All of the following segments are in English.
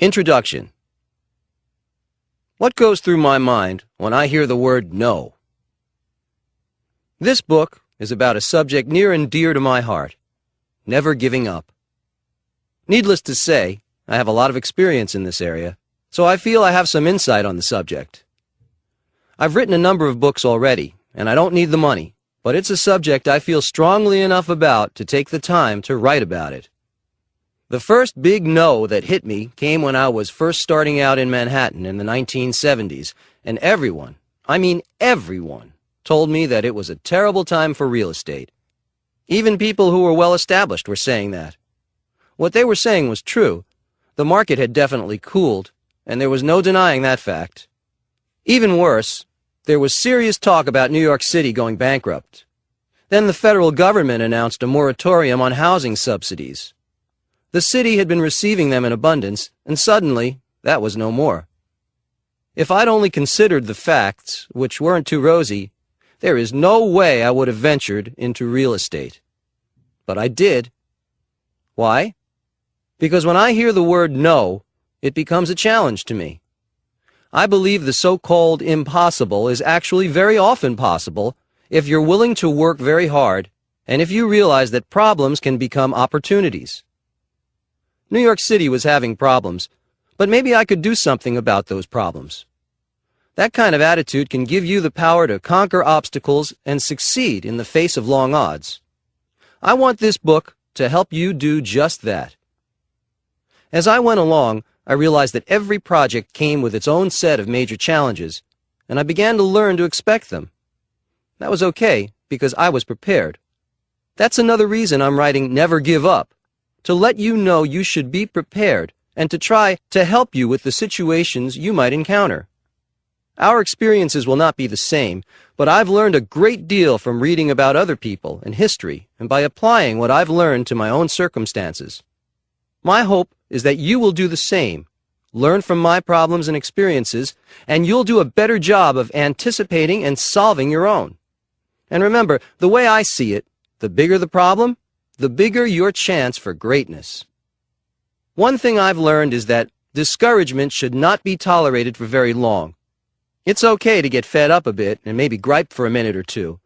Introduction. What goes through my mind when I hear the word no? This book is about a subject near and dear to my heart, never giving up. Needless to say, I have a lot of experience in this area, so I feel I have some insight on the subject. I've written a number of books already, and I don't need the money, but it's a subject I feel strongly enough about to take the time to write about it. The first big no that hit me came when I was first starting out in Manhattan in the 1970s, and everyone, I mean everyone, told me that it was a terrible time for real estate. Even people who were well established were saying that. What they were saying was true. The market had definitely cooled, and there was no denying that fact. Even worse, there was serious talk about New York City going bankrupt. Then the federal government announced a moratorium on housing subsidies. The city had been receiving them in abundance, and suddenly, that was no more. If I'd only considered the facts, which weren't too rosy, there is no way I would have ventured into real estate. But I did. Why? Because when I hear the word no, it becomes a challenge to me. I believe the so-called impossible is actually very often possible if you're willing to work very hard, and if you realize that problems can become opportunities. New York City was having problems, but maybe I could do something about those problems. That kind of attitude can give you the power to conquer obstacles and succeed in the face of long odds. I want this book to help you do just that. As I went along, I realized that every project came with its own set of major challenges, and I began to learn to expect them. That was okay, because I was prepared. That's another reason I'm writing Never Give Up, to let you know you should be prepared and to try to help you with the situations you might encounter. Our experiences will not be the same, but I've learned a great deal from reading about other people and history and by applying what I've learned to my own circumstances. My hope is that you will do the same, learn from my problems and experiences, and you'll do a better job of anticipating and solving your own. And remember, the way I see it, the bigger the problem, the bigger your chance for greatness. One thing I've learned is that discouragement should not be tolerated for very long. It's okay to get fed up a bit and maybe gripe for a minute or two.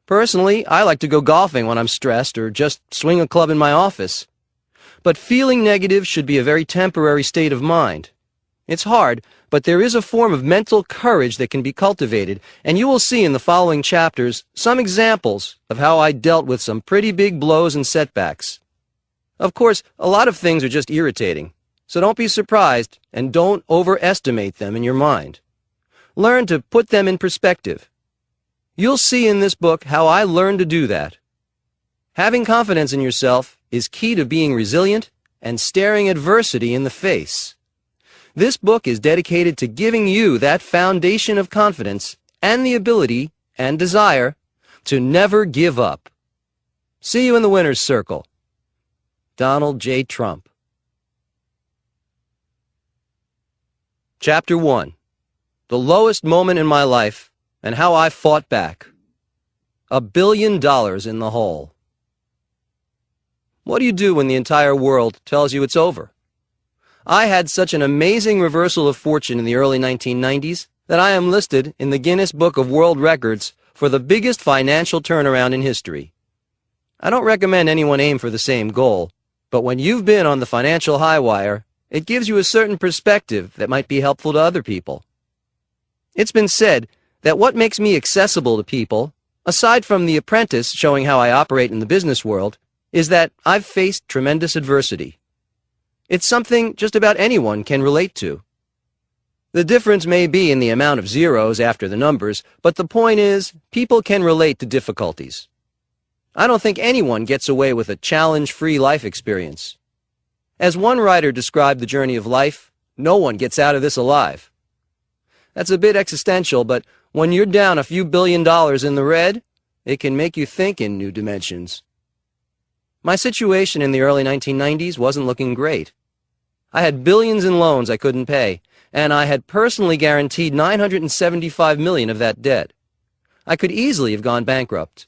Personally, I like to go golfing when I'm stressed or just swing a club in my office. But feeling negative should be a very temporary state of mind. It's hard, but there is a form of mental courage that can be cultivated, and you will see in the following chapters some examples of how I dealt with some pretty big blows and setbacks. Of course, a lot of things are just irritating, so don't be surprised and don't overestimate them in your mind. Learn to put them in perspective. You'll see in this book how I learned to do that. Having confidence in yourself is key to being resilient and staring adversity in the face. This book is dedicated to giving you that foundation of confidence and the ability and desire to never give up. See you in the winner's circle. Donald J. Trump. Chapter 1. The lowest moment in my life and how I fought back. $1 billion in the hole. What do you do when the entire world tells you it's over? I had such an amazing reversal of fortune in the early 1990s that I am listed in the Guinness Book of World Records for the biggest financial turnaround in history. I don't recommend anyone aim for the same goal, but when you've been on the financial high wire, it gives you a certain perspective that might be helpful to other people. It's been said that what makes me accessible to people, aside from The Apprentice showing how I operate in the business world, is that I've faced tremendous adversity. It's something just about anyone can relate to. The difference may be in the amount of zeros after the numbers, but the point is, people can relate to difficulties. I don't think anyone gets away with a challenge-free life experience. As one writer described the journey of life, no one gets out of this alive. That's a bit existential, but when you're down a few $1 billion in the red, it can make you think in new dimensions. My situation in the early 1990s wasn't looking great. I had billions in loans I couldn't pay, and I had personally guaranteed $975 million of that debt. I could easily have gone bankrupt.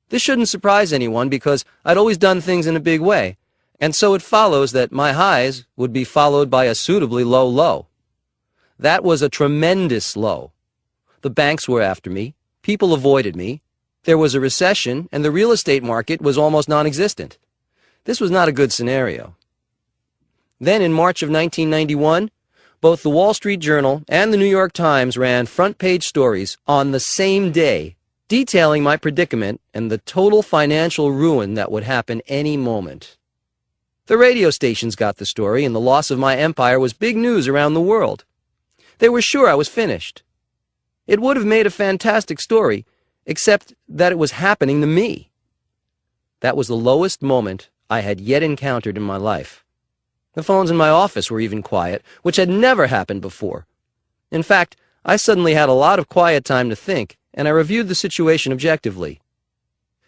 This shouldn't surprise anyone because I'd always done things in a big way, And so it follows that my highs would be followed by a suitably low low. That was a tremendous low. The banks were after me, people avoided me, there was a recession, and the real estate market was almost non-existent. This was not a good scenario. Then in March of 1991, both the Wall Street Journal and the New York Times ran front-page stories on the same day, detailing my predicament and the total financial ruin that would happen any moment. The radio stations got the story, and the loss of my empire was big news around the world. They were sure I was finished. It would have made a fantastic story, except that it was happening to me. That was the lowest moment I had yet encountered in my life. The phones in my office were even quiet, which had never happened before. In fact, I suddenly had a lot of quiet time to think, and I reviewed the situation objectively.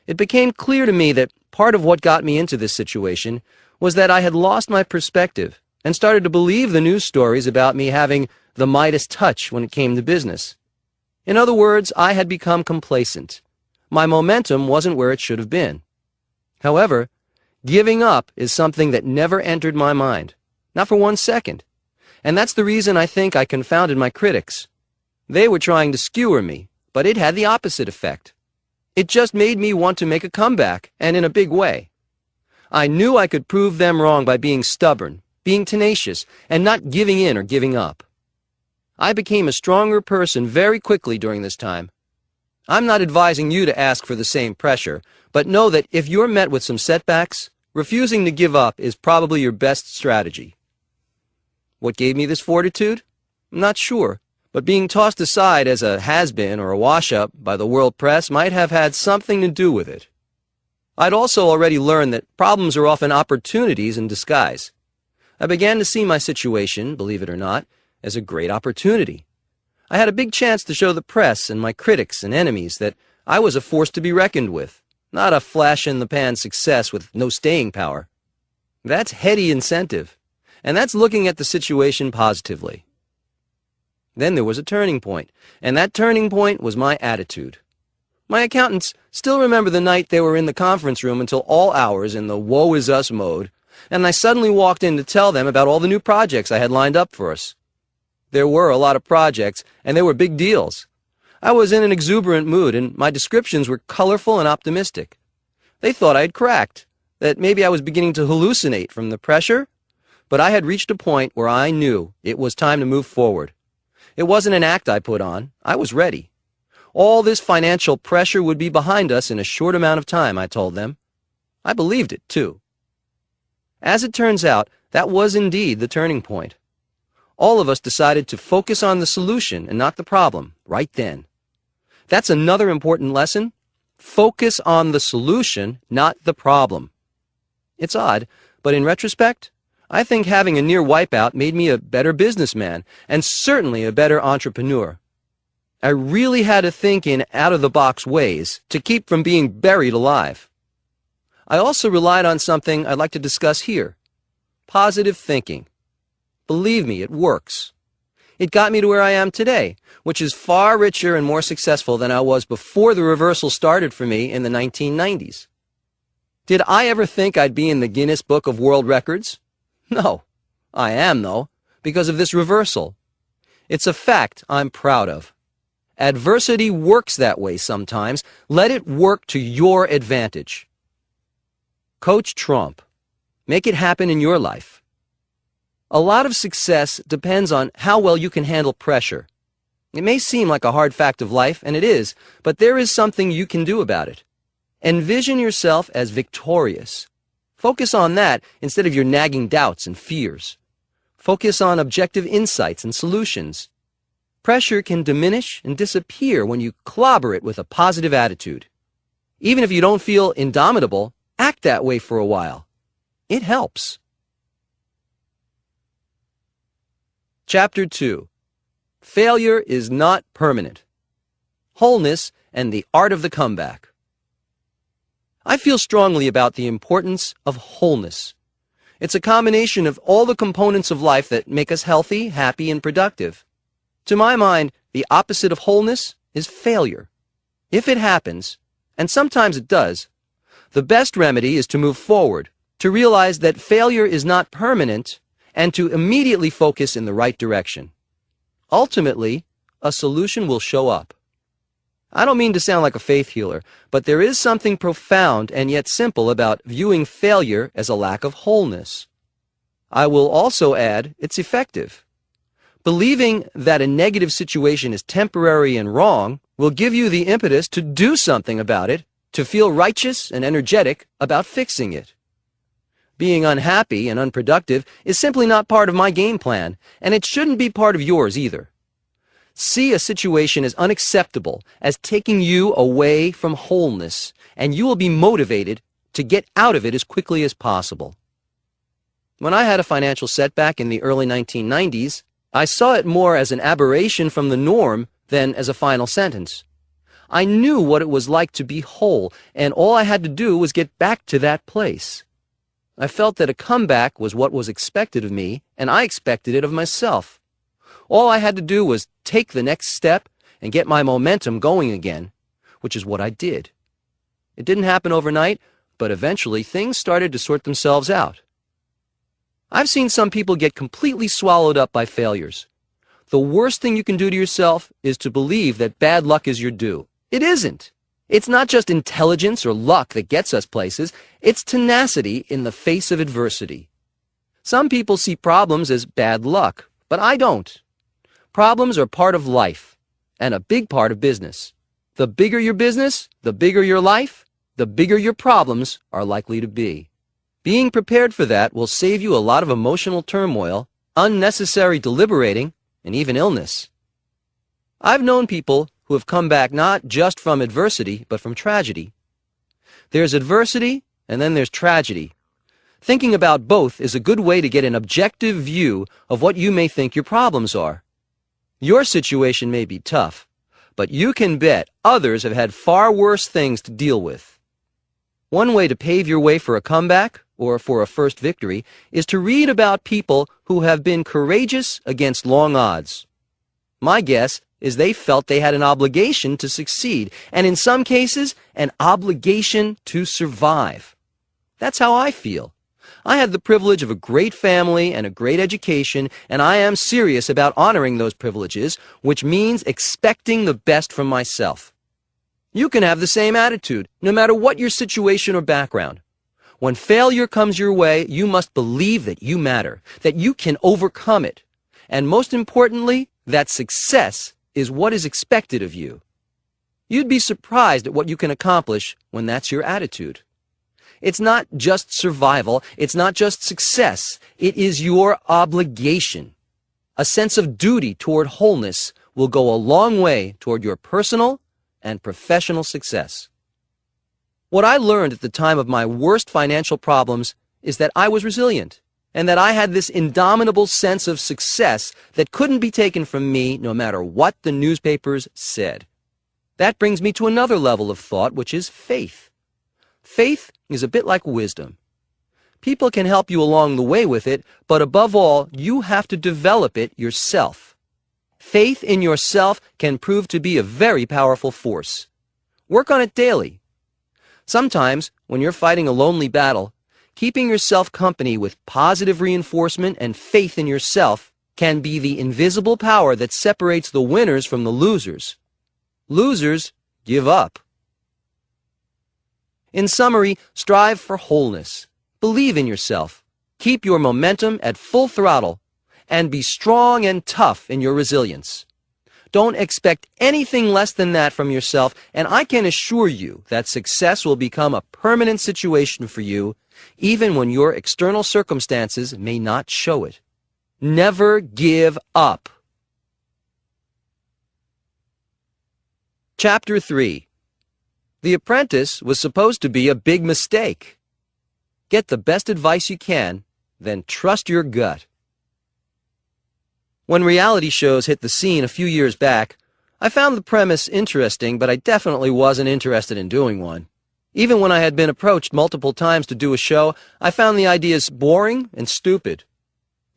It became clear to me that part of what got me into this situation was that I had lost my perspective and started to believe the news stories about me having the Midas touch when it came to business. In other words, I had become complacent. My momentum wasn't where it should have been. However, giving up is something that never entered my mind, not for 1 second. And that's the reason I think I confounded my critics. They were trying to skewer me, but it had the opposite effect. It just made me want to make a comeback, and in a big way. I knew I could prove them wrong by being stubborn, being tenacious, and not giving in or giving up. I became a stronger person very quickly during this time. I'm not advising you to ask for the same pressure, but know that if you're met with some setbacks, refusing to give up is probably your best strategy. What gave me this fortitude? I'm not sure, but being tossed aside as a has-been or a wash-up by the world press might have had something to do with it. I'd also already learned that problems are often opportunities in disguise. I began to see my situation, believe it or not, as a great opportunity. I had a big chance to show the press and my critics and enemies that I was a force to be reckoned with, not a flash-in-the-pan success with no staying power. That's heady incentive, and that's looking at the situation positively. Then there was a turning point, and that turning point was my attitude. My accountants still remember the night they were in the conference room until all hours in the woe-is-us mode, and I suddenly walked in to tell them about all the new projects I had lined up for us. There were a lot of projects, and they were big deals. I was in an exuberant mood, and my descriptions were colorful and optimistic. They thought I had cracked, that maybe I was beginning to hallucinate from the pressure, but I had reached a point where I knew it was time to move forward. It wasn't an act I put on. I was ready. All this financial pressure would be behind us in a short amount of time, I told them. I believed it, too. As it turns out, that was indeed the turning point. All of us decided to focus on the solution and not the problem, right then. That's another important lesson. Focus on the solution, not the problem. It's odd, but in retrospect, I think having a near wipeout made me a better businessman and certainly a better entrepreneur. I really had to think in out-of-the-box ways to keep from being buried alive. I also relied on something I'd like to discuss here. Positive thinking. Believe me, it works. It got me to where I am today, which is far richer and more successful than I was before the reversal started for me in the 1990s. Did I ever think I'd be in the Guinness Book of World Records? No. I am, though, because of this reversal. It's a fact I'm proud of. Adversity works that way sometimes. Let it work to your advantage. Coach Trump. Make it happen in your life. A lot of success depends on how well you can handle pressure. It may seem like a hard fact of life, and it is, but there is something you can do about it. Envision yourself as victorious. Focus on that instead of your nagging doubts and fears. Focus on objective insights and solutions. Pressure can diminish and disappear when you clobber it with a positive attitude. Even if you don't feel indomitable, act that way for a while. It helps. Chapter 2. Failure is not permanent. Wholeness and the art of the comeback. I feel strongly about the importance of wholeness. It's a combination of all the components of life that make us healthy, happy, and productive. To my mind, the opposite of wholeness is failure. If it happens, and sometimes it does, the best remedy is to move forward, to realize that failure is not permanent, and to immediately focus in the right direction. Ultimately, a solution will show up. I don't mean to sound like a faith healer, but there is something profound and yet simple about viewing failure as a lack of wholeness. I will also add it's effective. Believing that a negative situation is temporary and wrong will give you the impetus to do something about it, to feel righteous and energetic about fixing it. Being unhappy and unproductive is simply not part of my game plan, and it shouldn't be part of yours either. See a situation as unacceptable, as taking you away from wholeness, and you will be motivated to get out of it as quickly as possible. When I had a financial setback in the early 1990s, I saw it more as an aberration from the norm than as a final sentence. I knew what it was like to be whole, and all I had to do was get back to that place. I felt that a comeback was what was expected of me, and I expected it of myself. All I had to do was take the next step and get my momentum going again, which is what I did. It didn't happen overnight, but eventually things started to sort themselves out. I've seen some people get completely swallowed up by failures. The worst thing you can do to yourself is to believe that bad luck is your due. It isn't. It's not just intelligence or luck that gets us places, it's tenacity in the face of adversity. Some people see problems as bad luck, but I don't. Problems are part of life, and a big part of business. The bigger your business, the bigger your life, the bigger your problems are likely to be. Being prepared for that will save you a lot of emotional turmoil, unnecessary deliberating, and even illness. I've known people who have come back not just from adversity, but from tragedy. There's adversity, and then there's tragedy. Thinking about both is a good way to get an objective view of what you may think your problems are. Your situation may be tough, but you can bet others have had far worse things to deal with. One way to pave your way for a comeback, or for a first victory, is to read about people who have been courageous against long odds. My guess is they felt they had an obligation to succeed, and in some cases, an obligation to survive. That's how I feel. I had the privilege of a great family and a great education, and I am serious about honoring those privileges, which means expecting the best from myself. You can have the same attitude, no matter what your situation or background. When failure comes your way, you must believe that you matter, that you can overcome it, and most importantly, that success is what is expected of you. You'd be surprised at what you can accomplish when that's your attitude. It's not just survival, it's not just success, it is your obligation. A sense of duty toward wholeness will go a long way toward your personal and professional success. What I learned at the time of my worst financial problems is that I was resilient, and that I had this indomitable sense of success that couldn't be taken from me no matter what the newspapers said. That brings me to another level of thought, which is faith. Faith is a bit like wisdom. People can help you along the way with it, but above all, you have to develop it yourself. Faith in yourself can prove to be a very powerful force. Work on it daily. Sometimes, when you're fighting a lonely battle, keeping yourself company with positive reinforcement and faith in yourself can be the invisible power that separates the winners from the losers. Losers give up. In summary, strive for wholeness. Believe in yourself. Keep your momentum at full throttle, and be strong and tough in your resilience. Don't expect anything less than that from yourself, and I can assure you that success will become a permanent situation for you, even when your external circumstances may not show it. Never give up. Chapter 3. The Apprentice was supposed to be a big mistake. Get the best advice you can, then trust your gut. When reality shows hit the scene a few years back, I found the premise interesting, but I definitely wasn't interested in doing one. Even when I had been approached multiple times to do a show, I found the ideas boring and stupid.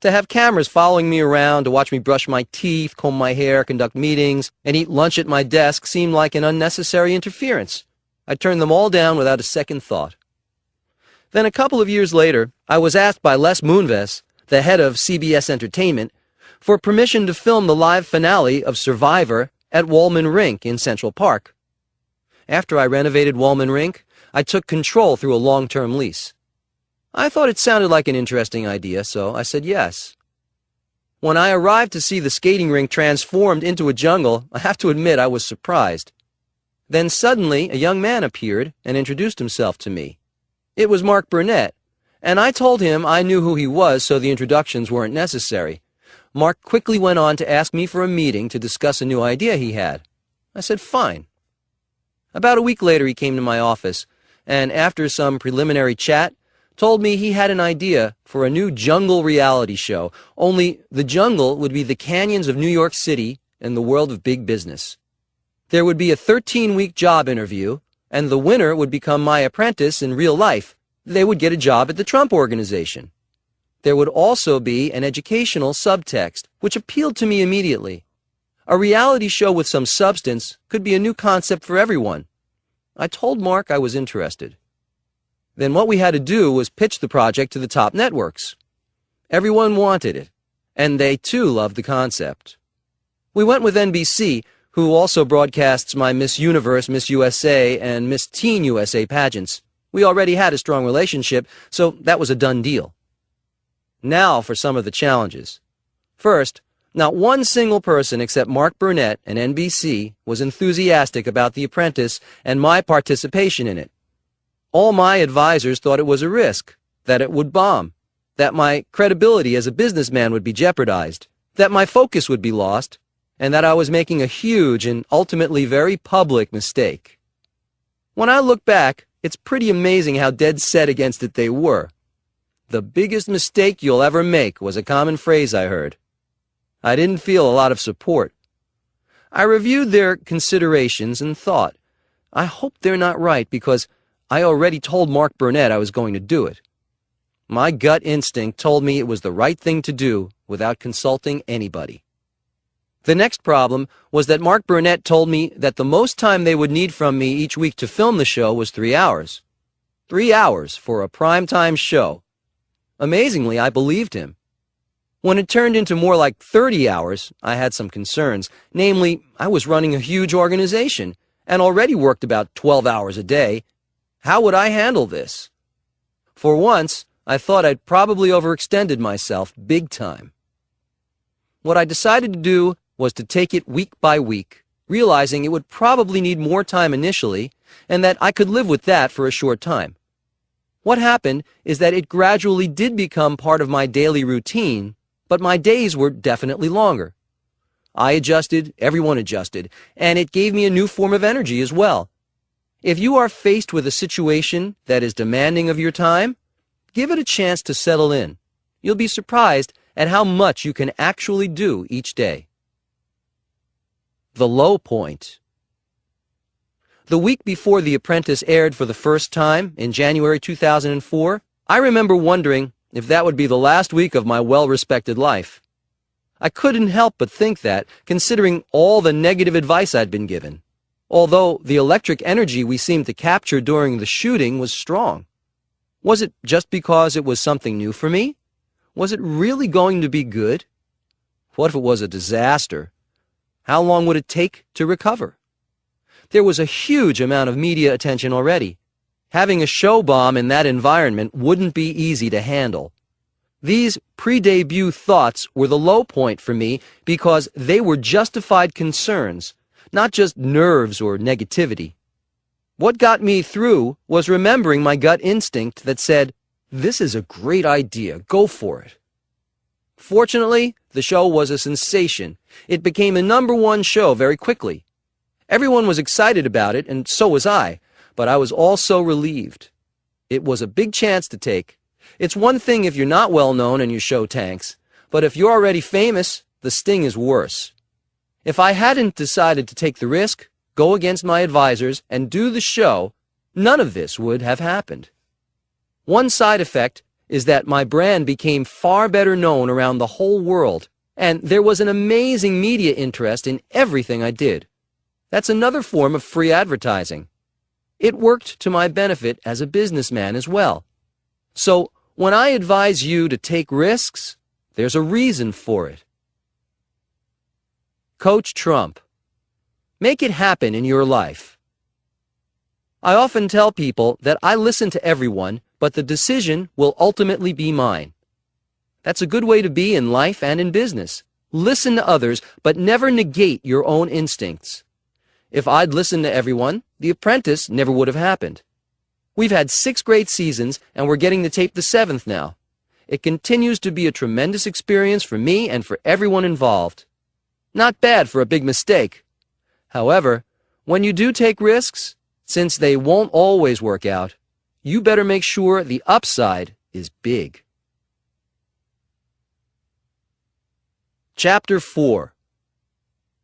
To have cameras following me around to watch me brush my teeth, comb my hair, conduct meetings, and eat lunch at my desk seemed like an unnecessary interference. I turned them all down without a second thought. Then a couple of years later, I was asked by Les Moonves, the head of CBS Entertainment, for permission to film the live finale of Survivor at Wollman Rink in Central Park. After I renovated Wollman Rink, I took control through a long-term lease. I thought it sounded like an interesting idea, so I said yes. When I arrived to see the skating rink transformed into a jungle, I have to admit I was surprised. Then suddenly, a young man appeared and introduced himself to me. It was Mark Burnett, and I told him I knew who he was, so the introductions weren't necessary. Mark quickly went on to ask me for a meeting to discuss a new idea he had. I said, fine. About a week later, he came to my office, and after some preliminary chat, told me he had an idea for a new jungle reality show, only the jungle would be the canyons of New York City and the world of big business. There would be a 13-week job interview, and the winner would become my apprentice in real life. They would get a job at the Trump Organization. There would also be an educational subtext, which appealed to me immediately. A reality show with some substance could be a new concept for everyone. I told Mark I was interested. Then what we had to do was pitch the project to the top networks. Everyone wanted it, and they too loved the concept. We went with NBC, who also broadcasts my Miss Universe, Miss USA, and Miss Teen USA pageants. We already had a strong relationship, so that was a done deal. Now for some of the challenges. First, not one single person except Mark Burnett and NBC was enthusiastic about The Apprentice and my participation in it. All my advisors thought it was a risk, that it would bomb, that my credibility as a businessman would be jeopardized, that my focus would be lost, and that I was making a huge and ultimately very public mistake. When I look back, it's pretty amazing how dead set against it they were. The biggest mistake you'll ever make was a common phrase I heard. I didn't feel a lot of support. I reviewed their considerations and thought, I hope they're not right because I already told Mark Burnett I was going to do it. My gut instinct told me it was the right thing to do without consulting anybody. The next problem was that Mark Burnett told me that the most time they would need from me each week to film the show was 3 hours. 3 hours for a primetime show. Amazingly, I believed him. When it turned into more like 30 hours, I had some concerns. Namely, I was running a huge organization and already worked about 12 hours a day. How would I handle this? For once, I thought I'd probably overextended myself big time. What I decided to do was to take it week by week, realizing it would probably need more time initially and that I could live with that for a short time. What happened is that it gradually did become part of my daily routine, but my days were definitely longer. I adjusted, everyone adjusted, and it gave me a new form of energy as well. If you are faced with a situation that is demanding of your time, give it a chance to settle in. You'll be surprised at how much you can actually do each day. The low point. The week before The Apprentice aired for the first time, in January 2004, I remember wondering if that would be the last week of my well-respected life. I couldn't help but think that, considering all the negative advice I'd been given. Although the electric energy we seemed to capture during the shooting was strong. Was it just because it was something new for me? Was it really going to be good? What if it was a disaster? How long would it take to recover? There was a huge amount of media attention already. Having a show bomb in that environment wouldn't be easy to handle. These pre-debut thoughts were the low point for me because they were justified concerns, not just nerves or negativity. What got me through was remembering my gut instinct that said, "This is a great idea, go for it." Fortunately, the show was a sensation. It became a #1 show very quickly. Everyone was excited about it, and so was I, but I was also relieved. It was a big chance to take. It's one thing if you're not well known and your show tanks, but if you're already famous, the sting is worse. If I hadn't decided to take the risk, go against my advisors, and do the show, none of this would have happened. One side effect is that my brand became far better known around the whole world, and there was an amazing media interest in everything I did. That's another form of free advertising. It worked to my benefit as a businessman as well. So, when I advise you to take risks, there's a reason for it. Coach Trump. Make it happen in your life. I often tell people that I listen to everyone, but the decision will ultimately be mine. That's a good way to be in life and in business. Listen to others, but never negate your own instincts. If I'd listened to everyone, The Apprentice never would have happened. We've had 6 great seasons, and we're getting to tape the 7th now. It continues to be a tremendous experience for me and for everyone involved. Not bad for a big mistake. However, when you do take risks, since they won't always work out, you better make sure the upside is big. Chapter 4.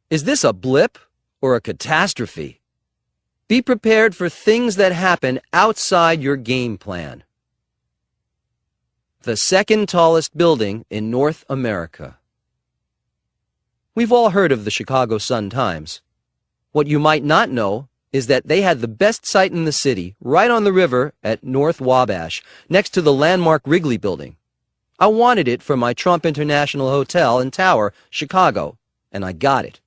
Is this a blip or a catastrophe? Be prepared for things that happen outside your game plan. The second tallest building in North America. We've all heard of the Chicago Sun-Times. What you might not know is that they had the best site in the city, right on the river at North Wabash, next to the landmark Wrigley Building. I wanted it for my Trump International Hotel and Tower, Chicago, and I got it.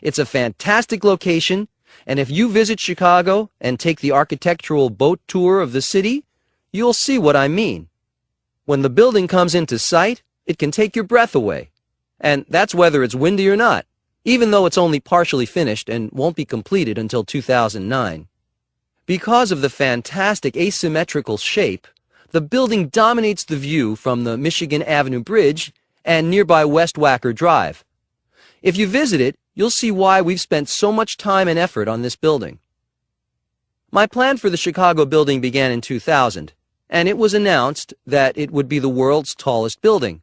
It's a fantastic location, and if you visit Chicago and take the architectural boat tour of the city, you'll see what I mean. When the building comes into sight, it can take your breath away. And that's whether it's windy or not, even though it's only partially finished and won't be completed until 2009. Because of the fantastic asymmetrical shape, the building dominates the view from the Michigan Avenue Bridge and nearby West Wacker Drive. If you visit it, you'll see why we've spent so much time and effort on this building. My plan for the Chicago building began in 2000, and it was announced that it would be the world's tallest building.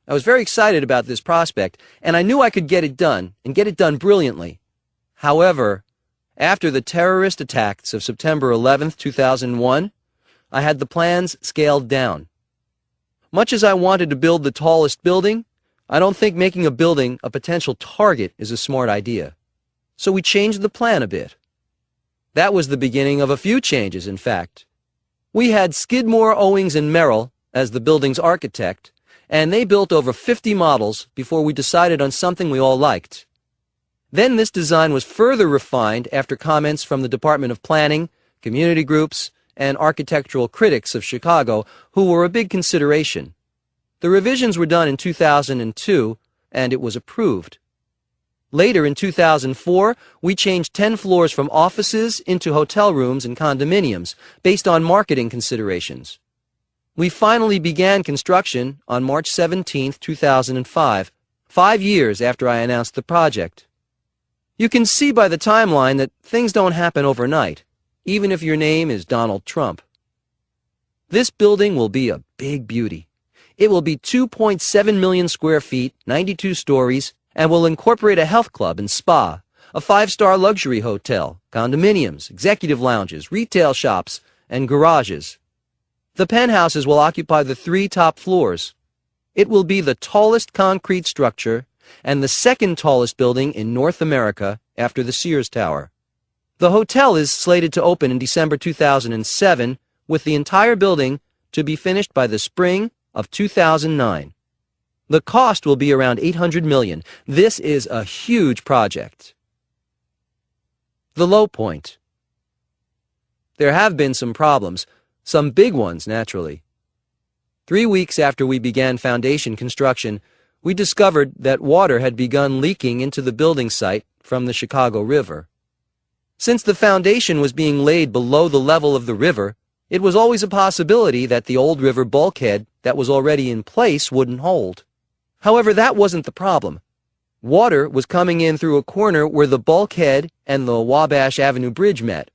I was very excited about this prospect, and I knew I could get it done, and get it done brilliantly. However, after the terrorist attacks of September 11, 2001, I had the plans scaled down. Much as I wanted to build the tallest building, I don't think making a building a potential target is a smart idea. So we changed the plan a bit. That was the beginning of a few changes, in fact. We had Skidmore, Owings & Merrill as the building's architect, and they built over 50 models before we decided on something we all liked. Then this design was further refined after comments from the Department of Planning, community groups, and architectural critics of Chicago, who were a big consideration. The revisions were done in 2002, and it was approved. Later, in 2004, we changed 10 floors from offices into hotel rooms and condominiums, based on marketing considerations. We finally began construction on March 17, 2005, 5 years after I announced the project. You can see by the timeline that things don't happen overnight, even if your name is Donald Trump. This building will be a big beauty. It will be 2.7 million square feet, 92 stories, and will incorporate a health club and spa, a 5-star luxury hotel, condominiums, executive lounges, retail shops, and garages. The penthouses will occupy the 3 top floors. It will be the tallest concrete structure and the second tallest building in North America after the Sears Tower. The hotel is slated to open in December 2007, with the entire building to be finished by the spring of 2009. The cost will be around $800 million. This is a huge project. The low point. There have been some problems, some big ones, naturally. 3 weeks after we began foundation construction, we discovered that water had begun leaking into the building site from the Chicago River. Since the foundation was being laid below the level of the river, it was always a possibility that the old river bulkhead that was already in place wouldn't hold. However, that wasn't the problem. Water was coming in through a corner where the bulkhead and the Wabash Avenue Bridge met.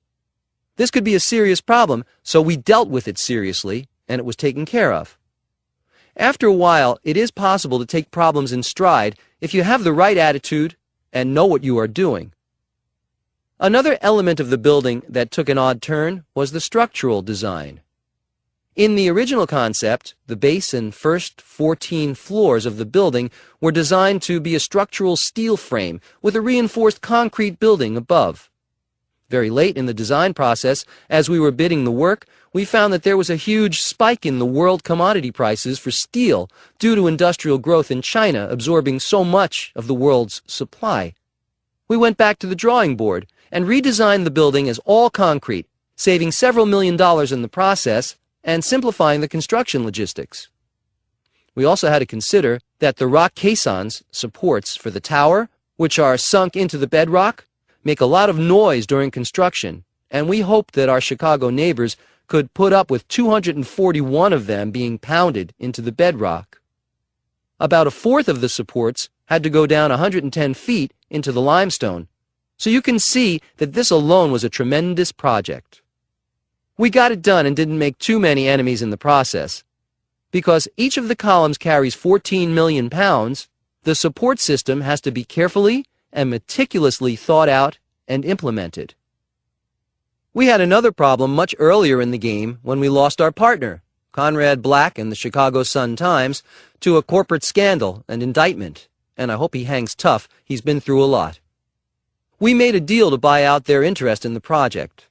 This could be a serious problem, so we dealt with it seriously, and it was taken care of. After a while, it is possible to take problems in stride if you have the right attitude and know what you are doing. Another element of the building that took an odd turn was the structural design. In the original concept, the base and first 14 floors of the building were designed to be a structural steel frame with a reinforced concrete building above. Very late in the design process, as we were bidding the work, we found that there was a huge spike in the world commodity prices for steel due to industrial growth in China absorbing so much of the world's supply. We went back to the drawing board and redesigned the building as all concrete, saving several $1,000,000 in the process and simplifying the construction logistics. We also had to consider that the rock caissons, supports for the tower, which are sunk into the bedrock, make a lot of noise during construction, and we hoped that our Chicago neighbors could put up with 241 of them being pounded into the bedrock. About a fourth of the supports had to go down 110 feet into the limestone, so you can see that this alone was a tremendous project. We got it done and didn't make too many enemies in the process. Because each of the columns carries 14 million pounds, the support system has to be carefully and meticulously thought out and implemented. We had another problem much earlier in the game when we lost our partner, Conrad Black and the Chicago Sun-Times, to a corporate scandal and indictment, and I hope he hangs tough. He's been through a lot. We made a deal to buy out their interest in the project.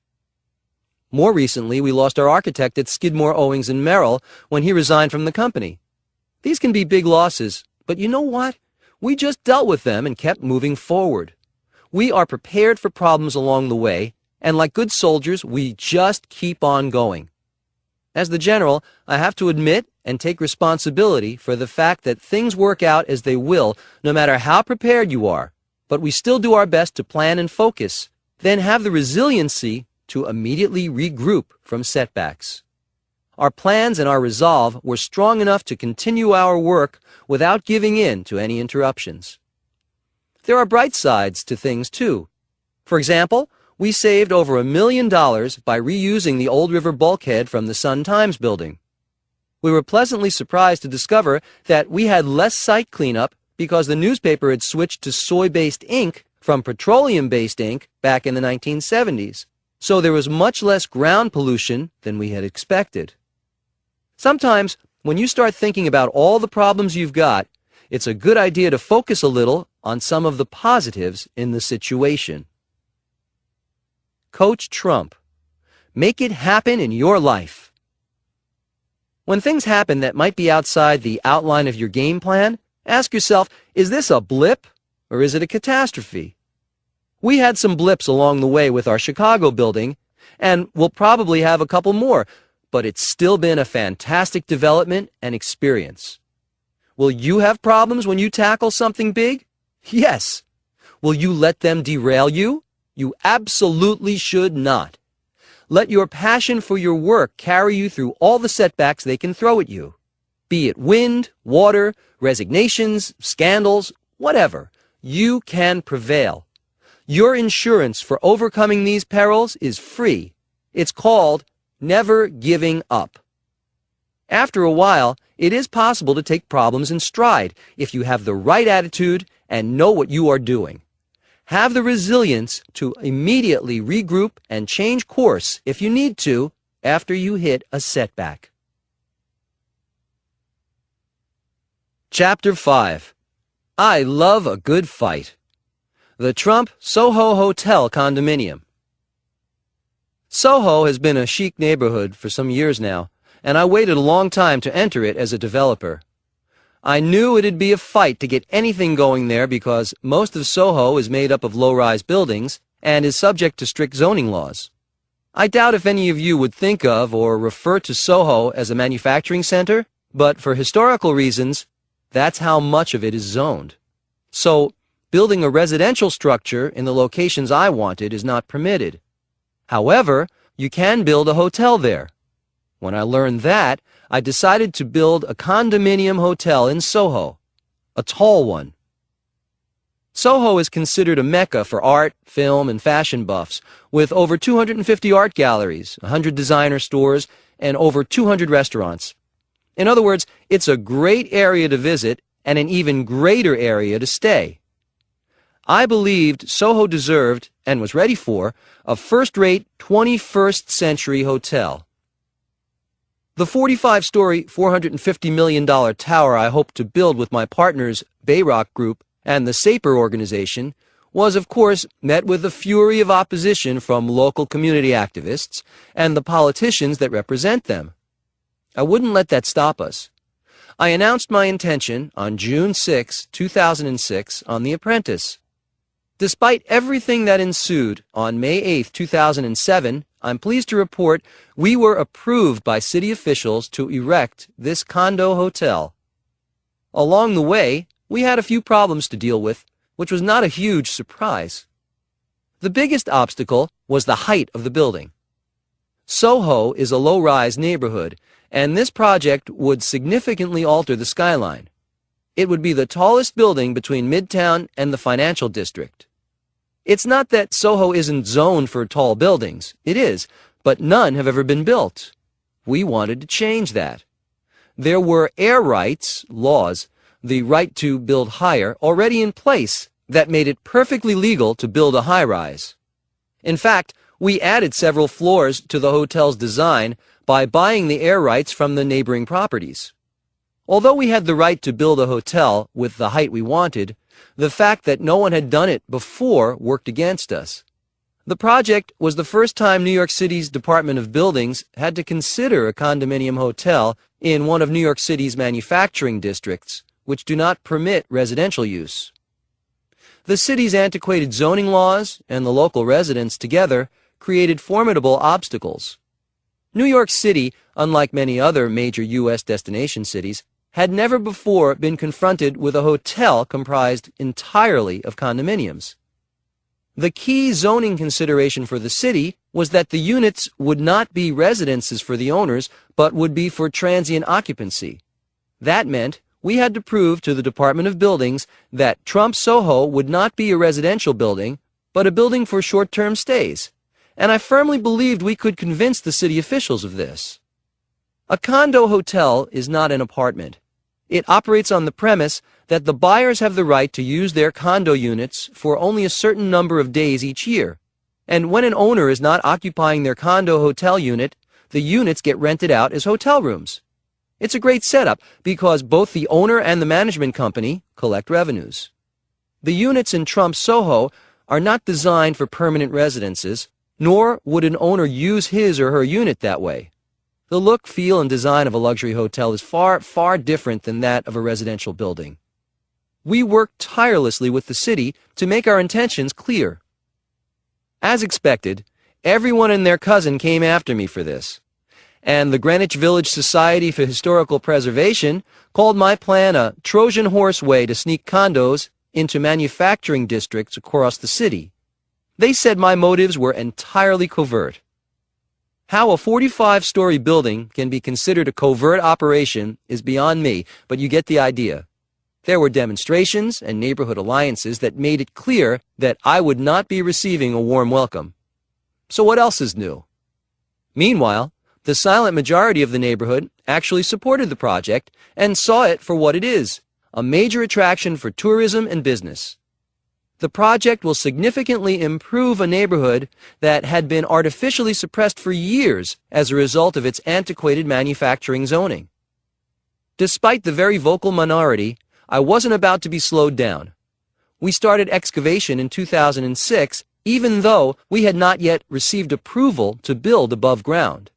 More recently, we lost our architect at Skidmore, Owings & Merrill when he resigned from the company. These can be big losses, but you know what? We just dealt with them and kept moving forward. We are prepared for problems along the way, and like good soldiers, we just keep on going. As the general, I have to admit and take responsibility for the fact that things work out as they will, no matter how prepared you are, but we still do our best to plan and focus, then have the resiliency to immediately regroup from setbacks. Our plans and our resolve were strong enough to continue our work without giving in to any interruptions. There are bright sides to things, too. For example, we saved over $1 million by reusing the Old River bulkhead from the Sun-Times building. We were pleasantly surprised to discover that we had less site cleanup because the newspaper had switched to soy-based ink from petroleum-based ink back in the 1970s, so there was much less ground pollution than we had expected. Sometimes, when you start thinking about all the problems you've got, it's a good idea to focus a little on some of the positives in the situation. Coach Trump. Make it happen in your life. When things happen that might be outside the outline of your game plan, ask yourself, is this a blip or is it a catastrophe? We had some blips along the way with our Chicago building, and we'll probably have a couple more, but it's still been a fantastic development and experience. Will you have problems when you tackle something big? Yes. Will you let them derail you? You absolutely should not. Let your passion for your work carry you through all the setbacks they can throw at you. Be it wind, water, resignations, scandals, whatever, you can prevail. Your insurance for overcoming these perils is free. It's called never giving up. After a while, it is possible to take problems in stride if you have the right attitude and know what you are doing. Have the resilience to immediately regroup and change course if you need to after you hit a setback. Chapter 5. I love a good fight. The Trump Soho Hotel Condominium. Soho has been a chic neighborhood for some years now, and I waited a long time to enter it as a developer. I knew it'd be a fight to get anything going there because most of Soho is made up of low-rise buildings and is subject to strict zoning laws. I doubt if any of you would think of or refer to Soho as a manufacturing center, but for historical reasons, that's how much of it is zoned. So, building a residential structure in the locations I wanted is not permitted. However, you can build a hotel there. When I learned that, I decided to build a condominium hotel in Soho, a tall one. Soho is considered a mecca for art, film, and fashion buffs, with over 250 art galleries, 100 designer stores, and over 200 restaurants. In other words, it's a great area to visit and an even greater area to stay. I believed Soho deserved, and was ready for, a first-rate 21st century hotel. The 45-story, $450 million tower I hoped to build with my partners Bayrock Group and the Saper organization was, of course, met with a fury of opposition from local community activists and the politicians that represent them. I wouldn't let that stop us. I announced my intention on June 6, 2006, on The Apprentice. Despite everything that ensued, on May 8, 2007, I'm pleased to report we were approved by city officials to erect this condo hotel. Along the way, we had a few problems to deal with, which was not a huge surprise. The biggest obstacle was the height of the building. Soho is a low-rise neighborhood, and this project would significantly alter the skyline. It would be the tallest building between Midtown and the financial district. It's not that Soho isn't zoned for tall buildings. It is, but none have ever been built. We wanted to change that. There were air rights, laws, the right to build higher, already in place that made it perfectly legal to build a high-rise. In fact, we added several floors to the hotel's design by buying the air rights from the neighboring properties. Although we had the right to build a hotel with the height we wanted, the fact that no one had done it before worked against us. The project was the first time New York City's Department of Buildings had to consider a condominium hotel in one of New York City's manufacturing districts, which do not permit residential use. The city's antiquated zoning laws and the local residents together created formidable obstacles. New York City, unlike many other major U.S. destination cities, had never before been confronted with a hotel comprised entirely of condominiums. The key zoning consideration for the city was that the units would not be residences for the owners, but would be for transient occupancy. That meant we had to prove to the Department of Buildings that Trump Soho would not be a residential building, but a building for short-term stays. And I firmly believed we could convince the city officials of this. A condo hotel is not an apartment. It operates on the premise that the buyers have the right to use their condo units for only a certain number of days each year. And when an owner is not occupying their condo hotel unit, the units get rented out as hotel rooms. It's a great setup because both the owner and the management company collect revenues. The units in Trump Soho are not designed for permanent residences, nor would an owner use his or her unit that way. The look, feel, and design of a luxury hotel is far, far different than that of a residential building. We worked tirelessly with the city to make our intentions clear. As expected, everyone and their cousin came after me for this, and the Greenwich Village Society for Historical Preservation called my plan a Trojan horse way to sneak condos into manufacturing districts across the city. They said my motives were entirely covert. How a 45-story building can be considered a covert operation is beyond me, but you get the idea. There were demonstrations and neighborhood alliances that made it clear that I would not be receiving a warm welcome. So what else is new? Meanwhile, the silent majority of the neighborhood actually supported the project and saw it for what it is, a major attraction for tourism and business. The project will significantly improve a neighborhood that had been artificially suppressed for years as a result of its antiquated manufacturing zoning. Despite the very vocal minority, I wasn't about to be slowed down. We started excavation in 2006, even though we had not yet received approval to build above ground.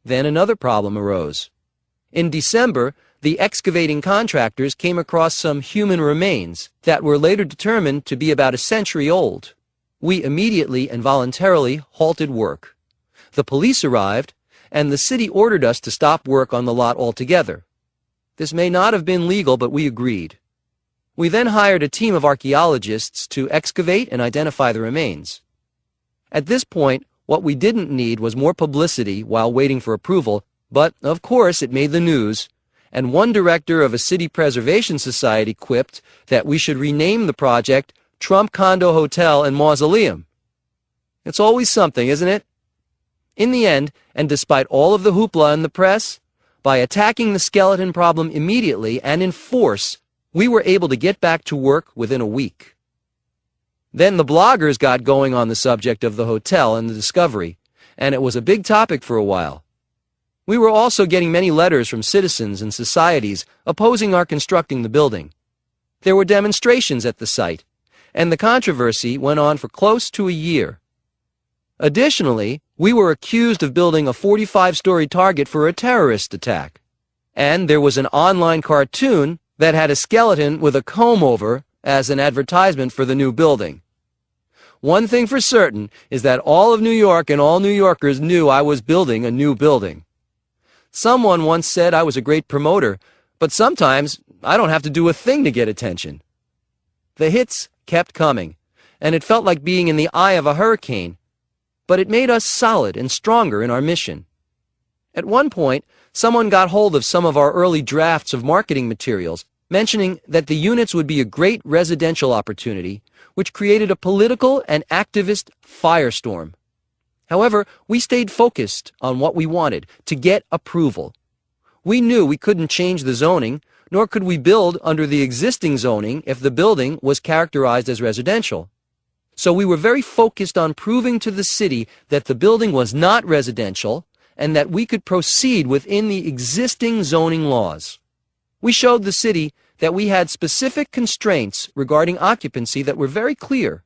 Then another problem arose. In December, the excavating contractors came across some human remains that were later determined to be about a century old. We immediately and voluntarily halted work. The police arrived, and the city ordered us to stop work on the lot altogether. This may not have been legal, but we agreed. We then hired a team of archaeologists to excavate and identify the remains. At this point, what we didn't need was more publicity while waiting for approval, but, of course, it made the news, and one director of a city preservation society quipped that we should rename the project Trump Condo Hotel and Mausoleum. It's always something, isn't it? In the end, and despite all of the hoopla in the press, by attacking the skeleton problem immediately and in force, we were able to get back to work within a week. Then the bloggers got going on the subject of the hotel and the discovery, and it was a big topic for a while. We were also getting many letters from citizens and societies opposing our constructing the building. There were demonstrations at the site, and the controversy went on for close to a year. Additionally, we were accused of building a 45-story target for a terrorist attack. And there was an online cartoon that had a skeleton with a comb-over as an advertisement for the new building. One thing for certain is that all of New York and all New Yorkers knew I was building a new building. Someone once said I was a great promoter, but sometimes I don't have to do a thing to get attention. The hits kept coming, and it felt like being in the eye of a hurricane, but it made us solid and stronger in our mission. At one point, someone got hold of some of our early drafts of marketing materials, mentioning that the units would be a great residential opportunity, which created a political and activist firestorm. However, we stayed focused on what we wanted, to get approval. We knew we couldn't change the zoning, nor could we build under the existing zoning if the building was characterized as residential. So we were very focused on proving to the city that the building was not residential and that we could proceed within the existing zoning laws. We showed the city that we had specific constraints regarding occupancy that were very clear.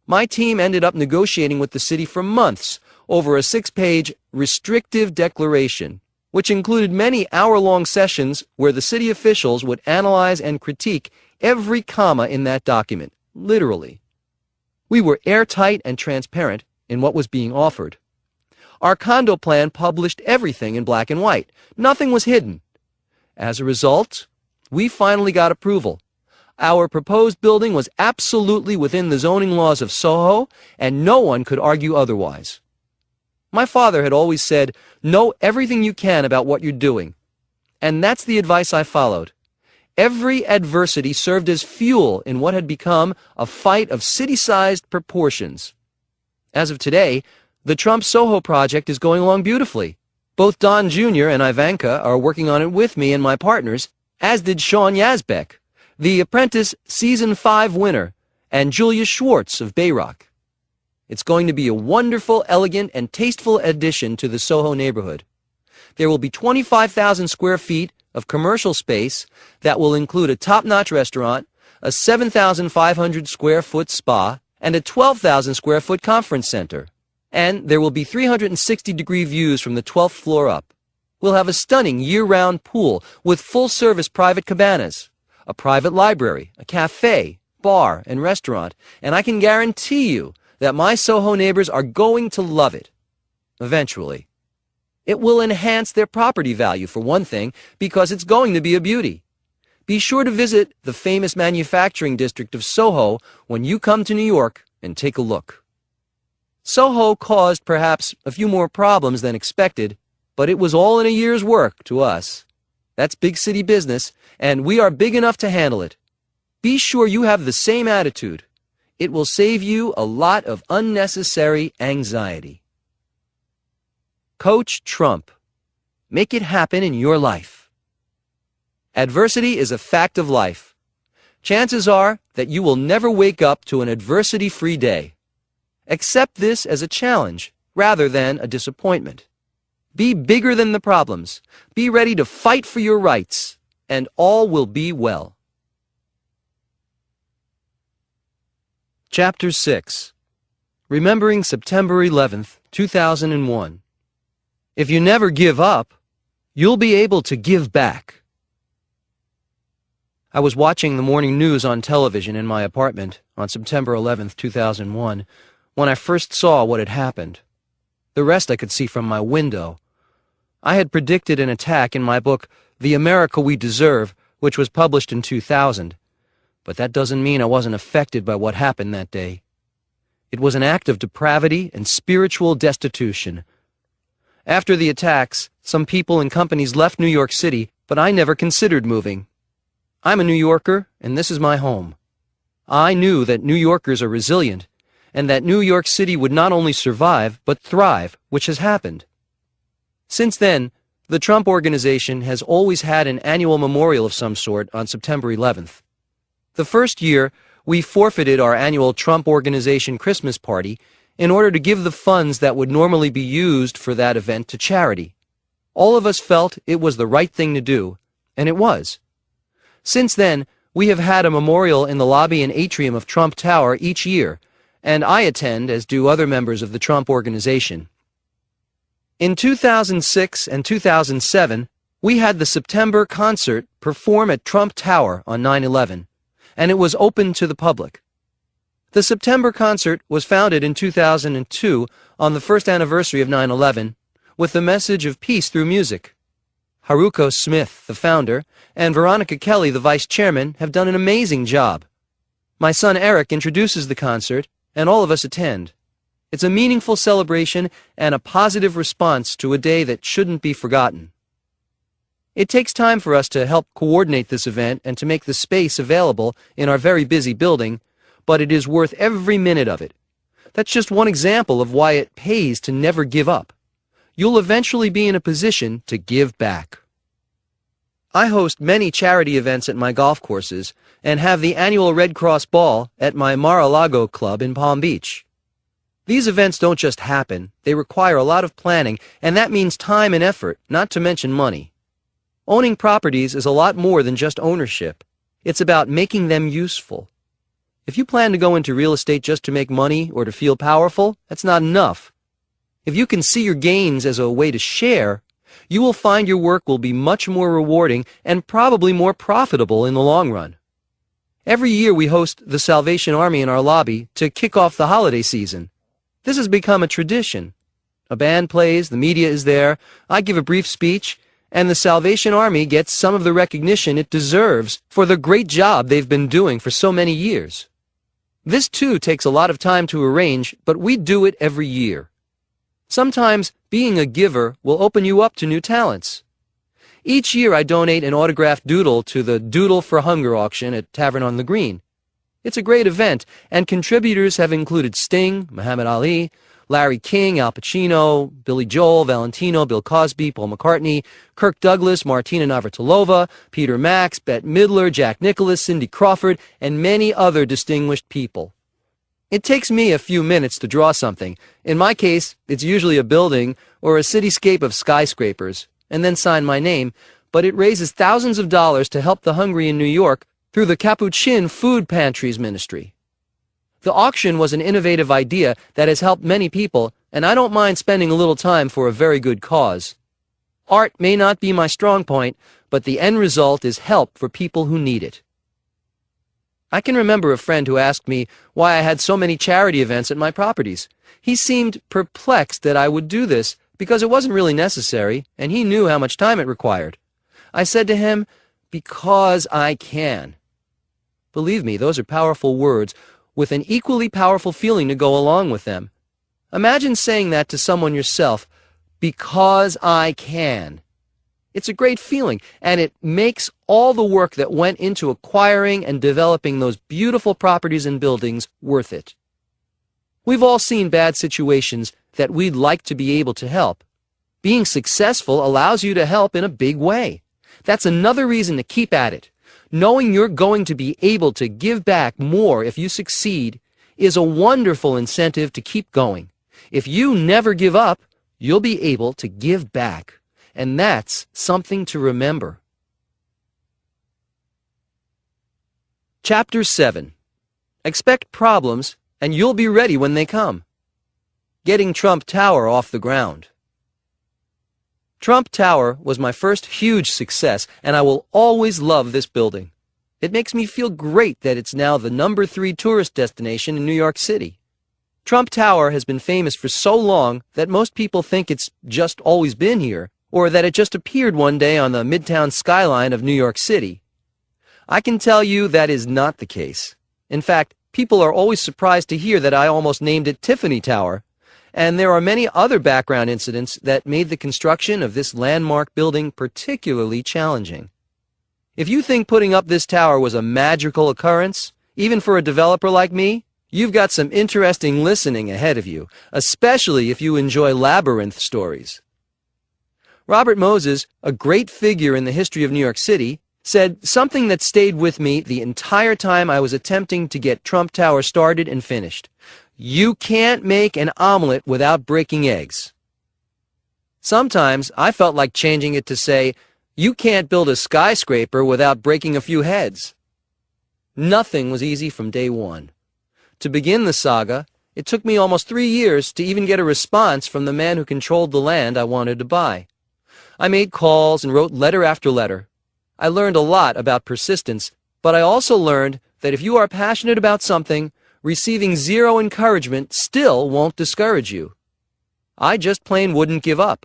My team ended up negotiating with the city for months over a 6-page restrictive declaration, which included many hour-long sessions where the city officials would analyze and critique every comma in that document, literally. We were airtight and transparent in what was being offered. Our condo plan published everything in black and white. Nothing was hidden. As a result, we finally got approval. Our proposed building was absolutely within the zoning laws of Soho, and no one could argue otherwise. My father had always said, "Know everything you can about what you're doing." And that's the advice I followed. Every adversity served as fuel in what had become a fight of city-sized proportions. As of today, the Trump Soho project is going along beautifully. Both Don Jr. and Ivanka are working on it with me and my partners, as did Sean Yazbek, The Apprentice Season 5 winner, and Julia Schwartz of Bayrock. It's going to be a wonderful, elegant, and tasteful addition to the Soho neighborhood. There will be 25,000 square feet of commercial space that will include a top-notch restaurant, a 7,500 square foot spa, and a 12,000 square foot conference center. And there will be 360-degree views from the 12th floor up. We'll have a stunning year-round pool with full-service private cabanas, a private library, a cafe, bar, and restaurant, and I can guarantee you that my Soho neighbors are going to love it. Eventually. It will enhance their property value, for one thing, because it's going to be a beauty. Be sure to visit the famous manufacturing district of Soho when you come to New York and take a look. Soho caused perhaps a few more problems than expected, but it was all in a year's work to us. That's big city business, and we are big enough to handle it. Be sure you have the same attitude. It will save you a lot of unnecessary anxiety. Coach Trump. Make it happen in your life. Adversity is a fact of life. Chances are that you will never wake up to an adversity-free day. Accept this as a challenge rather than a disappointment. Be bigger than the problems. Be ready to fight for your rights, and all will be well. Chapter 6. Remembering September 11th, 2001. If you never give up, you'll be able to give back. I was watching the morning news on television in my apartment on September 11th, 2001, when I first saw what had happened. The rest I could see from my window. I had predicted an attack in my book, The America We Deserve, which was published in 2000. But that doesn't mean I wasn't affected by what happened that day. It was an act of depravity and spiritual destitution. After the attacks, some people and companies left New York City, but I never considered moving. I'm a New Yorker, and this is my home. I knew that New Yorkers are resilient, and that New York City would not only survive, but thrive, which has happened. Since then, the Trump Organization has always had an annual memorial of some sort on September 11th. The first year, we forfeited our annual Trump Organization Christmas party in order to give the funds that would normally be used for that event to charity. All of us felt it was the right thing to do, and it was. Since then, We have had a memorial in the lobby and atrium of Trump Tower each year, and I attend, as do other members of the Trump Organization. In 2006 and 2007, we had the September concert perform at Trump Tower on 9/11, and it was open to the public. The September concert was founded in 2002 on the first anniversary of 9/11 with the message of peace through music. Haruko Smith, the founder, and Veronica Kelly, the vice chairman, have done an amazing job. My son Eric introduces the concert, and all of us attend. It's a meaningful celebration and a positive response to a day that shouldn't be forgotten. It takes time for us to help coordinate this event and to make the space available in our very busy building, but it is worth every minute of it. That's just one example of why it pays to never give up. You'll eventually be in a position to give back. I host many charity events at my golf courses and have the annual Red Cross Ball at my Mar-a-Lago club in Palm Beach. These events don't just happen, they require a lot of planning, and that means time and effort, not to mention money. Owning properties is a lot more than just ownership. It's about making them useful. If you plan to go into real estate just to make money or to feel powerful, that's not enough. If you can see your gains as a way to share, you will find your work will be much more rewarding and probably more profitable in the long run. Every year we host the Salvation Army in our lobby to kick off the holiday season. This has become a tradition. A band plays, the media is there, I give a brief speech, and the Salvation Army gets some of the recognition it deserves for the great job they've been doing for so many years. This too takes a lot of time to arrange, but we do it every year. Sometimes being a giver will open you up to new talents. Each year I donate an autographed doodle to the Doodle for Hunger auction at Tavern on the Green. It's a great event, and contributors have included Sting, Muhammad Ali, Larry King, Al Pacino, Billy Joel, Valentino, Bill Cosby, Paul McCartney, Kirk Douglas, Martina Navratilova, Peter Max, Bette Midler, Jack Nicklaus, Cindy Crawford, and many other distinguished people. It takes me a few minutes to draw something. In my case, it's usually a building or a cityscape of skyscrapers, and then sign my name, but it raises thousands of dollars to help the hungry in New York through the Capuchin Food Pantries Ministry. The auction was an innovative idea that has helped many people, and I don't mind spending a little time for a very good cause. Art may not be my strong point, but the end result is help for people who need it. I can remember a friend who asked me why I had so many charity events at my properties. He seemed perplexed that I would do this because it wasn't really necessary, and he knew how much time it required. I said to him, "Because I can." Believe me, those are powerful words, with an equally powerful feeling to go along with them. Imagine saying that to someone yourself, "Because I can." It's a great feeling, and it makes all the work that went into acquiring and developing those beautiful properties and buildings worth it. We've all seen bad situations that we'd like to be able to help. Being successful allows you to help in a big way. That's another reason to keep at it. Knowing you're going to be able to give back more if you succeed is a wonderful incentive to keep going. If you never give up, you'll be able to give back. And that's something to remember. Chapter 7. Expect problems, and you'll be ready when they come. Getting Trump Tower off the ground. Trump Tower was my first huge success, and I will always love this building. It makes me feel great that it's now the #3 tourist destination in New York City. Trump Tower has been famous for so long that most people think it's just always been here, or that it just appeared one day on the Midtown skyline of New York City. I can tell you that is not the case. In fact, people are always surprised to hear that I almost named it Tiffany Tower, and there are many other background incidents that made the construction of this landmark building particularly challenging. If you think putting up this tower was a magical occurrence, even for a developer like me, you've got some interesting listening ahead of you, especially if you enjoy labyrinth stories. Robert Moses, a great figure in the history of New York City, said something that stayed with me the entire time I was attempting to get Trump Tower started and finished. You can't make an omelet without breaking eggs. Sometimes I felt like changing it to say, you can't build a skyscraper without breaking a few heads. Nothing was easy from day one. To begin the saga, it took me almost 3 years to even get a response from the man who controlled the land I wanted to buy. I made calls and wrote letter after letter. I learned a lot about persistence, but I also learned that if you are passionate about something, receiving zero encouragement still won't discourage you. I just plain wouldn't give up.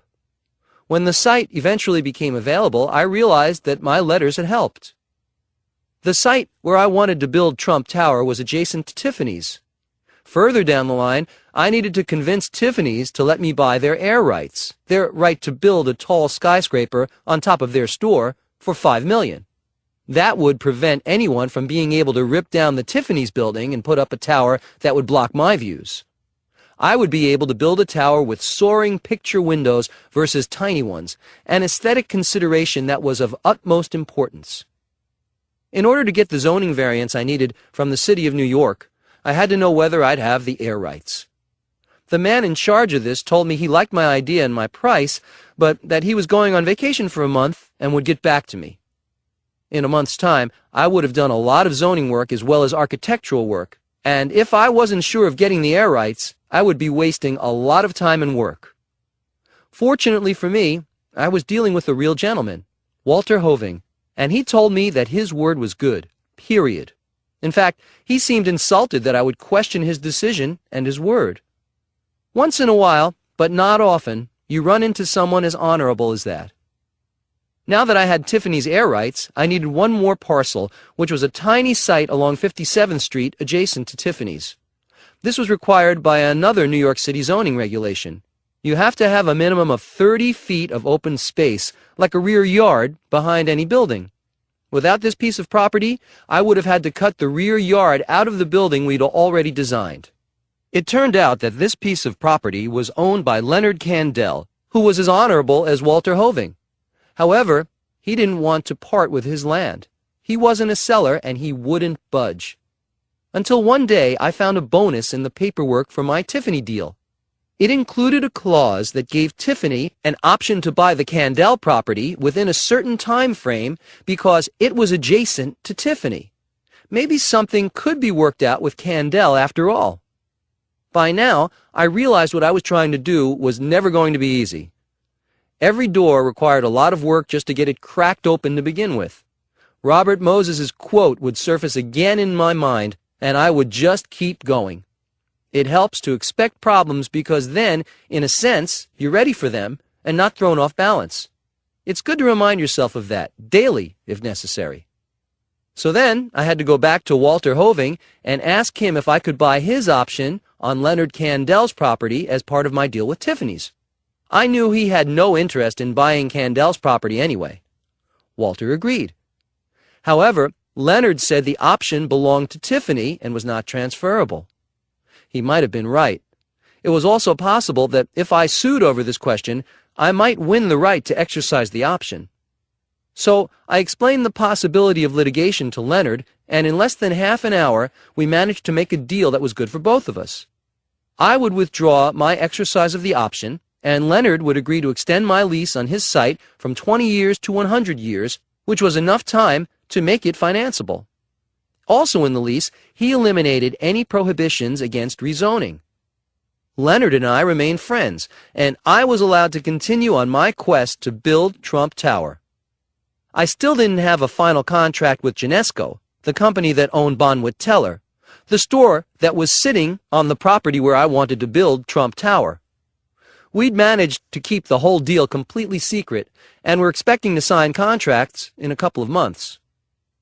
When the site eventually became available, I realized that my letters had helped. The site where I wanted to build Trump Tower was adjacent to Tiffany's. Further down the line, I needed to convince Tiffany's to let me buy their air rights, their right to build a tall skyscraper on top of their store for $5 million. That would prevent anyone from being able to rip down the Tiffany's building and put up a tower that would block my views. I would be able to build a tower with soaring picture windows versus tiny ones, an aesthetic consideration that was of utmost importance. In order to get the zoning variance I needed from the city of New York, I had to know whether I'd have the air rights. The man in charge of this told me he liked my idea and my price, but that he was going on vacation for a month and would get back to me. In a month's time, I would have done a lot of zoning work as well as architectural work, and if I wasn't sure of getting the air rights, I would be wasting a lot of time and work. Fortunately for me, I was dealing with a real gentleman, Walter Hoving, and he told me that his word was good, period. In fact, he seemed insulted that I would question his decision and his word. Once in a while, but not often, you run into someone as honorable as that. Now that I had Tiffany's air rights, I needed one more parcel, which was a tiny site along 57th Street adjacent to Tiffany's. This was required by another New York City zoning regulation. You have to have a minimum of 30 feet of open space, like a rear yard, behind any building. Without this piece of property, I would have had to cut the rear yard out of the building we'd already designed. It turned out that this piece of property was owned by Leonard Candell, who was as honorable as Walter Hoving. However, he didn't want to part with his land. He wasn't a seller and he wouldn't budge. Until one day I found a bonus in the paperwork for my Tiffany deal. It included a clause that gave Tiffany an option to buy the Candell property within a certain time frame because it was adjacent to Tiffany. Maybe something could be worked out with Candell after all. By now, I realized what I was trying to do was never going to be easy. Every door required a lot of work just to get it cracked open to begin with. Robert Moses's quote would surface again in my mind, and I would just keep going. It helps to expect problems because then, in a sense, you're ready for them and not thrown off balance. It's good to remind yourself of that, daily if necessary. So then, I had to go back to Walter Hoving and ask him if I could buy his option on Leonard Candell's property as part of my deal with Tiffany's. I knew he had no interest in buying Candell's property anyway. Walter agreed. However, Leonard said the option belonged to Tiffany and was not transferable. He might have been right. It was also possible that if I sued over this question, I might win the right to exercise the option. So I explained the possibility of litigation to Leonard, and in less than half an hour, we managed to make a deal that was good for both of us. I would withdraw my exercise of the option, and Leonard would agree to extend my lease on his site from 20 years to 100 years, which was enough time to make it financeable. Also in the lease, he eliminated any prohibitions against rezoning. Leonard and I remained friends, and I was allowed to continue on my quest to build Trump Tower. I still didn't have a final contract with Genesco, the company that owned Bonwit Teller, the store that was sitting on the property where I wanted to build Trump Tower. We'd managed to keep the whole deal completely secret, and were expecting to sign contracts in a couple of months.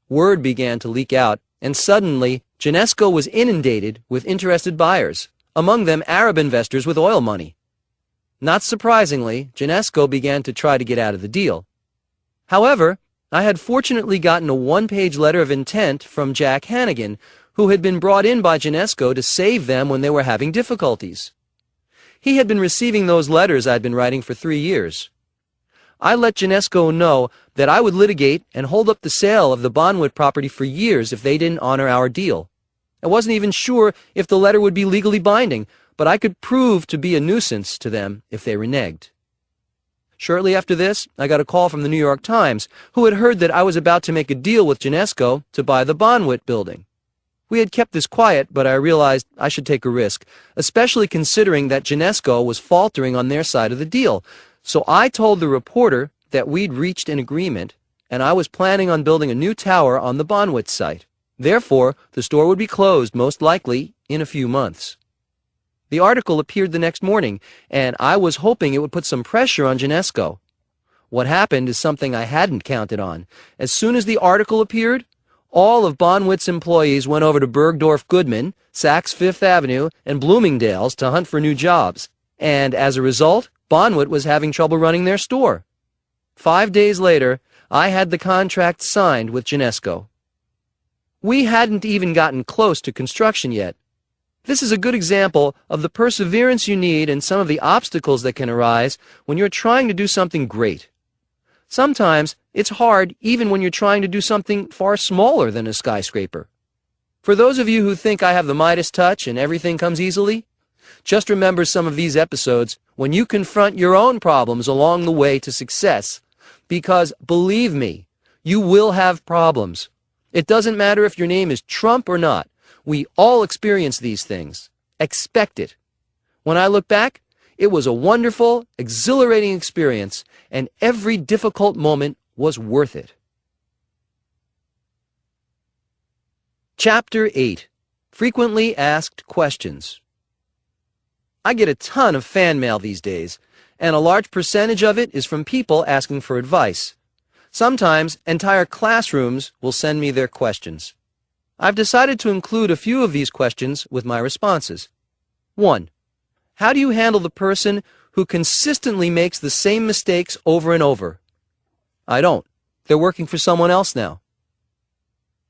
Word began to leak out, and suddenly Genesco was inundated with interested buyers, among them Arab investors with oil money. Not surprisingly, Genesco began to try to get out of the deal. However, I had fortunately gotten a one-page letter of intent from Jack Hannigan, who had been brought in by Genesco to save them when they were having difficulties. He had been receiving those letters I'd been writing for 3 years. I let Genesco know that I would litigate and hold up the sale of the Bonwit property for years if they didn't honor our deal. I wasn't even sure if the letter would be legally binding, but I could prove to be a nuisance to them if they reneged. Shortly after this, I got a call from the New York Times, who had heard that I was about to make a deal with Genesco to buy the Bonwit building. We had kept this quiet, but I realized I should take a risk, especially considering that Genesco was faltering on their side of the deal. So I told the reporter that we'd reached an agreement, and I was planning on building a new tower on the Bonwit site. Therefore, the store would be closed, most likely, in a few months. The article appeared the next morning, and I was hoping it would put some pressure on Genesco. What happened is something I hadn't counted on. As soon as the article appeared, all of Bonwit's employees went over to Bergdorf Goodman, Saks Fifth Avenue, and Bloomingdale's to hunt for new jobs. And as a result, Bonwit was having trouble running their store. 5 days later, I had the contract signed with Genesco. We hadn't even gotten close to construction yet. This is a good example of the perseverance you need and some of the obstacles that can arise when you're trying to do something great. Sometimes it's hard even when you're trying to do something far smaller than a skyscraper. For those of you who think I have the Midas touch and everything comes easily, just remember some of these episodes when you confront your own problems along the way to success, because believe me, you will have problems. It doesn't matter if your name is Trump or not. We all experience these things. Expect it. When I look back, it was a wonderful, exhilarating experience, and every difficult moment was worth it. Chapter 8. Frequently Asked Questions. I get a ton of fan mail these days, and a large percentage of it is from people asking for advice. Sometimes entire classrooms will send me their questions. I've decided to include a few of these questions with my responses. 1. How do you handle the person who consistently makes the same mistakes over and over? I don't. They're working for someone else now.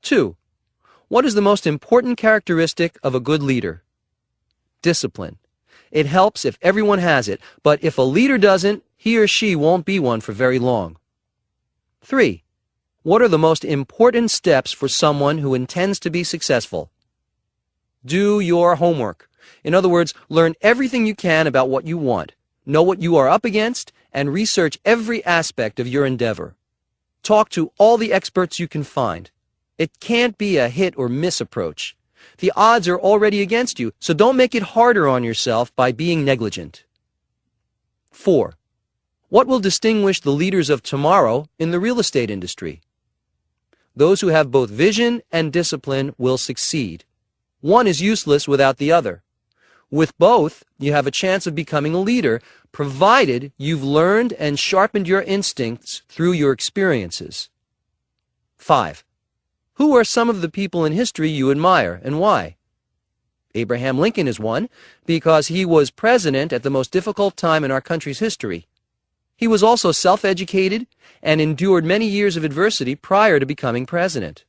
2. What is the most important characteristic of a good leader? Discipline. It helps if everyone has it, but if a leader doesn't, he or she won't be one for very long. 3. What are the most important steps for someone who intends to be successful? Do your homework. In other words, learn everything you can about what you want, know what you are up against, and research every aspect of your endeavor. Talk to all the experts you can find. It can't be a hit or miss approach. The odds are already against you, so don't make it harder on yourself by being negligent. 4. What will distinguish the leaders of tomorrow in the real estate industry? Those who have both vision and discipline will succeed. One is useless without the other. With both, you have a chance of becoming a leader, provided you've learned and sharpened your instincts through your experiences. 5. Who are some of the people in history you admire, and why? Abraham Lincoln is one, because he was president at the most difficult time in our country's history. He was also self-educated and endured many years of adversity prior to becoming president.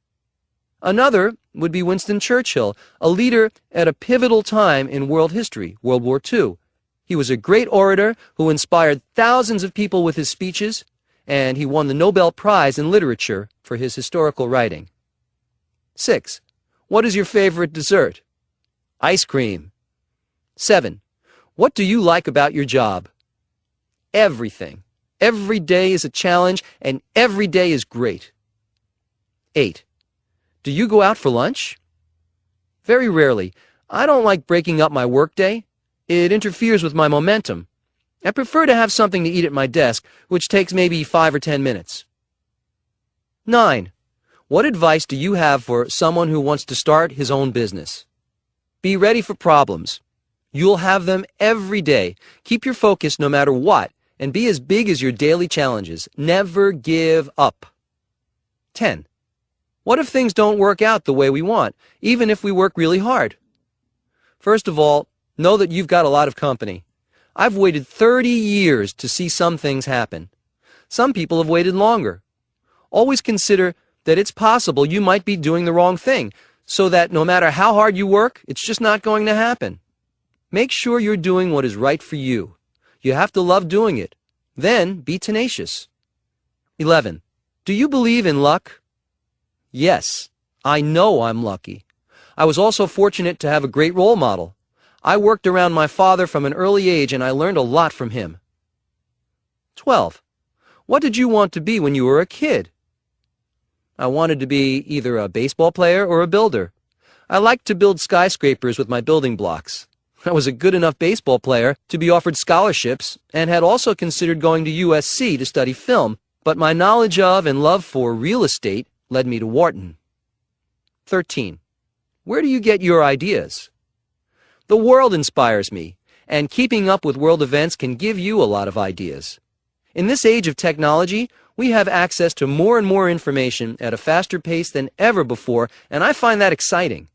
Another would be Winston Churchill, a leader at a pivotal time in world history, World War II. He was a great orator who inspired thousands of people with his speeches, and he won the Nobel Prize in Literature for his historical writing. 6. What is your favorite dessert? Ice cream. 7. What do you like about your job? Everything. Every day is a challenge, and every day is great. 8. Do you go out for lunch? Very rarely. I don't like breaking up my workday. It interferes with my momentum. I prefer to have something to eat at my desk, which takes maybe 5 or 10 minutes. 9. What advice do you have for someone who wants to start his own business? Be ready for problems. You'll have them every day. Keep your focus no matter what, and be as big as your daily challenges. Never give up. 10. What if things don't work out the way we want, even if we work really hard? First of all, know that you've got a lot of company. I've waited 30 years to see some things happen. Some people have waited longer. Always consider that it's possible you might be doing the wrong thing, so that no matter how hard you work, it's just not going to happen. Make sure you're doing what is right for you. You have to love doing it. Then be tenacious. 11. Do you believe in luck? Yes, I know I'm lucky. I was also fortunate to have a great role model. I worked around my father from an early age, and I learned a lot from him. 12. What did you want to be when you were a kid? I wanted to be either a baseball player or a builder. I liked to build skyscrapers with my building blocks. I was a good enough baseball player to be offered scholarships and had also considered going to USC to study film, but my knowledge of and love for real estate led me to Wharton. 13. Where do you get your ideas? The world inspires me, and keeping up with world events can give you a lot of ideas. In this age of technology, we have access to more and more information at a faster pace than ever before, and I find that exciting.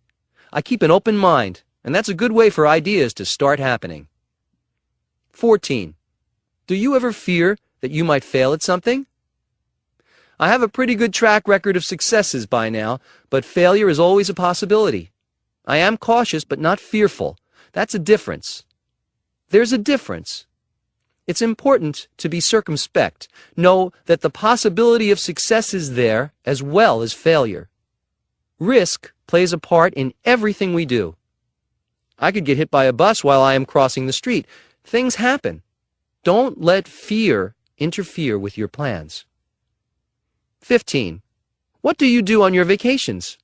I keep an open mind, and that's a good way for ideas to start happening. 14. Do you ever fear that you might fail at something? I have a pretty good track record of successes by now, but failure is always a possibility. I am cautious but not fearful. That's a difference. There's a difference. It's important to be circumspect. Know that the possibility of success is there as well as failure. Risk plays a part in everything we do. I could get hit by a bus while I am crossing the street. Things happen. Don't let fear interfere with your plans. 15. What do you do on your vacations?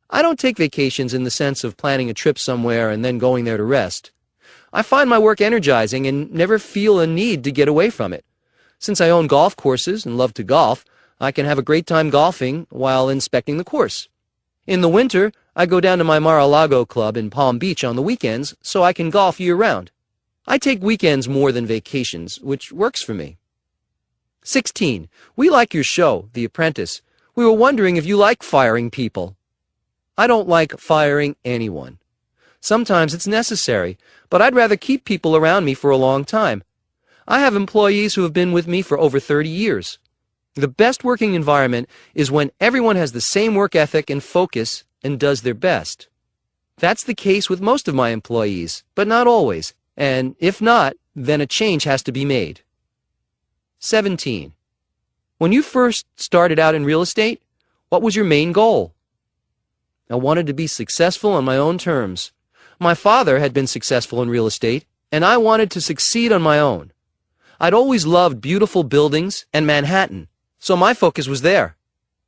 I don't take vacations in the sense of planning a trip somewhere and then going there to rest. I find my work energizing and never feel a need to get away from it. Since I own golf courses and love to golf, I can have a great time golfing while inspecting the course. In the winter, I go down to my Mar-a-Lago club in Palm Beach on the weekends so I can golf year-round. I take weekends more than vacations, which works for me. 16. We like your show, The Apprentice. We were wondering if you like firing people. I don't like firing anyone. Sometimes it's necessary, but I'd rather keep people around me for a long time. I have employees who have been with me for over 30 years. The best working environment is when everyone has the same work ethic and focus and does their best. That's the case with most of my employees, but not always, and if not, then a change has to be made. 17. When you first started out in real estate, what was your main goal? I wanted to be successful on my own terms. My father had been successful in real estate, and I wanted to succeed on my own. I'd always loved beautiful buildings and Manhattan, so my focus was there.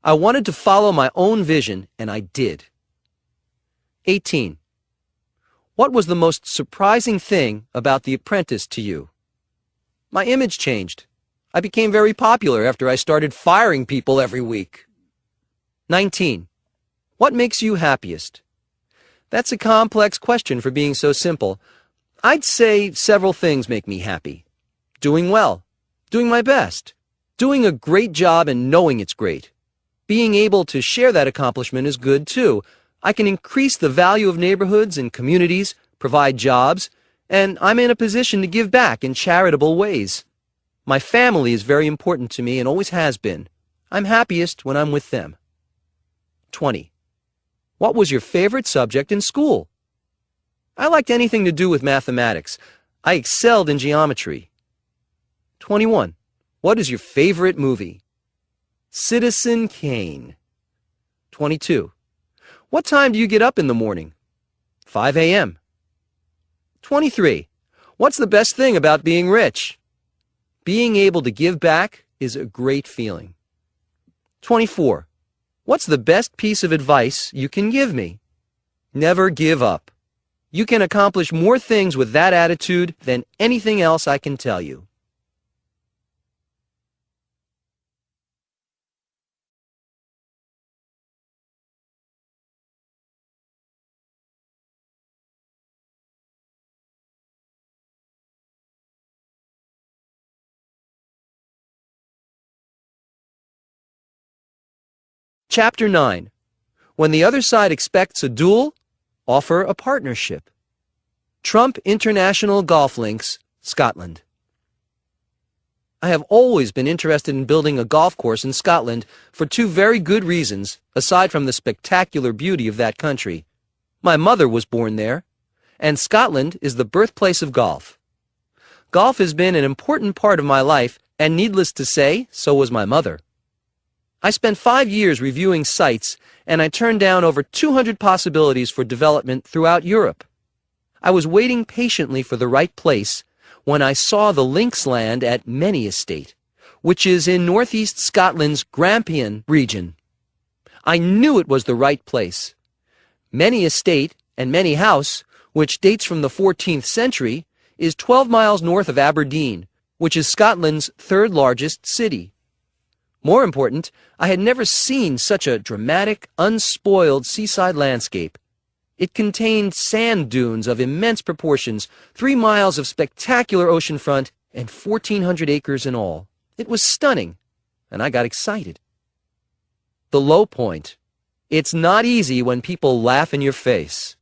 I wanted to follow my own vision, and I did. 18. What was the most surprising thing about The Apprentice to you? My image changed. I became very popular after I started firing people every week. 19. What makes you happiest? That's a complex question for being so simple. I'd say several things make me happy. Doing well, doing my best, doing a great job and knowing it's great. Being able to share that accomplishment is good too. I can increase the value of neighborhoods and communities, provide jobs, and I'm in a position to give back in charitable ways. My family is very important to me and always has been. I'm happiest when I'm with them. 20. What was your favorite subject in school? I liked anything to do with mathematics. I excelled in geometry. 21. What is your favorite movie? Citizen Kane. 22. What time do you get up in the morning? 5 a.m. 23. What's the best thing about being rich? Being able to give back is a great feeling. 24. What's the best piece of advice you can give me? Never give up. You can accomplish more things with that attitude than anything else I can tell you. Chapter 9. When the other side expects a duel, offer a partnership. Trump International Golf Links, Scotland. I have always been interested in building a golf course in Scotland for two very good reasons, aside from the spectacular beauty of that country. My mother was born there, and Scotland is the birthplace of golf. Golf has been an important part of my life, and needless to say, so was my mother. I spent 5 years reviewing sites, and I turned down over 200 possibilities for development throughout Europe. I was waiting patiently for the right place when I saw the lynx land at Many Estate, which is in northeast Scotland's Grampian region. I knew it was the right place. Many Estate and Many House, which dates from the 14th century, is 12 miles north of Aberdeen, which is Scotland's third largest city. More important, I had never seen such a dramatic, unspoiled seaside landscape. It contained sand dunes of immense proportions, 3 miles of spectacular oceanfront, and 1,400 acres in all. It was stunning, and I got excited. The low point. It's not easy when people laugh in your face.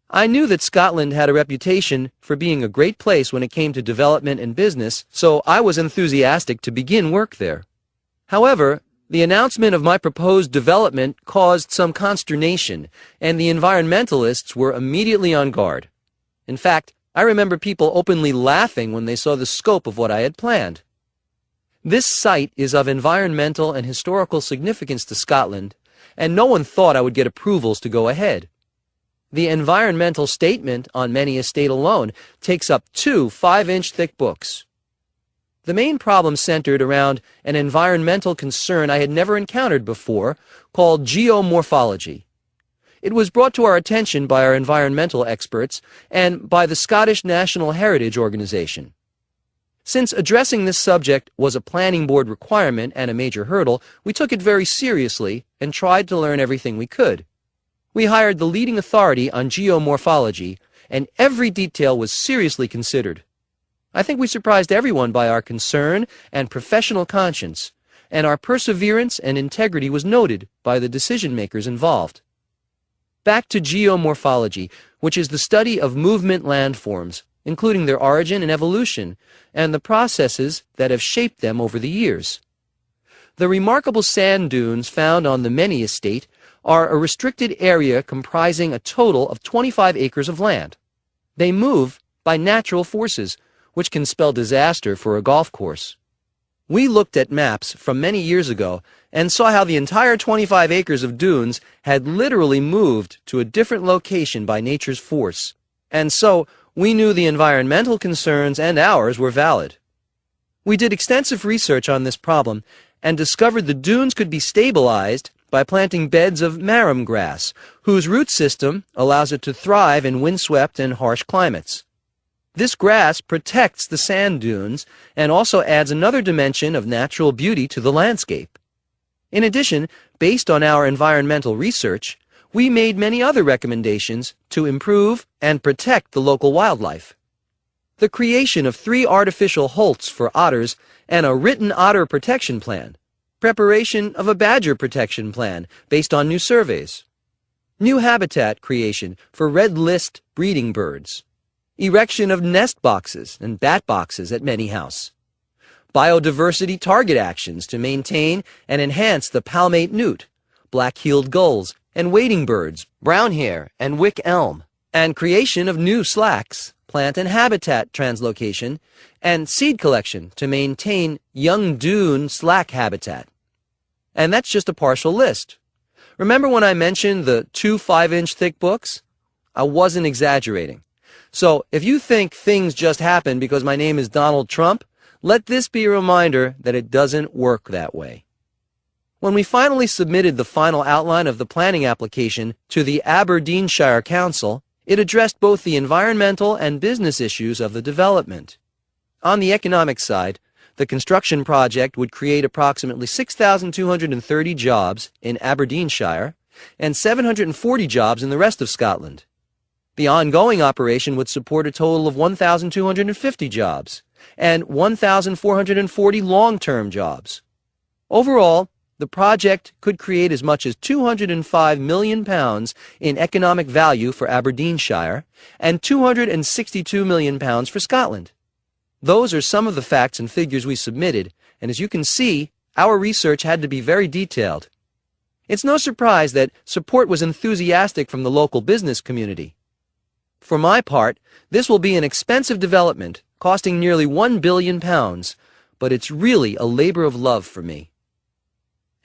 I knew that Scotland had a reputation for being a great place when it came to development and business, so I was enthusiastic to begin work there. However, the announcement of my proposed development caused some consternation, and the environmentalists were immediately on guard. In fact, I remember people openly laughing when they saw the scope of what I had planned. This site is of environmental and historical significance to Scotland, and no one thought I would get approvals to go ahead. The environmental statement on Many Estate alone takes up 2 5-inch thick books. The main problem centered around an environmental concern I had never encountered before, called geomorphology. It was brought to our attention by our environmental experts and by the Scottish National Heritage Organization. Since addressing this subject was a planning board requirement and a major hurdle, we took it very seriously and tried to learn everything we could. We hired the leading authority on geomorphology, and every detail was seriously considered. I think we surprised everyone by our concern and professional conscience, and our perseverance and integrity was noted by the decision-makers involved. Back to geomorphology, which is the study of movement landforms, including their origin and evolution, and the processes that have shaped them over the years. The remarkable sand dunes found on the Many Estate are a restricted area comprising a total of 25 acres of land. They move by natural forces, which can spell disaster for a golf course. We looked at maps from many years ago and saw how the entire 25 acres of dunes had literally moved to a different location by nature's force, and so we knew the environmental concerns and ours were valid. We did extensive research on this problem and discovered the dunes could be stabilized by planting beds of marram grass, whose root system allows it to thrive in windswept and harsh climates. This grass protects the sand dunes and also adds another dimension of natural beauty to the landscape. In addition, based on our environmental research, we made many other recommendations to improve and protect the local wildlife. The creation of 3 artificial holts for otters and a written otter protection plan, preparation of a badger protection plan based on new surveys, new habitat creation for red list breeding birds, erection of nest boxes and bat boxes at Many House, biodiversity target actions to maintain and enhance the palmate newt, black-heeled gulls, and wading birds, brown hare, and wick elm, and creation of new slacks, plant and habitat translocation, and seed collection to maintain young dune slack habitat. And that's just a partial list. Remember when I mentioned the 2 5-inch thick books? I wasn't exaggerating. So if you think things just happen because my name is Donald Trump, let this be a reminder that it doesn't work that way. When we finally submitted the final outline of the planning application to the Aberdeenshire Council, it addressed both the environmental and business issues of the development. On the economic side, the construction project would create approximately 6,230 jobs in Aberdeenshire and 740 jobs in the rest of Scotland. The ongoing operation would support a total of 1,250 jobs and 1,440 long-term jobs. Overall, the project could create as much as £205 million in economic value for Aberdeenshire and £262 million for Scotland. Those are some of the facts and figures we submitted, and as you can see, our research had to be very detailed. It's no surprise that support was enthusiastic from the local business community. For my part, this will be an expensive development, costing nearly £1 billion, but it's really a labor of love for me.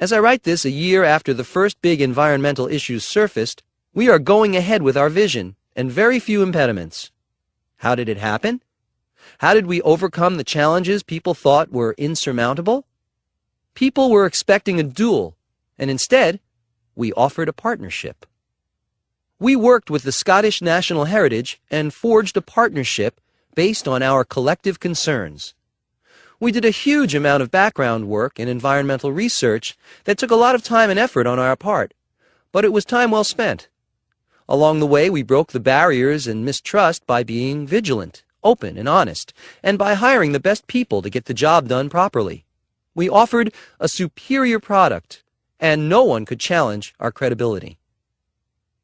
As I write this a year after the first big environmental issues surfaced, we are going ahead with our vision and very few impediments. How did it happen? How did we overcome the challenges people thought were insurmountable? People were expecting a duel, and instead, we offered a partnership. We worked with the Scottish National Heritage and forged a partnership based on our collective concerns. We did a huge amount of background work and environmental research that took a lot of time and effort on our part, but it was time well spent. Along the way, we broke the barriers and mistrust by being vigilant, open, and honest, and by hiring the best people to get the job done properly. We offered a superior product, and no one could challenge our credibility.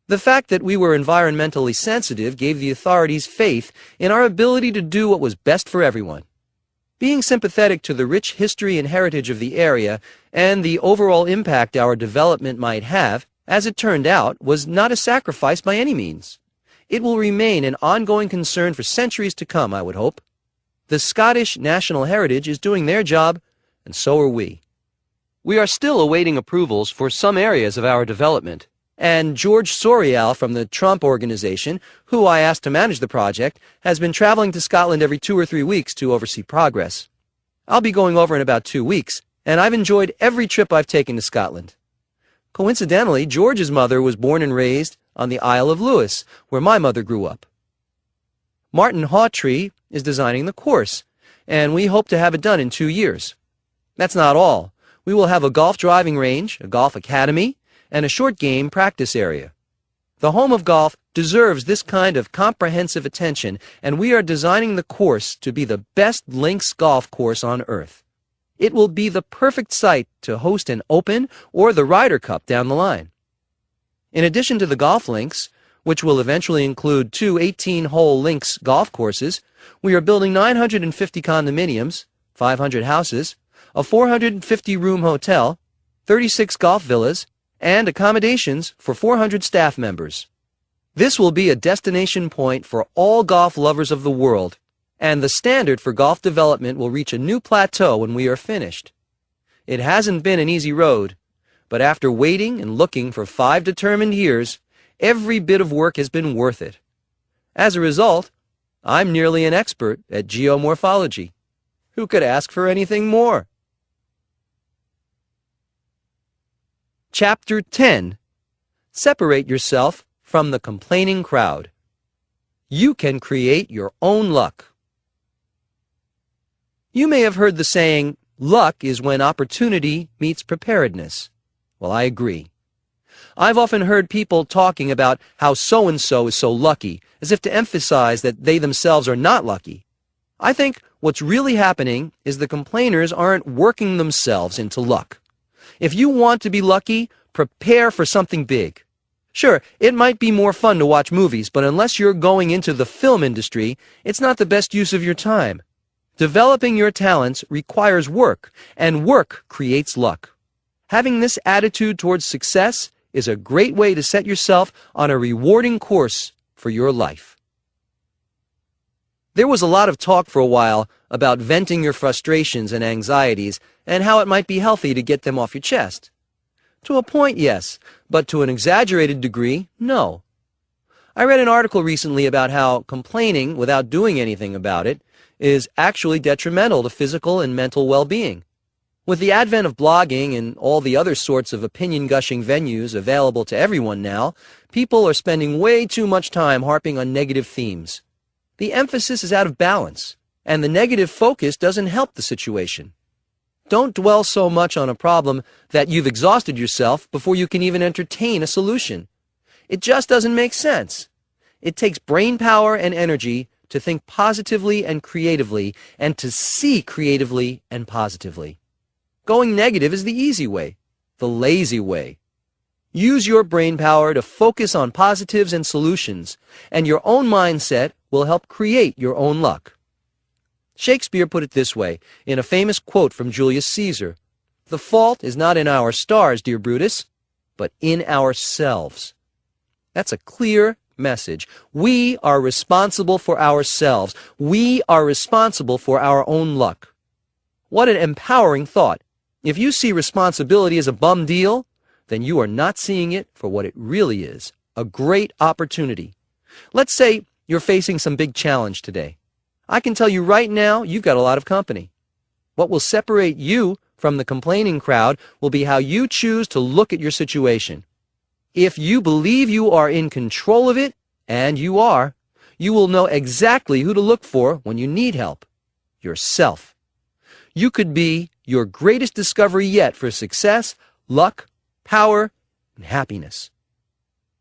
The fact that we were environmentally sensitive gave the authorities faith in our ability to do what was best for everyone. Being sympathetic to the rich history and heritage of the area and the overall impact our development might have, as it turned out, was not a sacrifice by any means. It will remain an ongoing concern for centuries to come, I would hope. The Scottish National Heritage is doing their job, and so are we. We are still awaiting approvals for some areas of our development, and George Sorial from the Trump Organization, who I asked to manage the project, has been traveling to Scotland every 2 or 3 weeks to oversee progress. I'll be going over in about 2 weeks, and I've enjoyed every trip I've taken to Scotland. Coincidentally, George's mother was born and raised on the Isle of Lewis, where my mother grew up. Martin Hawtree is designing the course, and we hope to have it done in 2 years. That's not all. We will have a golf driving range, a golf academy, and a short game practice area. The home of golf deserves this kind of comprehensive attention, and we are designing the course to be the best links golf course on earth. It will be the perfect site to host an Open or the Ryder Cup down the line. In addition to the golf links, which will eventually include 2 18-hole links golf courses, we are building 950 condominiums, 500 houses, a 450-room hotel, 36 golf villas, and accommodations for 400 staff members. This will be a destination point for all golf lovers of the world, and the standard for golf development will reach a new plateau when we are finished. It hasn't been an easy road, but after waiting and looking for 5 determined years, every bit of work has been worth it. As a result, I'm nearly an expert at geomorphology. Who could ask for anything more? Chapter 10. Separate yourself from the complaining crowd. You can create your own luck. You may have heard the saying, luck is when opportunity meets preparedness. Well, I agree. I've often heard people talking about how so-and-so is so lucky, as if to emphasize that they themselves are not lucky. I think what's really happening is the complainers aren't working themselves into luck. If you want to be lucky, prepare for something big. Sure, it might be more fun to watch movies, but unless you're going into the film industry, it's not the best use of your time. Developing your talents requires work, and work creates luck. Having this attitude towards success is a great way to set yourself on a rewarding course for your life. There was a lot of talk for a while about venting your frustrations and anxieties and how it might be healthy to get them off your chest. To a point, yes, but to an exaggerated degree, no. I read an article recently about how complaining without doing anything about it is actually detrimental to physical and mental well-being. With the advent of blogging and all the other sorts of opinion-gushing venues available to everyone now, people are spending way too much time harping on negative themes. The emphasis is out of balance, and the negative focus doesn't help the situation. Don't dwell so much on a problem that you've exhausted yourself before you can even entertain a solution. It just doesn't make sense. It takes brain power and energy to think positively and creatively, and to see creatively and positively. Going negative is the easy way, the lazy way. Use your brain power to focus on positives and solutions, and your own mindset will help create your own luck. Shakespeare put it this way in a famous quote from Julius Caesar: "The fault is not in our stars, dear Brutus, but in ourselves." That's a clear message. We are responsible for ourselves. We are responsible for our own luck. What an empowering thought. If you see responsibility as a bum deal, then you are not seeing it for what it really is, a great opportunity. Let's say you're facing some big challenge today. I can tell you right now, you've got a lot of company. What will separate you from the complaining crowd will be how you choose to look at your situation. If you believe you are in control of it, and you are, you will know exactly who to look for when you need help. Yourself. You could be your greatest discovery yet for success, luck, power, and happiness.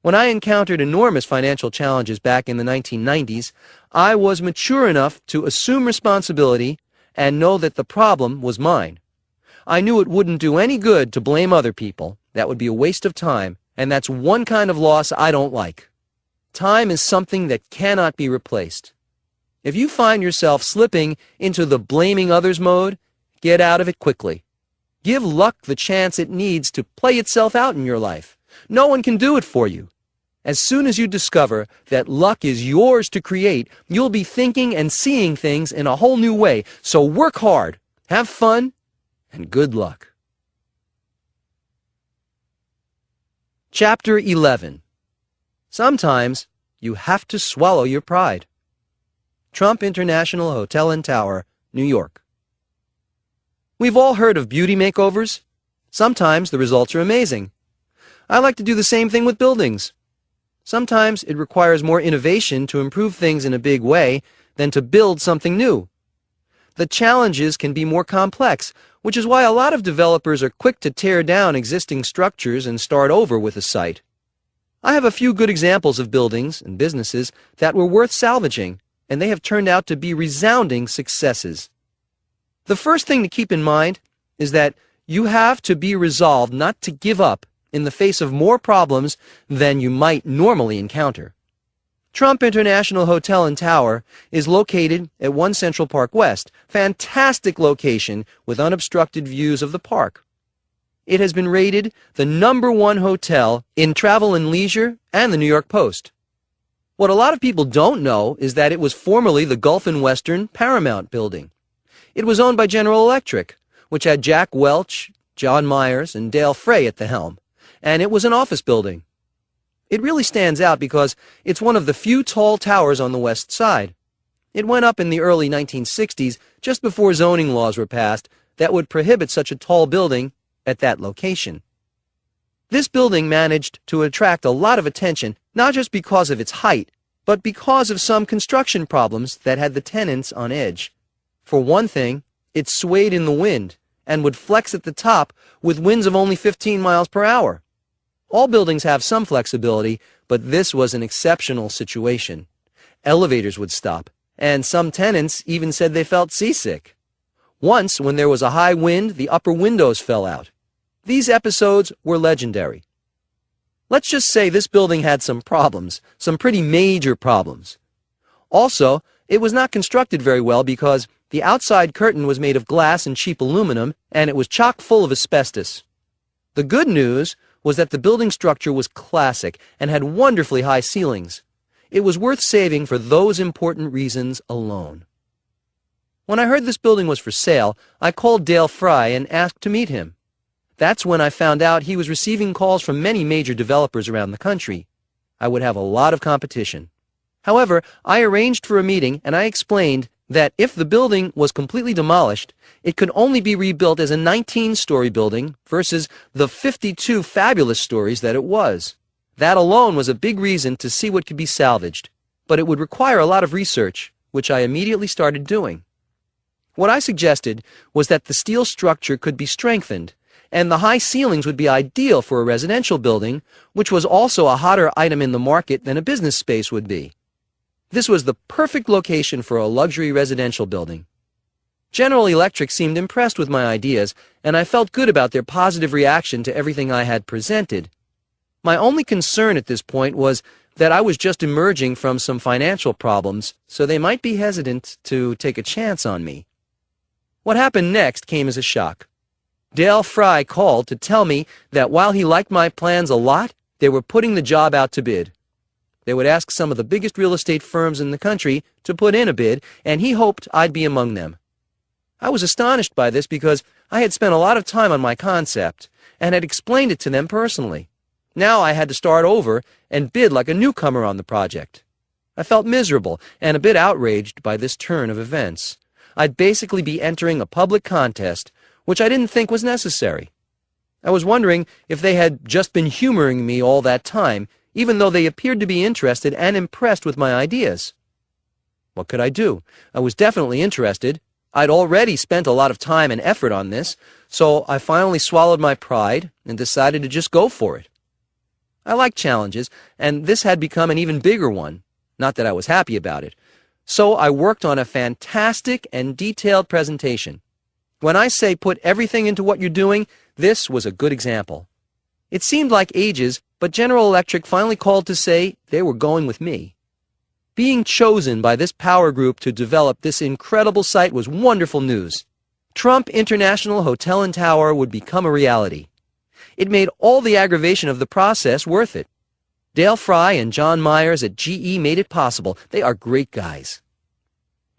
When I encountered enormous financial challenges back in the 1990s, I was mature enough to assume responsibility and know that the problem was mine. I knew it wouldn't do any good to blame other people. That would be a waste of time, and that's one kind of loss I don't like. Time is something that cannot be replaced. If you find yourself slipping into the blaming others mode, get out of it quickly. Give luck the chance it needs to play itself out in your life. No one can do it for you. As soon as you discover that luck is yours to create, you'll be thinking and seeing things in a whole new way. So work hard, have fun, and good luck. Chapter 11. Sometimes you have to swallow your pride. Trump International Hotel and Tower, New York. We've all heard of beauty makeovers. Sometimes the results are amazing. I like to do the same thing with buildings. Sometimes it requires more innovation to improve things in a big way than to build something new. The challenges can be more complex, which is why a lot of developers are quick to tear down existing structures and start over with a site. I have a few good examples of buildings and businesses that were worth salvaging, and they have turned out to be resounding successes. The first thing to keep in mind is that you have to be resolved not to give up in the face of more problems than you might normally encounter. Trump International Hotel and Tower is located at 1 Central Park West. Fantastic location with unobstructed views of the park. It has been rated the #1 hotel in Travel and Leisure and the New York Post. What a lot of people don't know is that it was formerly the Gulf and Western Paramount building. It was owned by General Electric, which had Jack Welch, John Myers, and Dale Frey at the helm, and it was an office building. It really stands out because it's one of the few tall towers on the west side. It went up in the early 1960s, just before zoning laws were passed that would prohibit such a tall building at that location. This building managed to attract a lot of attention, not just because of its height, but because of some construction problems that had the tenants on edge. For one thing, it swayed in the wind and would flex at the top with winds of only 15 miles per hour. All buildings have some flexibility, but this was an exceptional situation. Elevators would stop, and some tenants even said they felt seasick. Once, when there was a high wind, the upper windows fell out. These episodes were legendary. Let's just say this building had some problems, some pretty major problems. Also, it was not constructed very well because the outside curtain was made of glass and cheap aluminum, and it was chock full of asbestos. The good news was that the building structure was classic and had wonderfully high ceilings. It was worth saving for those important reasons alone. When I heard this building was for sale, I called Dale Frey and asked to meet him. That's when I found out he was receiving calls from many major developers around the country. I would have a lot of competition. However, I arranged for a meeting and I explained that if the building was completely demolished, it could only be rebuilt as a 19-story building versus the 52 fabulous stories that it was. That alone was a big reason to see what could be salvaged, but it would require a lot of research, which I immediately started doing. What I suggested was that the steel structure could be strengthened, and the high ceilings would be ideal for a residential building, which was also a hotter item in the market than a business space would be. This was the perfect location for a luxury residential building. General Electric seemed impressed with my ideas, and I felt good about their positive reaction to everything I had presented. My only concern at this point was that I was just emerging from some financial problems, so they might be hesitant to take a chance on me. What happened next came as a shock. Dale Frey called to tell me that while he liked my plans a lot, they were putting the job out to bid. They would ask some of the biggest real estate firms in the country to put in a bid, and he hoped I'd be among them. I was astonished by this because I had spent a lot of time on my concept and had explained it to them personally. Now I had to start over and bid like a newcomer on the project. I felt miserable and a bit outraged by this turn of events. I'd basically be entering a public contest, which I didn't think was necessary. I was wondering if they had just been humoring me all that time, even though they appeared to be interested and impressed with my ideas. What could I do? I was definitely interested. I'd already spent a lot of time and effort on this, so I finally swallowed my pride and decided to just go for it. I like challenges, and this had become an even bigger one. Not that I was happy about it. So I worked on a fantastic and detailed presentation. When I say put everything into what you're doing, this was a good example. It seemed like ages, but General Electric finally called to say they were going with me. Being chosen by this power group to develop this incredible site was wonderful news. Trump International Hotel and Tower would become a reality. It made all the aggravation of the process worth it. Dale Fry and John Myers at GE made it possible. They are great guys.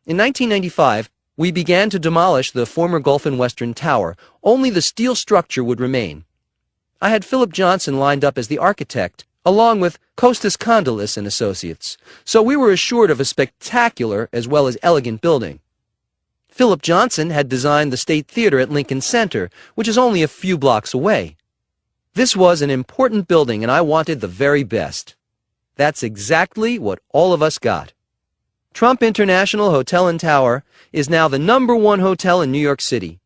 In 1995, we began to demolish the former Gulf and Western Tower. Only the steel structure would remain. I had Philip Johnson lined up as the architect, along with Costas Kondylis and Associates, so we were assured of a spectacular as well as elegant building. Philip Johnson had designed the State Theater at Lincoln Center, which is only a few blocks away. This was an important building, and I wanted the very best. That's exactly what all of us got. Trump International Hotel and Tower is now the #1 hotel in New York City.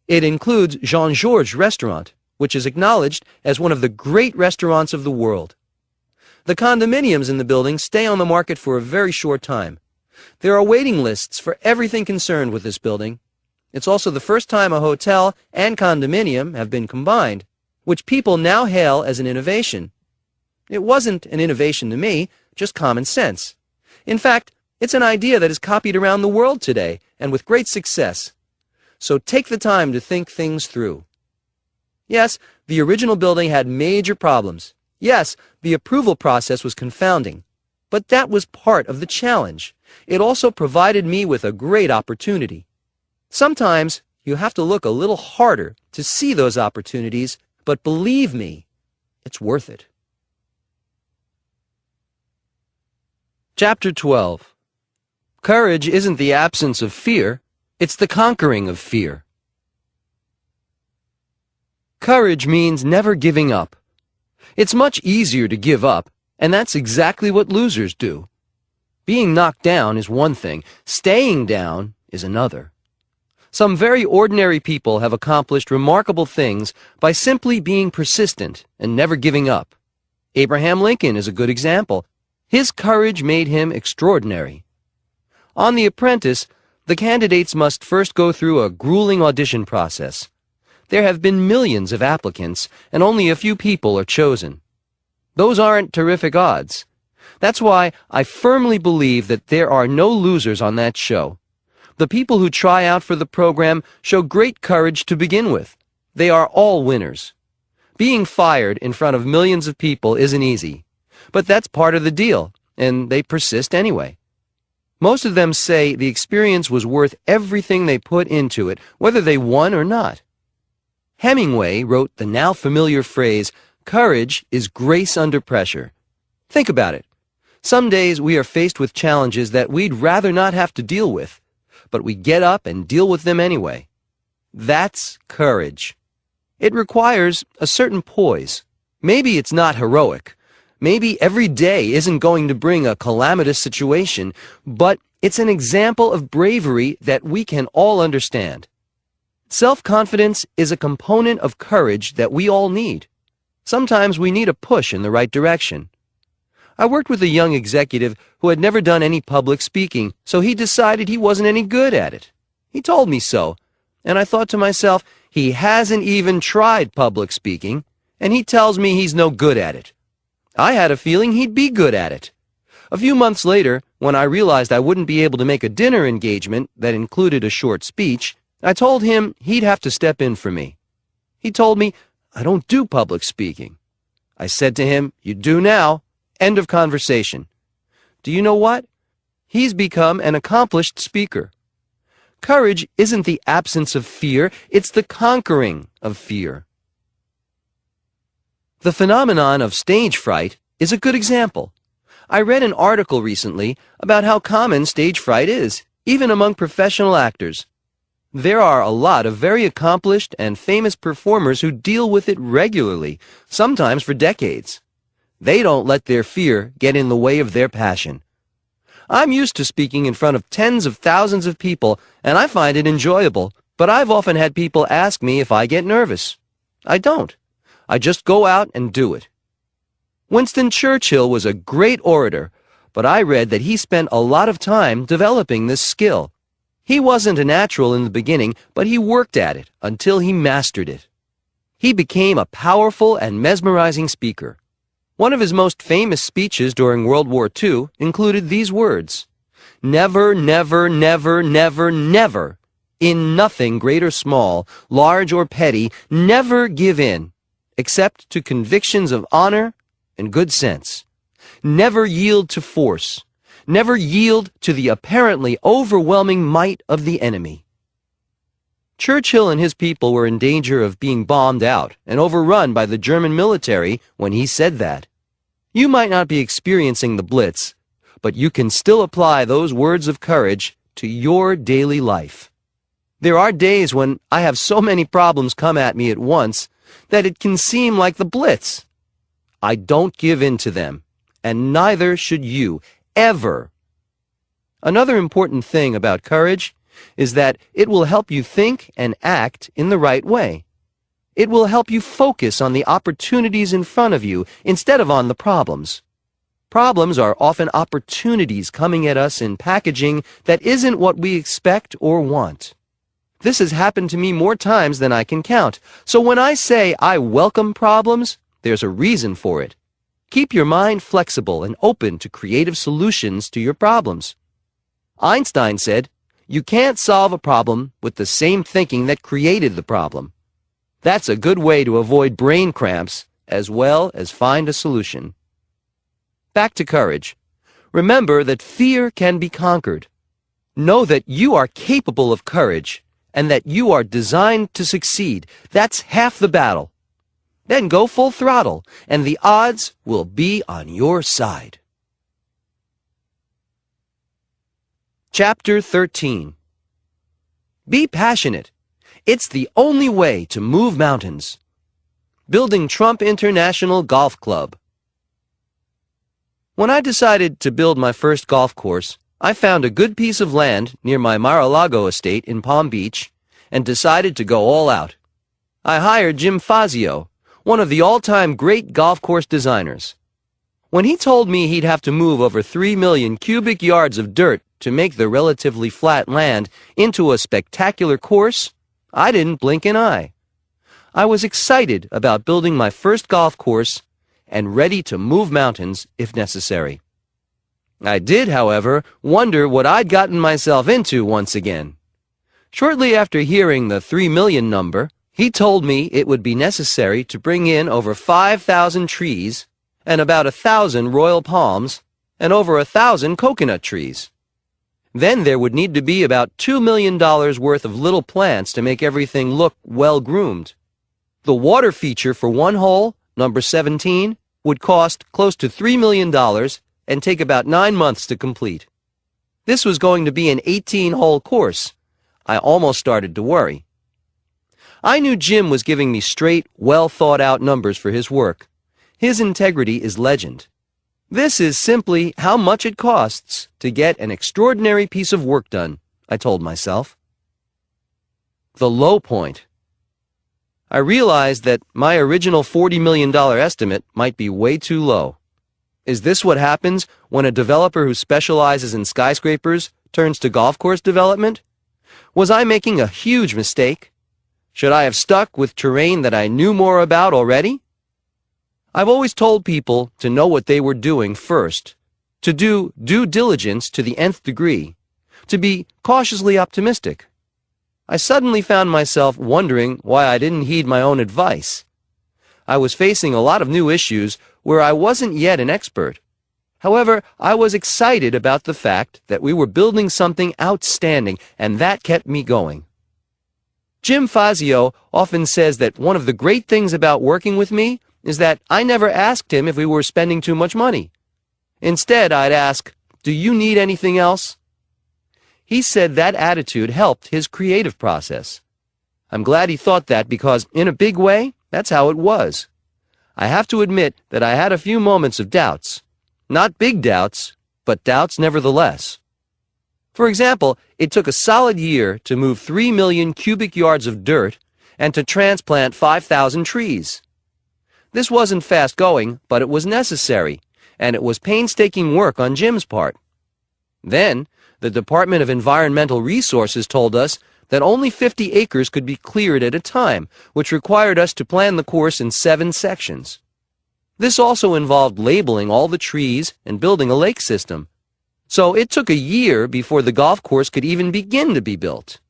It includes Jean-Georges Restaurant, which is acknowledged as one of the great restaurants of the world. The condominiums in the building stay on the market for a very short time. There are waiting lists for everything concerned with this building. It's also the first time a hotel and condominium have been combined, which people now hail as an innovation. It wasn't an innovation to me, just common sense. In fact, it's an idea that is copied around the world today, and with great success. So take the time to think things through. Yes, the original building had major problems. Yes, the approval process was confounding. But that was part of the challenge. It also provided me with a great opportunity. Sometimes you have to look a little harder to see those opportunities, but believe me, it's worth it. Chapter 12. Courage isn't the absence of fear, it's the conquering of fear. Courage means never giving up. It's much easier to give up, and that's exactly what losers do. Being knocked down is one thing, staying down is another. Some very ordinary people have accomplished remarkable things by simply being persistent and never giving up. Abraham Lincoln is a good example. His courage made him extraordinary. On The Apprentice, the candidates must first go through a grueling audition process. There have been millions of applicants, and only a few people are chosen. Those aren't terrific odds. That's why I firmly believe that there are no losers on that show. The people who try out for the program show great courage to begin with. They are all winners. Being fired in front of millions of people isn't easy, but that's part of the deal, and they persist anyway. Most of them say the experience was worth everything they put into it, whether they won or not. Hemingway wrote the now familiar phrase, "Courage is grace under pressure." Think about it. Some days we are faced with challenges that we'd rather not have to deal with, but we get up and deal with them anyway. That's courage. It requires a certain poise. Maybe it's not heroic. Maybe every day isn't going to bring a calamitous situation, but it's an example of bravery that we can all understand. Self-confidence is a component of courage that we all need. Sometimes we need a push in the right direction. I worked with a young executive who had never done any public speaking, so he decided he wasn't any good at it. He told me so, and I thought to myself, he hasn't even tried public speaking, and he tells me he's no good at it. I had a feeling he'd be good at it. A few months later, when I realized I wouldn't be able to make a dinner engagement that included a short speech, I told him he'd have to step in for me. He told me, "I don't do public speaking." I said to him, "You do now." End of conversation. Do you know what? He's become an accomplished speaker. Courage isn't the absence of fear, it's the conquering of fear. The phenomenon of stage fright is a good example. I read an article recently about how common stage fright is, even among professional actors. There are a lot of very accomplished and famous performers who deal with it regularly, sometimes for decades. They don't let their fear get in the way of their passion. I'm used to speaking in front of tens of thousands of people, and I find it enjoyable, but I've often had people ask me if I get nervous. I don't. I just go out and do it. Winston Churchill was a great orator, but I read that he spent a lot of time developing this skill. He wasn't a natural in the beginning, but he worked at it until he mastered it. He became a powerful and mesmerizing speaker. One of his most famous speeches during World War II included these words: "Never, never, never, never, never, in nothing great or small, large or petty, never give in, except to convictions of honor and good sense. Never yield to force. Never yield to the apparently overwhelming might of the enemy." Churchill and his people were in danger of being bombed out and overrun by the German military when he said that. You might not be experiencing the Blitz, but you can still apply those words of courage to your daily life. There are days when I have so many problems come at me at once that it can seem like the Blitz. I don't give in to them, and neither should you, ever. Another important thing about courage is that it will help you think and act in the right way. It will help you focus on the opportunities in front of you instead of on the problems. Problems are often opportunities coming at us in packaging that isn't what we expect or want. This has happened to me more times than I can count, so when I say I welcome problems, there's a reason for it. Keep your mind flexible and open to creative solutions to your problems. Einstein said, "You can't solve a problem with the same thinking that created the problem." That's a good way to avoid brain cramps as well as find a solution. Back to courage. Remember that fear can be conquered. Know that you are capable of courage and that you are designed to succeed. That's half the battle. Then go full throttle, and the odds will be on your side. Chapter 13. Be passionate. It's the only way to move mountains. Building Trump International Golf Club. When I decided to build my first golf course, I found a good piece of land near my Mar-a-Lago estate in Palm Beach and decided to go all out. I hired Jim Fazio, one of the all-time great golf course designers. When he told me he'd have to move over 3 million cubic yards of dirt to make the relatively flat land into a spectacular course, I didn't blink an eye. I was excited about building my first golf course and ready to move mountains if necessary. I did, however, wonder what I'd gotten myself into once again. Shortly after hearing the 3 million number, he told me it would be necessary to bring in over 5,000 trees and about 1,000 royal palms and over 1,000 coconut trees. Then there would need to be about $2 million worth of little plants to make everything look well-groomed. The water feature for one hole, number 17, would cost close to $3 million and take about 9 months to complete. This was going to be an 18-hole course. I almost started to worry. I knew Jim was giving me straight, well-thought-out numbers for his work. His integrity is legend. This is simply how much it costs to get an extraordinary piece of work done, I told myself. The low point. I realized that my original $40 million estimate might be way too low. Is this what happens when a developer who specializes in skyscrapers turns to golf course development? Was I making a huge mistake? Should I have stuck with terrain that I knew more about already? I've always told people to know what they were doing first, to do due diligence to the nth degree, to be cautiously optimistic. I suddenly found myself wondering why I didn't heed my own advice. I was facing a lot of new issues where I wasn't yet an expert. However, I was excited about the fact that we were building something outstanding, and that kept me going. Jim Fazio often says that one of the great things about working with me is that I never asked him if we were spending too much money. Instead, I'd ask, "Do you need anything else?" He said that attitude helped his creative process. I'm glad he thought that because, in a big way, that's how it was. I have to admit that I had a few moments of doubts. Not big doubts, but doubts nevertheless. For example, it took a solid year to move 3 million cubic yards of dirt and to transplant 5,000 trees. This wasn't fast going, but it was necessary, and it was painstaking work on Jim's part. Then, the Department of Environmental Resources told us that only 50 acres could be cleared at a time, which required us to plan the course in 7 sections. This also involved labeling all the trees and building a lake system. So it took a year before the golf course could even begin to be built.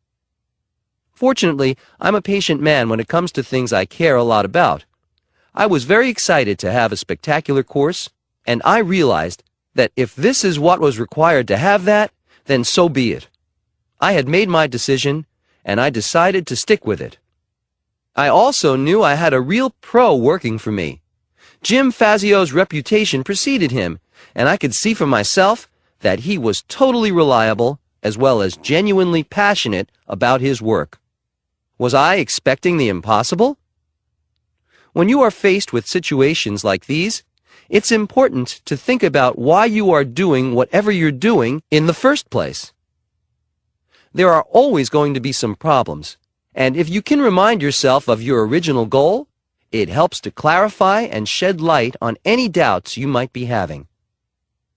Fortunately, I'm a patient man when it comes to things I care a lot about. I was very excited to have a spectacular course, and I realized that if this is what was required to have that, then so be it. I had made my decision, and I decided to stick with it. I also knew I had a real pro working for me. Jim Fazio's reputation preceded him, and I could see for myself that he was totally reliable as well as genuinely passionate about his work. Was I expecting the impossible? When you are faced with situations like these, it's important to think about why you are doing whatever you're doing in the first place. There are always going to be some problems, and if you can remind yourself of your original goal, it helps to clarify and shed light on any doubts you might be having.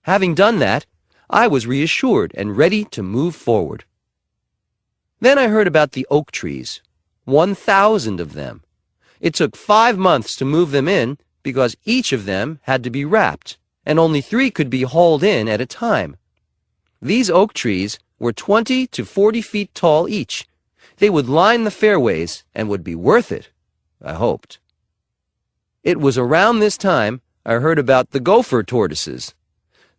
Having done that, I was reassured and ready to move forward. Then I heard about the oak trees, 1,000 of them. It took 5 months to move them in because each of them had to be wrapped, and only 3 could be hauled in at a time. These oak trees were 20 to 40 feet tall each. They would line the fairways and would be worth it, I hoped. It was around this time I heard about the gopher tortoises.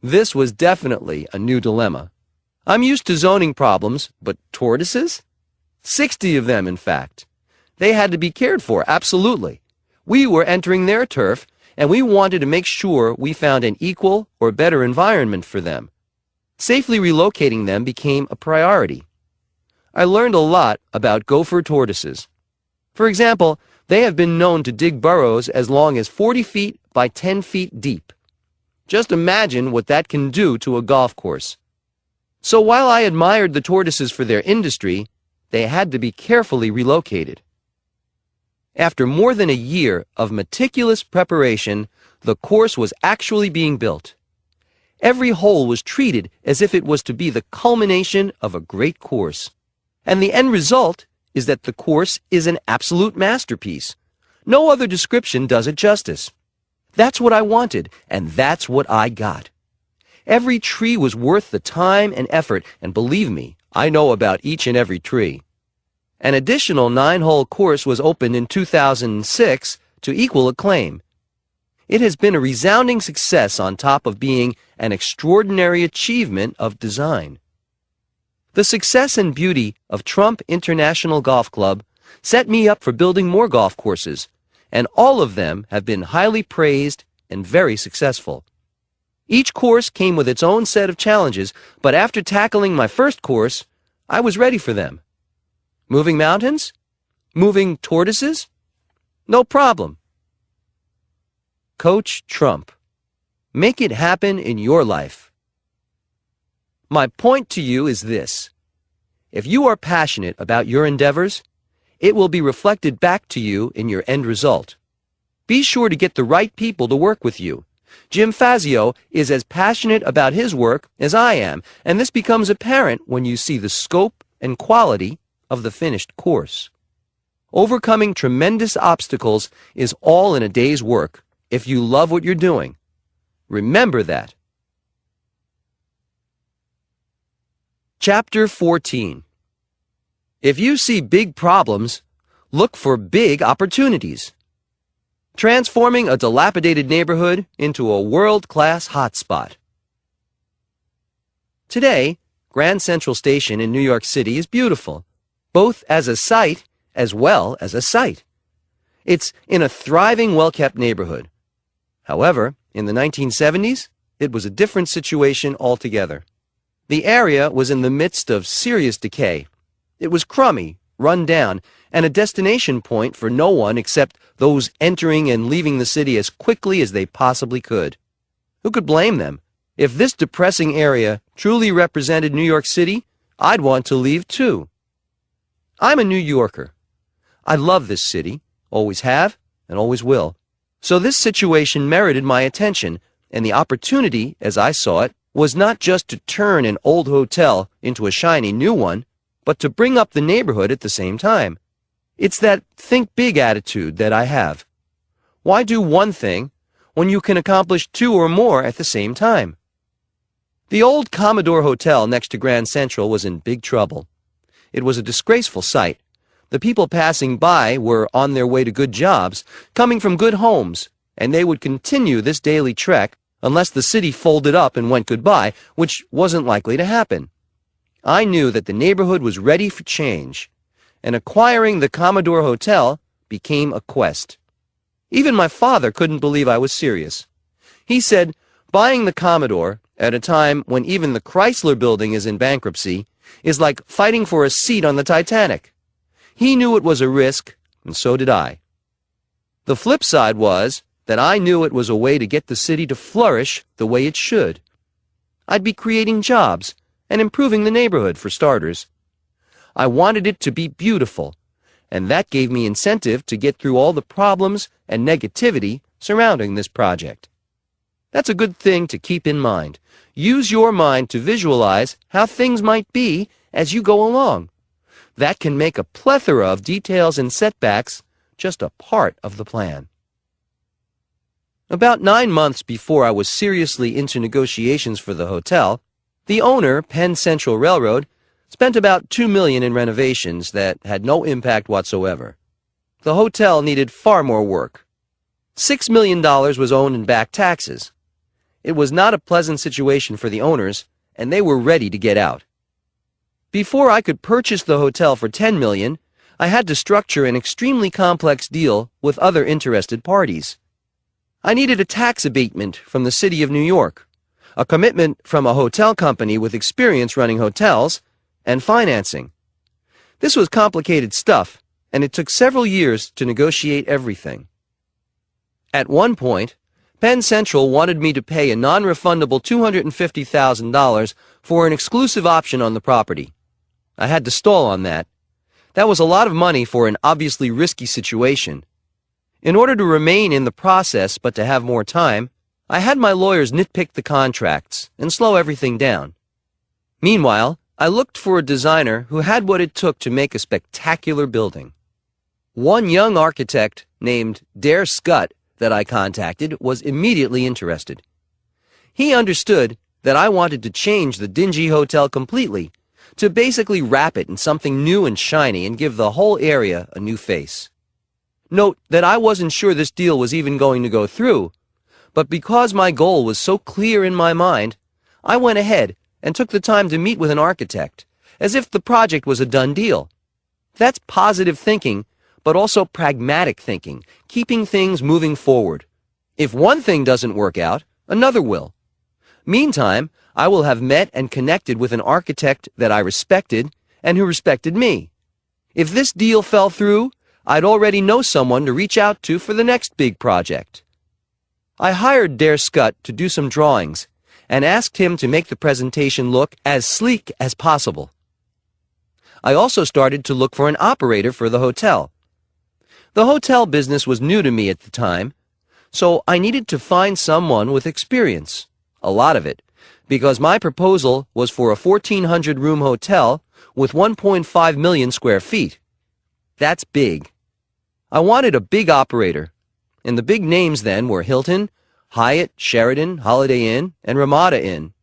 This was definitely a new dilemma. I'm used to zoning problems, but tortoises? 60 of them, in fact. They had to be cared for, absolutely. We were entering their turf, and we wanted to make sure we found an equal or better environment for them. Safely relocating them became a priority. I learned a lot about gopher tortoises. For example, they have been known to dig burrows as long as 40 feet by 10 feet deep. Just imagine what that can do to a golf course. So while I admired the tortoises for their industry, they had to be carefully relocated. After more than a year of meticulous preparation, the course was actually being built. Every hole was treated as if it was to be the culmination of a great course. And the end result is that the course is an absolute masterpiece. No other description does it justice. That's what I wanted, and that's what I got. Every tree was worth the time and effort, and believe me, I know about each and every tree. An additional 9-hole course was opened in 2006 to equal acclaim. It has been a resounding success on top of being an extraordinary achievement of design. The success and beauty of Trump International Golf Club set me up for building more golf courses, and all of them have been highly praised and very successful. Each course came with its own set of challenges, but after tackling my first course, I was ready for them. Moving mountains? Moving tortoises? No problem. Coach Trump. Make it happen in your life. My point to you is this. If you are passionate about your endeavors, it will be reflected back to you in your end result. Be sure to get the right people to work with you. Jim Fazio is as passionate about his work as I am, and this becomes apparent when you see the scope and quality of the finished course. Overcoming tremendous obstacles is all in a day's work if you love what you're doing. Remember that. Chapter 14. If you see big problems, look for big opportunities. Transforming a dilapidated neighborhood into a world-class hotspot. Today, Grand Central Station in New York City is beautiful, both as a site as well as a site. It's in a thriving, well-kept neighborhood. However, in the 1970s, it was a different situation altogether. The area was in the midst of serious decay. It was crummy, run down, and a destination point for no one except those entering and leaving the city as quickly as they possibly could. Who could blame them? If this depressing area truly represented New York City, I'd want to leave too. I'm a New Yorker. I love this city, always have, and always will. So this situation merited my attention, and the opportunity, as I saw it, was not just to turn an old hotel into a shiny new one, but to bring up the neighborhood at the same time. It's that think big attitude that I have. Why do one thing when you can accomplish two or more at the same time? The old Commodore Hotel next to Grand Central was in big trouble. It was a disgraceful sight. The people passing by were on their way to good jobs, coming from good homes, and they would continue this daily trek unless the city folded up and went goodbye, which wasn't likely to happen. I knew that the neighborhood was ready for change, and acquiring the Commodore Hotel became a quest. Even my father couldn't believe I was serious. He said, buying the Commodore at a time when even the Chrysler Building is in bankruptcy is like fighting for a seat on the Titanic. He knew it was a risk, and so did I. The flip side was that I knew it was a way to get the city to flourish the way it should. I'd be creating jobs and improving the neighborhood, for starters. I wanted it to be beautiful, and that gave me incentive to get through all the problems and negativity surrounding this project. That's a good thing to keep in mind. Use your mind to visualize how things might be as you go along. That can make a plethora of details and setbacks just a part of the plan. About 9 months before I was seriously into negotiations for the hotel, the owner, Penn Central Railroad, spent about $2 million in renovations that had no impact whatsoever. The hotel needed far more work. $6 million was owed in back taxes. It was not a pleasant situation for the owners, and they were ready to get out. Before I could purchase the hotel for $10 million, I had to structure an extremely complex deal with other interested parties. I needed a tax abatement from the city of New York, a commitment from a hotel company with experience running hotels, and financing. This was complicated stuff, and it took several years to negotiate everything. At one point, Penn Central wanted me to pay a non-refundable $250,000 for an exclusive option on the property. I had to stall on that. That was a lot of money for an obviously risky situation. In order to remain in the process but to have more time, I had my lawyers nitpick the contracts and slow everything down. Meanwhile, I looked for a designer who had what it took to make a spectacular building. One young architect named Dare Scott that I contacted was immediately interested. He understood that I wanted to change the dingy hotel completely, to basically wrap it in something new and shiny and give the whole area a new face. Note that I wasn't sure this deal was even going to go through, but because my goal was so clear in my mind, I went ahead and took the time to meet with an architect, as if the project was a done deal. That's positive thinking, but also pragmatic thinking, keeping things moving forward. If one thing doesn't work out, another will. Meantime, I will have met and connected with an architect that I respected and who respected me. If this deal fell through, I'd already know someone to reach out to for the next big project. I hired Dare Scott to do some drawings and asked him to make the presentation look as sleek as possible. I also started to look for an operator for the hotel. The hotel business was new to me at the time, so I needed to find someone with experience, a lot of it, because my proposal was for a 1,400-room hotel with 1.5 million square feet. That's big. I wanted a big operator, and the big names then were Hilton, Hyatt, Sheraton, Holiday Inn, and Ramada Inn.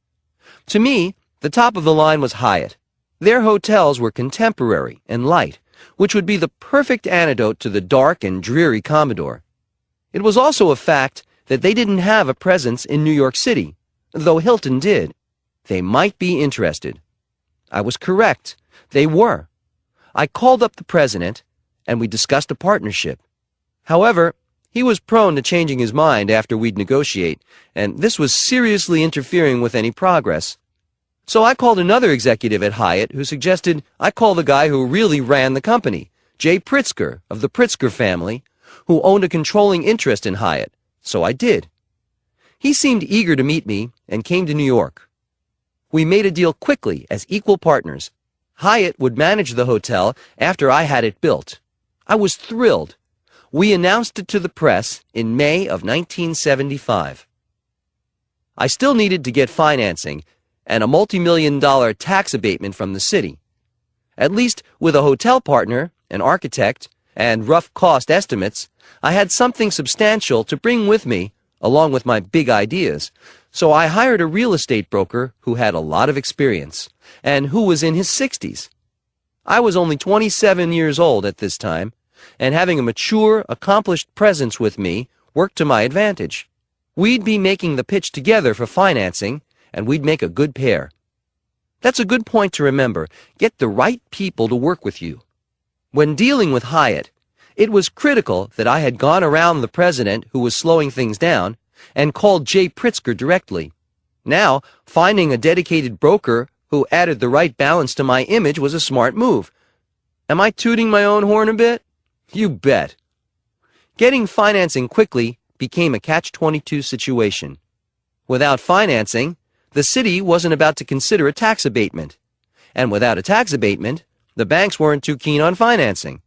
To me, the top of the line was Hyatt. Their hotels were contemporary and light, which would be the perfect antidote to the dark and dreary Commodore. It was also a fact that they didn't have a presence in New York City, though Hilton did. They might be interested. I was correct. They were. I called up the president, and we discussed a partnership. However, He was prone to changing his mind after we'd negotiate, and this was seriously interfering with any progress. So I called another executive at Hyatt who suggested I call the guy who really ran the company, Jay Pritzker of the Pritzker family, who owned a controlling interest in Hyatt. So I did. He seemed eager to meet me and came to New York. We made a deal quickly as equal partners. Hyatt would manage the hotel after I had it built. I was thrilled. We announced it to the press in May of 1975. I still needed to get financing and a multi-million-dollar tax abatement from the city. At least with a hotel partner, an architect, and rough cost estimates, I had something substantial to bring with me, along with my big ideas. So I hired a real estate broker who had a lot of experience, and who was in his 60s. I was only 27 years old at this time, and having a mature, accomplished presence with me worked to my advantage. We'd be making the pitch together for financing, and we'd make a good pair. That's a good point to remember. Get the right people to work with you. When dealing with Hyatt, it was critical that I had gone around the president who was slowing things down and called Jay Pritzker directly. Now, finding a dedicated broker who added the right balance to my image was a smart move. Am I tooting my own horn a bit? You bet. Getting financing quickly became a catch-22 situation. Without financing, the city wasn't about to consider a tax abatement. And without a tax abatement, the banks weren't too keen on financing.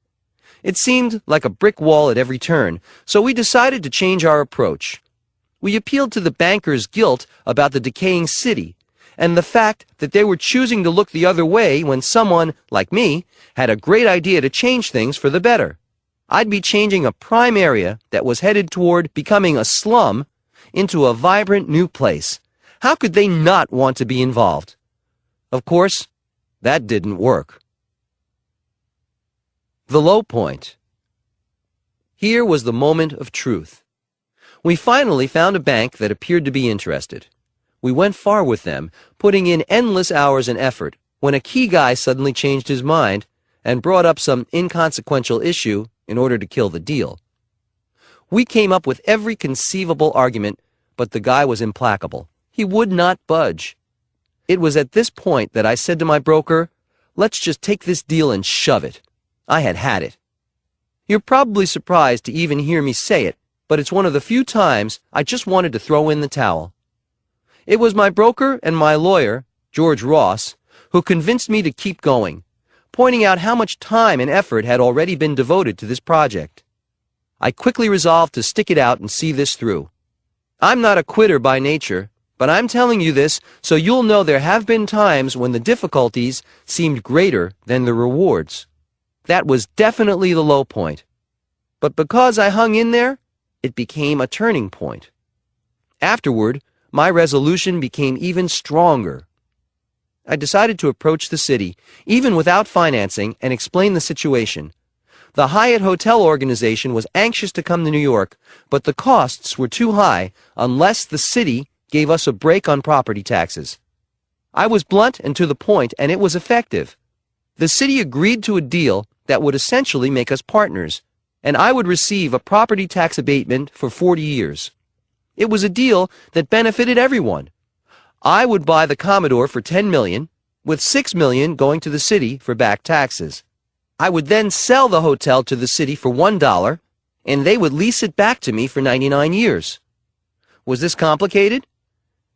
It seemed like a brick wall at every turn, so we decided to change our approach. We appealed to the bankers' guilt about the decaying city, and the fact that they were choosing to look the other way when someone, like me, had a great idea to change things for the better. I'd be changing a prime area that was headed toward becoming a slum into a vibrant new place. How could they not want to be involved? Of course, that didn't work. The low point. Here was the moment of truth. We finally found a bank that appeared to be interested. We went far with them, putting in endless hours and effort, when a key guy suddenly changed his mind and brought up some inconsequential issue in order to kill the deal. We came up with every conceivable argument, but the guy was implacable. He would not budge. It was at this point that I said to my broker, "Let's just take this deal and shove it." I had had it. You're probably surprised to even hear me say it, but it's one of the few times I just wanted to throw in the towel. It was my broker and my lawyer, George Ross, who convinced me to keep going, pointing out how much time and effort had already been devoted to this project. I quickly resolved to stick it out and see this through. I'm not a quitter by nature, but I'm telling you this so you'll know there have been times when the difficulties seemed greater than the rewards. That was definitely the low point. But because I hung in there, it became a turning point. Afterward, my resolution became even stronger. I decided to approach the city, even without financing, and explain the situation. The Hyatt Hotel organization was anxious to come to New York, but the costs were too high unless the city gave us a break on property taxes. I was blunt and to the point, and it was effective. The city agreed to a deal that would essentially make us partners, and I would receive a property tax abatement for 40 years. It was a deal that benefited everyone. I would buy the Commodore for $10 million, with $6 million going to the city for back taxes. I would then sell the hotel to the city for $1, and they would lease it back to me for 99 years. Was this complicated?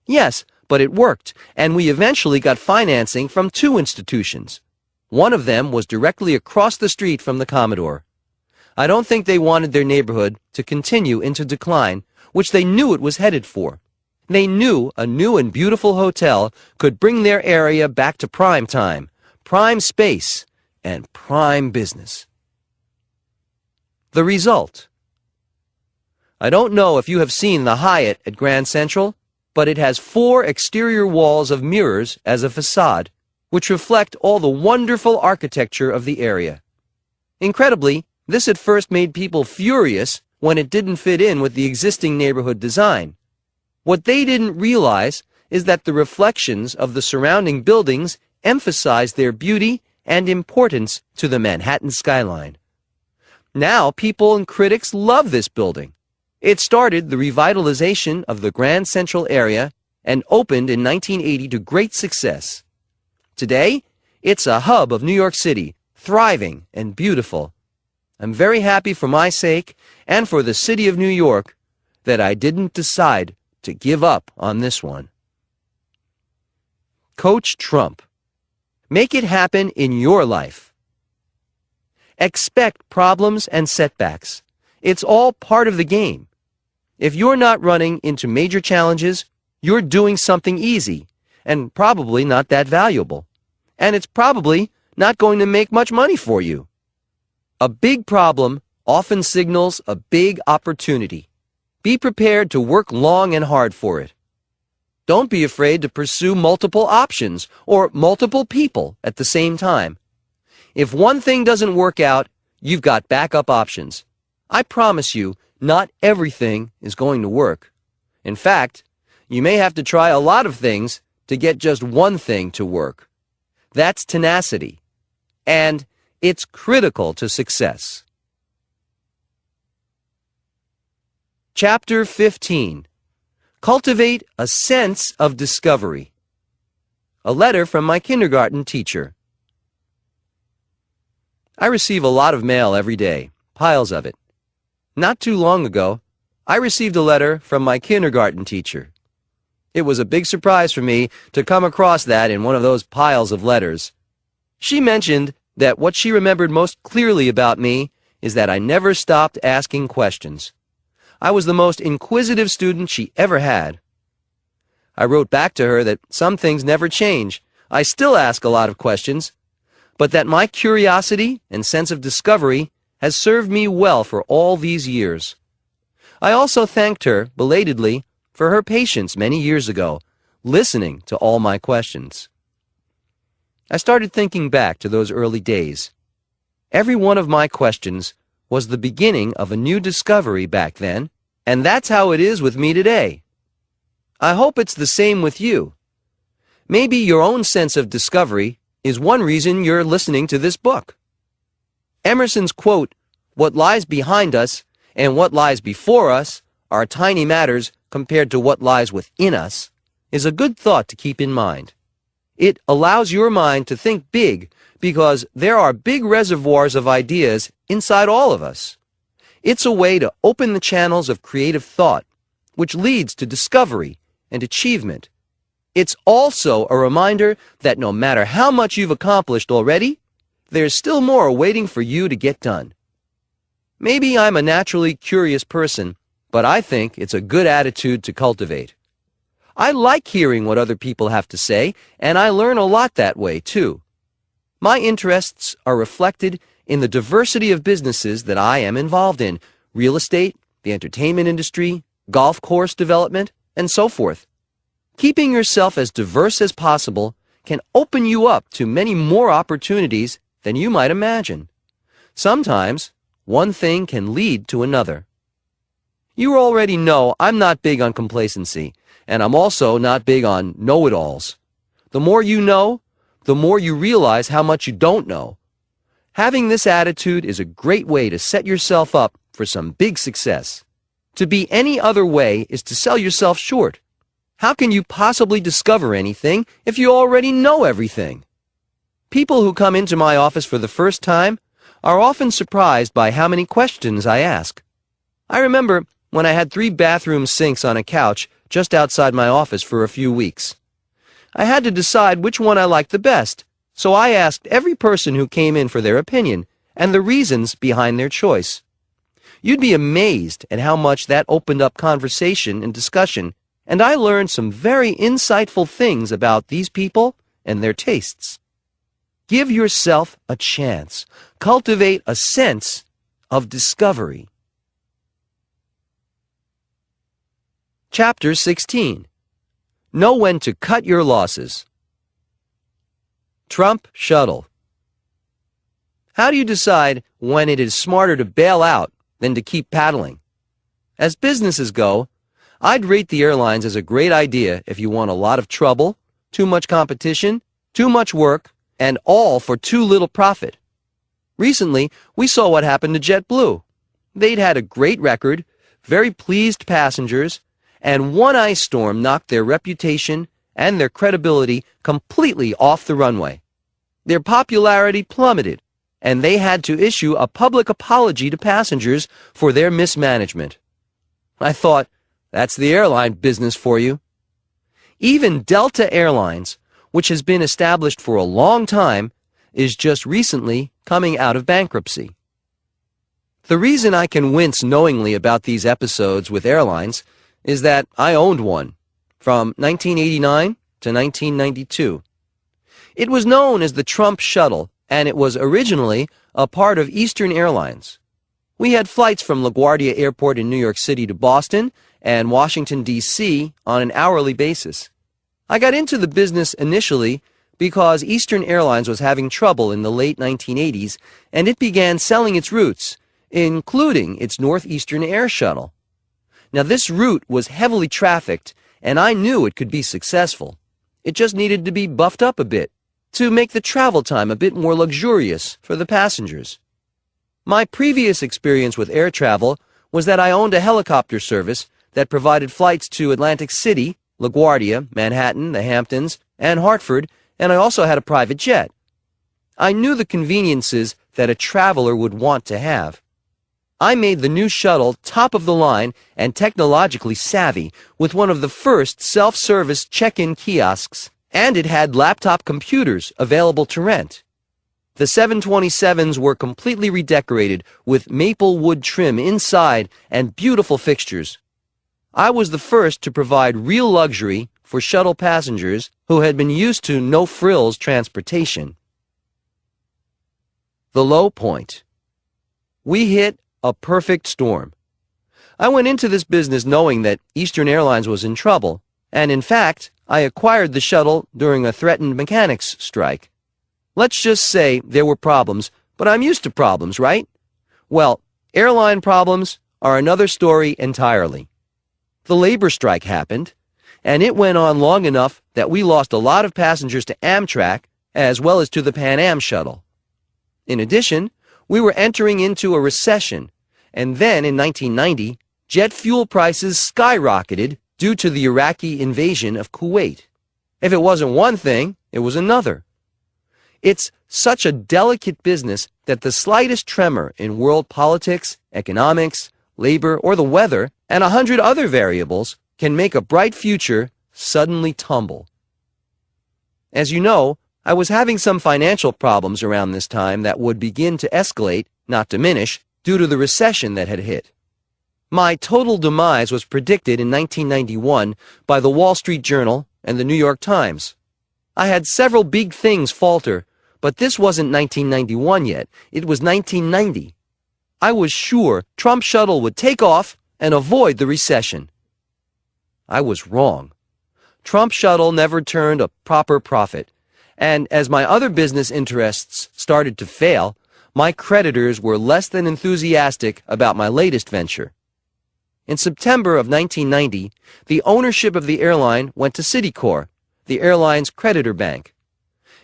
Yes, but it worked, and we eventually got financing from 2 institutions. One of them was directly across the street from the Commodore. I don't think they wanted their neighborhood to continue into decline, which they knew it was headed for. They knew a new and beautiful hotel could bring their area back to prime time, prime space, and prime business. The result. I don't know if you have seen the Hyatt at Grand Central, but it has 4 exterior walls of mirrors as a facade, which reflect all the wonderful architecture of the area. Incredibly, this at first made people furious when it didn't fit in with the existing neighborhood design. What they didn't realize is that the reflections of the surrounding buildings emphasize their beauty and importance to the Manhattan skyline. Now people and critics love this building. It started the revitalization of the Grand Central area and opened in 1980 to great success. Today, it's a hub of New York City, thriving and beautiful. I'm very happy for my sake and for the city of New York that I didn't decide to give up on this one. Coach Trump. Make it happen in your life. Expect problems and setbacks. It's all part of the game. If you're not running into major challenges, you're doing something easy and probably not that valuable. And it's probably not going to make much money for you. A big problem often signals a big opportunity. Be prepared to work long and hard for it. Don't be afraid to pursue multiple options or multiple people at the same time. If one thing doesn't work out, you've got backup options. I promise you, not everything is going to work. In fact, you may have to try a lot of things to get just one thing to work. That's tenacity. And it's critical to success. Chapter 15. Cultivate a sense of discovery. A letter from my kindergarten teacher. I receive a lot of mail every day, piles of it. Not too long ago, I received a letter from my kindergarten teacher. It was a big surprise for me to come across that in one of those piles of letters. She mentioned that what she remembered most clearly about me is that I never stopped asking questions. I was the most inquisitive student she ever had. I wrote back to her that some things never change. I still ask a lot of questions, but that my curiosity and sense of discovery has served me well for all these years. I also thanked her, belatedly, for her patience many years ago, listening to all my questions. I started thinking back to those early days. Every one of my questions was the beginning of a new discovery back then, and that's how it is with me today. I hope it's the same with you. Maybe your own sense of discovery is one reason you're listening to this book. Emerson's quote, "What lies behind us and what lies before us are tiny matters compared to what lies within us," is a good thought to keep in mind. It allows your mind to think big because there are big reservoirs of ideas inside all of us. It's a way to open the channels of creative thought, which leads to discovery and achievement. It's also a reminder that no matter how much you've accomplished already, there's still more waiting for you to get done. Maybe I'm a naturally curious person, but I think it's a good attitude to cultivate. I like hearing what other people have to say, and I learn a lot that way, too. My interests are reflected in the diversity of businesses that I am involved in: real estate, the entertainment industry, golf course development, and so forth. Keeping yourself as diverse as possible can open you up to many more opportunities than you might imagine. Sometimes, one thing can lead to another. You already know I'm not big on complacency, and I'm also not big on know-it-alls. The more you know, the more you realize how much you don't know. Having this attitude is a great way to set yourself up for some big success. To be any other way is to sell yourself short. How can you possibly discover anything if you already know everything? People who come into my office for the first time are often surprised by how many questions I ask. I remember when I had 3 bathroom sinks on a couch just outside my office for a few weeks. I had to decide which one I liked the best, so I asked every person who came in for their opinion and the reasons behind their choice. You'd be amazed at how much that opened up conversation and discussion, and I learned some very insightful things about these people and their tastes. Give yourself a chance. Cultivate a sense of discovery. Chapter 16. Know when to cut your losses. Trump Shuttle. How do you decide when it is smarter to bail out than to keep paddling? As businesses go, I'd rate the airlines as a great idea if you want a lot of trouble, too much competition, too much work, and all for too little profit. Recently, we saw what happened to JetBlue. They'd had a great record, very pleased passengers, and one ice storm knocked their reputation and their credibility completely off the runway. Their popularity plummeted, and they had to issue a public apology to passengers for their mismanagement. I thought, that's the airline business for you. Even Delta Airlines, which has been established for a long time, is just recently coming out of bankruptcy. The reason I can wince knowingly about these episodes with airlines is that I owned one from 1989 to 1992. It was known as the Trump Shuttle, and it was originally a part of Eastern Airlines. We had flights from LaGuardia Airport in New York City to Boston and Washington, D.C. on an hourly basis. I got into the business initially because Eastern Airlines was having trouble in the late 1980s, and it began selling its routes, including its Northeastern Air Shuttle. Now, this route was heavily trafficked, and I knew it could be successful. It just needed to be buffed up a bit to make the travel time a bit more luxurious for the passengers. My previous experience with air travel was that I owned a helicopter service that provided flights to Atlantic City, LaGuardia, Manhattan, the Hamptons, and Hartford, and I also had a private jet. I knew the conveniences that a traveler would want to have. I made the new shuttle top of the line and technologically savvy with one of the first self-service check-in kiosks, and it had laptop computers available to rent. The 727s were completely redecorated with maple wood trim inside and beautiful fixtures. I was the first to provide real luxury for shuttle passengers who had been used to no-frills transportation. The low point. We hit a perfect storm. I went into this business knowing that Eastern Airlines was in trouble, and in fact, I acquired the shuttle during a threatened mechanics strike. Let's just say there were problems, but I'm used to problems, right? Well, airline problems are another story entirely. The labor strike happened, and it went on long enough that we lost a lot of passengers to Amtrak as well as to the Pan Am shuttle. In addition, we were entering into a recession, and then in 1990, jet fuel prices skyrocketed due to the Iraqi invasion of Kuwait. If it wasn't one thing, it was another. It's such a delicate business that the slightest tremor in world politics, economics, labor, or the weather, and 100 other variables can make a bright future suddenly tumble. As you know, I was having some financial problems around this time that would begin to escalate, not diminish, due to the recession that had hit. My total demise was predicted in 1991 by the Wall Street Journal and the New York Times. I had several big things falter, but this wasn't 1991 yet. It was 1990. I was sure Trump Shuttle would take off and avoid the recession. I was wrong. Trump Shuttle never turned a proper profit, and as my other business interests started to fail, my creditors were less than enthusiastic about my latest venture. In September of 1990, the ownership of the airline went to Citicorp, the airline's creditor bank.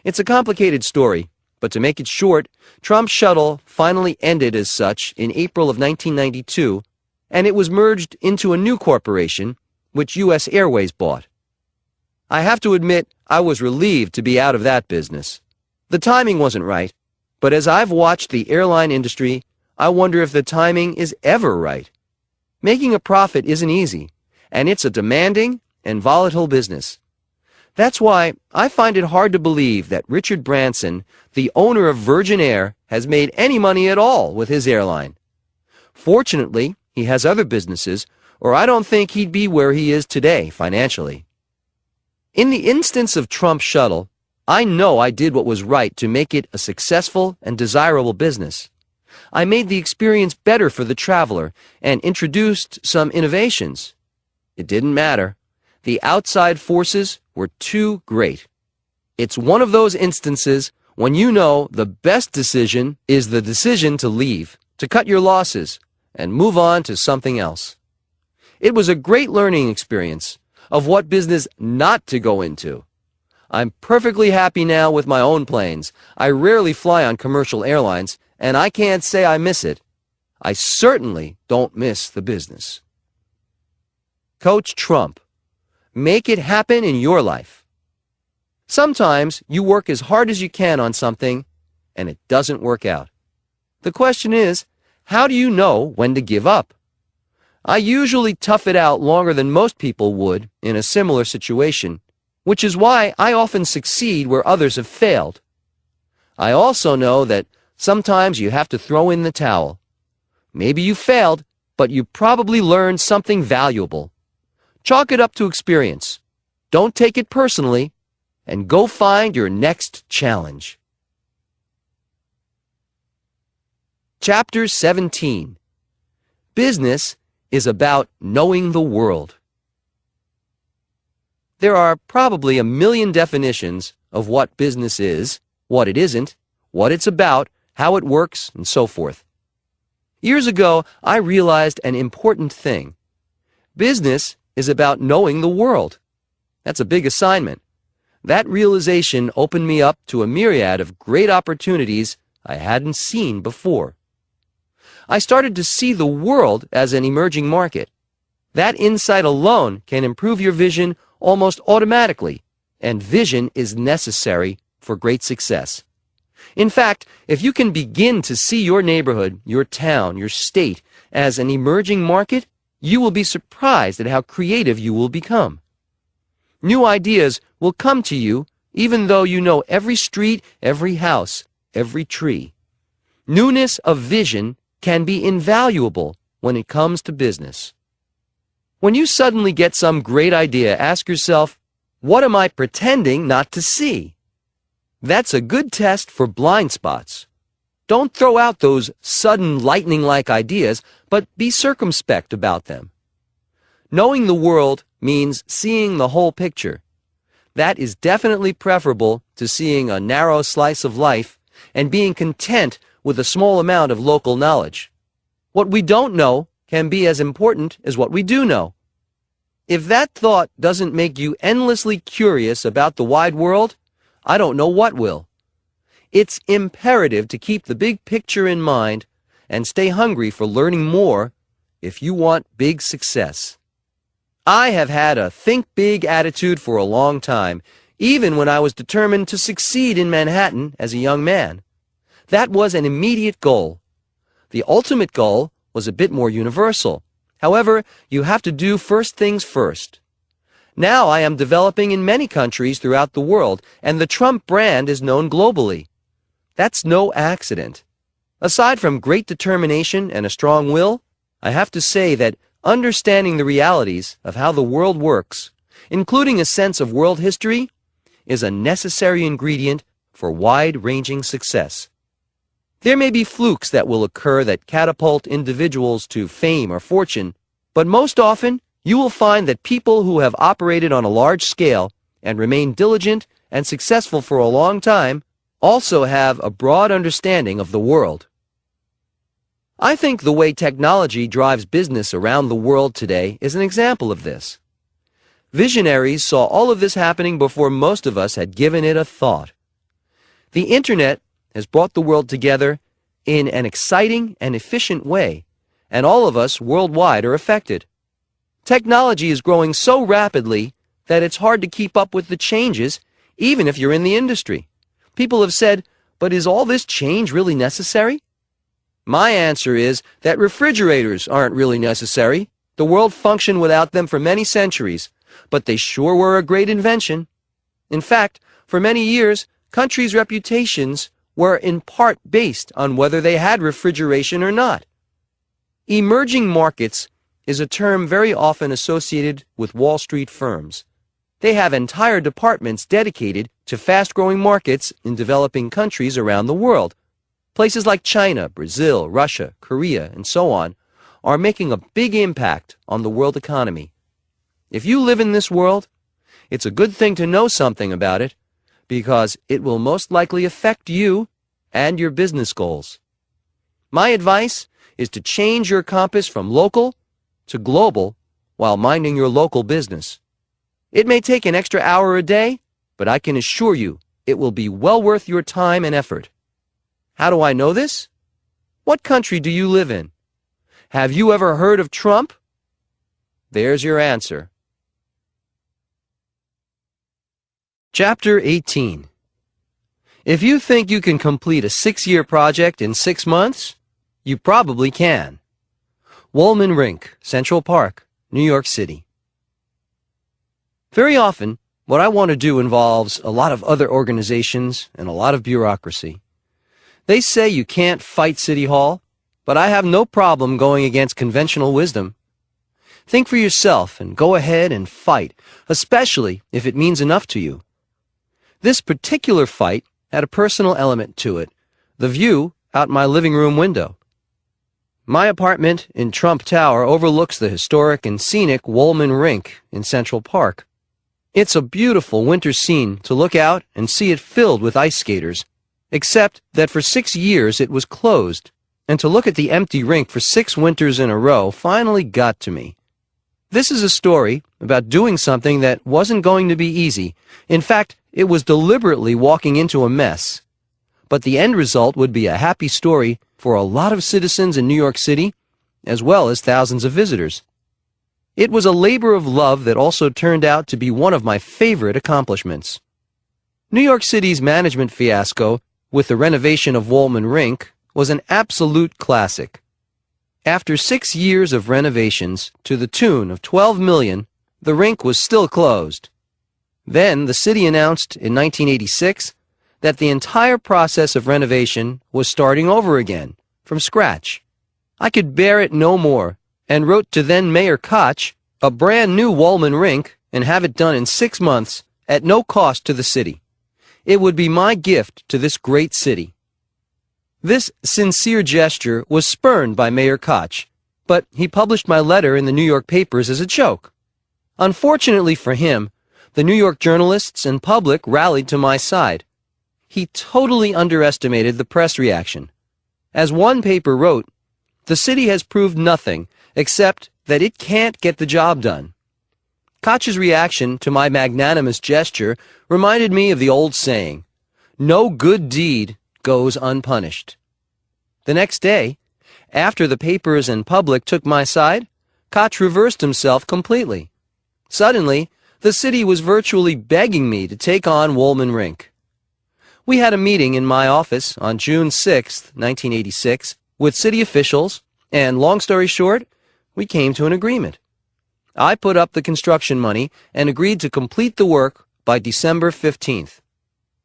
It's a complicated story, but to make it short, Trump Shuttle finally ended as such in April of 1992, and it was merged into a new corporation, which U.S. Airways bought. I have to admit, I was relieved to be out of that business. The timing wasn't right, but as I've watched the airline industry, I wonder if the timing is ever right. Making a profit isn't easy, and it's a demanding and volatile business. That's why I find it hard to believe that Richard Branson, the owner of Virgin Air, has made any money at all with his airline. Fortunately, he has other businesses, or I don't think he'd be where he is today financially. In the instance of Trump Shuttle, I know I did what was right to make it a successful and desirable business. I made the experience better for the traveler and introduced some innovations. It didn't matter. The outside forces were too great. It's one of those instances when you know the best decision is the decision to leave, to cut your losses, and move on to something else. It was a great learning experience of what business not to go into. I'm perfectly happy now with my own planes. I rarely fly on commercial airlines, and I can't say I miss it. I certainly don't miss the business. Coach Trump. Make it happen in your life. Sometimes you work as hard as you can on something and it doesn't work out. The question is, how do you know when to give up? I usually tough it out longer than most people would in a similar situation, which is why I often succeed where others have failed. I also know that sometimes you have to throw in the towel. Maybe you failed, but you probably learned something valuable. Chalk it up to experience. Don't take it personally, and go find your next challenge. Chapter 17. Business is about knowing the world. There are probably a million definitions of what business is, what it isn't, what it's about, how it works, and so forth. Years ago, I realized an important thing. Business is about knowing the world. That's a big assignment. That realization opened me up to a myriad of great opportunities I hadn't seen before. I started to see the world as an emerging market. That insight alone can improve your vision almost automatically, and vision is necessary for great success. In fact, if you can begin to see your neighborhood, your town, your state as an emerging market, you will be surprised at how creative you will become. New ideas will come to you even though you know every street, every house, every tree. Newness of vision can be invaluable when it comes to business. When you suddenly get some great idea, ask yourself, what am I pretending not to see? That's a good test for blind spots. Don't throw out those sudden lightning-like ideas, but be circumspect about them. Knowing the world means seeing the whole picture. That is definitely preferable to seeing a narrow slice of life and being content with a small amount of local knowledge. What we don't know can be as important as what we do know. If that thought doesn't make you endlessly curious about the wide world, I don't know what will. It's imperative to keep the big picture in mind and stay hungry for learning more if you want big success. I have had a think big attitude for a long time, even when I was determined to succeed in Manhattan as a young man. That was an immediate goal. The ultimate goal was a bit more universal. However, you have to do first things first. Now I am developing in many countries throughout the world, and the Trump brand is known globally. That's no accident. Aside from great determination and a strong will, I have to say that understanding the realities of how the world works, including a sense of world history, is a necessary ingredient for wide-ranging success. There may be flukes that will occur that catapult individuals to fame or fortune, but most often you will find that people who have operated on a large scale and remain diligent and successful for a long time also have a broad understanding of the world. I think the way technology drives business around the world today is an example of this. Visionaries saw all of this happening before most of us had given it a thought. The Internet has brought the world together in an exciting and efficient way, and all of us worldwide are affected. Technology is growing so rapidly that it's hard to keep up with the changes, even if you're in the industry. People have said, but is all this change really necessary? My answer is that refrigerators aren't really necessary. The world functioned without them for many centuries, but they sure were a great invention. In fact, for many years, countries' reputations were in part based on whether they had refrigeration or not. Emerging markets is a term very often associated with Wall Street firms. They have entire departments dedicated to fast-growing markets in developing countries around the world. Places like China, Brazil, Russia, Korea, and so on are making a big impact on the world economy. If you live in this world, it's a good thing to know something about it, because it will most likely affect you and your business goals. My advice is to change your compass from local to global while minding your local business. It may take an extra hour a day, but I can assure you it will be well worth your time and effort. How do I know this? What country do you live in? Have you ever heard of Trump? There's your answer. Chapter 18. If you think you can complete a 6-year project in 6 months, you probably can. Woolman Rink, Central Park, New York City. Very often, what I want to do involves a lot of other organizations and a lot of bureaucracy. They say you can't fight City Hall, but I have no problem going against conventional wisdom. Think for yourself and go ahead and fight, especially if it means enough to you. This particular fight had a personal element to it, the view out my living room window. My apartment in Trump Tower overlooks the historic and scenic Woolman Rink in Central Park. It's a beautiful winter scene to look out and see it filled with ice skaters, except that for 6 years it was closed, and to look at the empty rink for 6 winters in a row finally got to me. This is a story about doing something that wasn't going to be easy. In fact, it was deliberately walking into a mess. But the end result would be a happy story for a lot of citizens in New York City, as well as thousands of visitors. It was a labor of love that also turned out to be one of my favorite accomplishments. New York City's management fiasco with the renovation of Woolman Rink was an absolute classic. After 6 years of renovations to the tune of $12 million, the rink was still closed. Then the city announced in 1986 that the entire process of renovation was starting over again, from scratch. I could bear it no more, and wrote to then Mayor Koch a brand new Woolman Rink and have it done in 6 months at no cost to the city. It would be my gift to this great city. This sincere gesture was spurned by Mayor Koch, but he published my letter in the New York papers as a joke. Unfortunately for him, the New York journalists and public rallied to my side. He totally underestimated the press reaction. As one paper wrote, "The city has proved nothing except that it can't get the job done." Koch's reaction to my magnanimous gesture reminded me of the old saying, "No good deed goes unpunished." The next day, after the papers and public took my side, Koch reversed himself completely. Suddenly, the city was virtually begging me to take on Woolman Rink. We had a meeting in my office on June 6, 1986, with city officials, and long story short, we came to an agreement. I put up the construction money and agreed to complete the work by December 15th.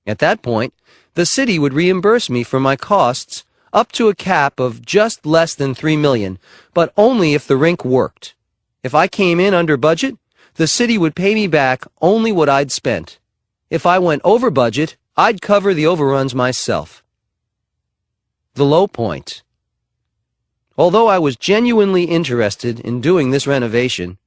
At that point, the city would reimburse me for my costs up to a cap of just less than $3 million, but only if the rink worked. If I came in under budget, the city would pay me back only what I'd spent. If I went over budget, I'd cover the overruns myself. The low point. Although I was genuinely interested in doing this renovation,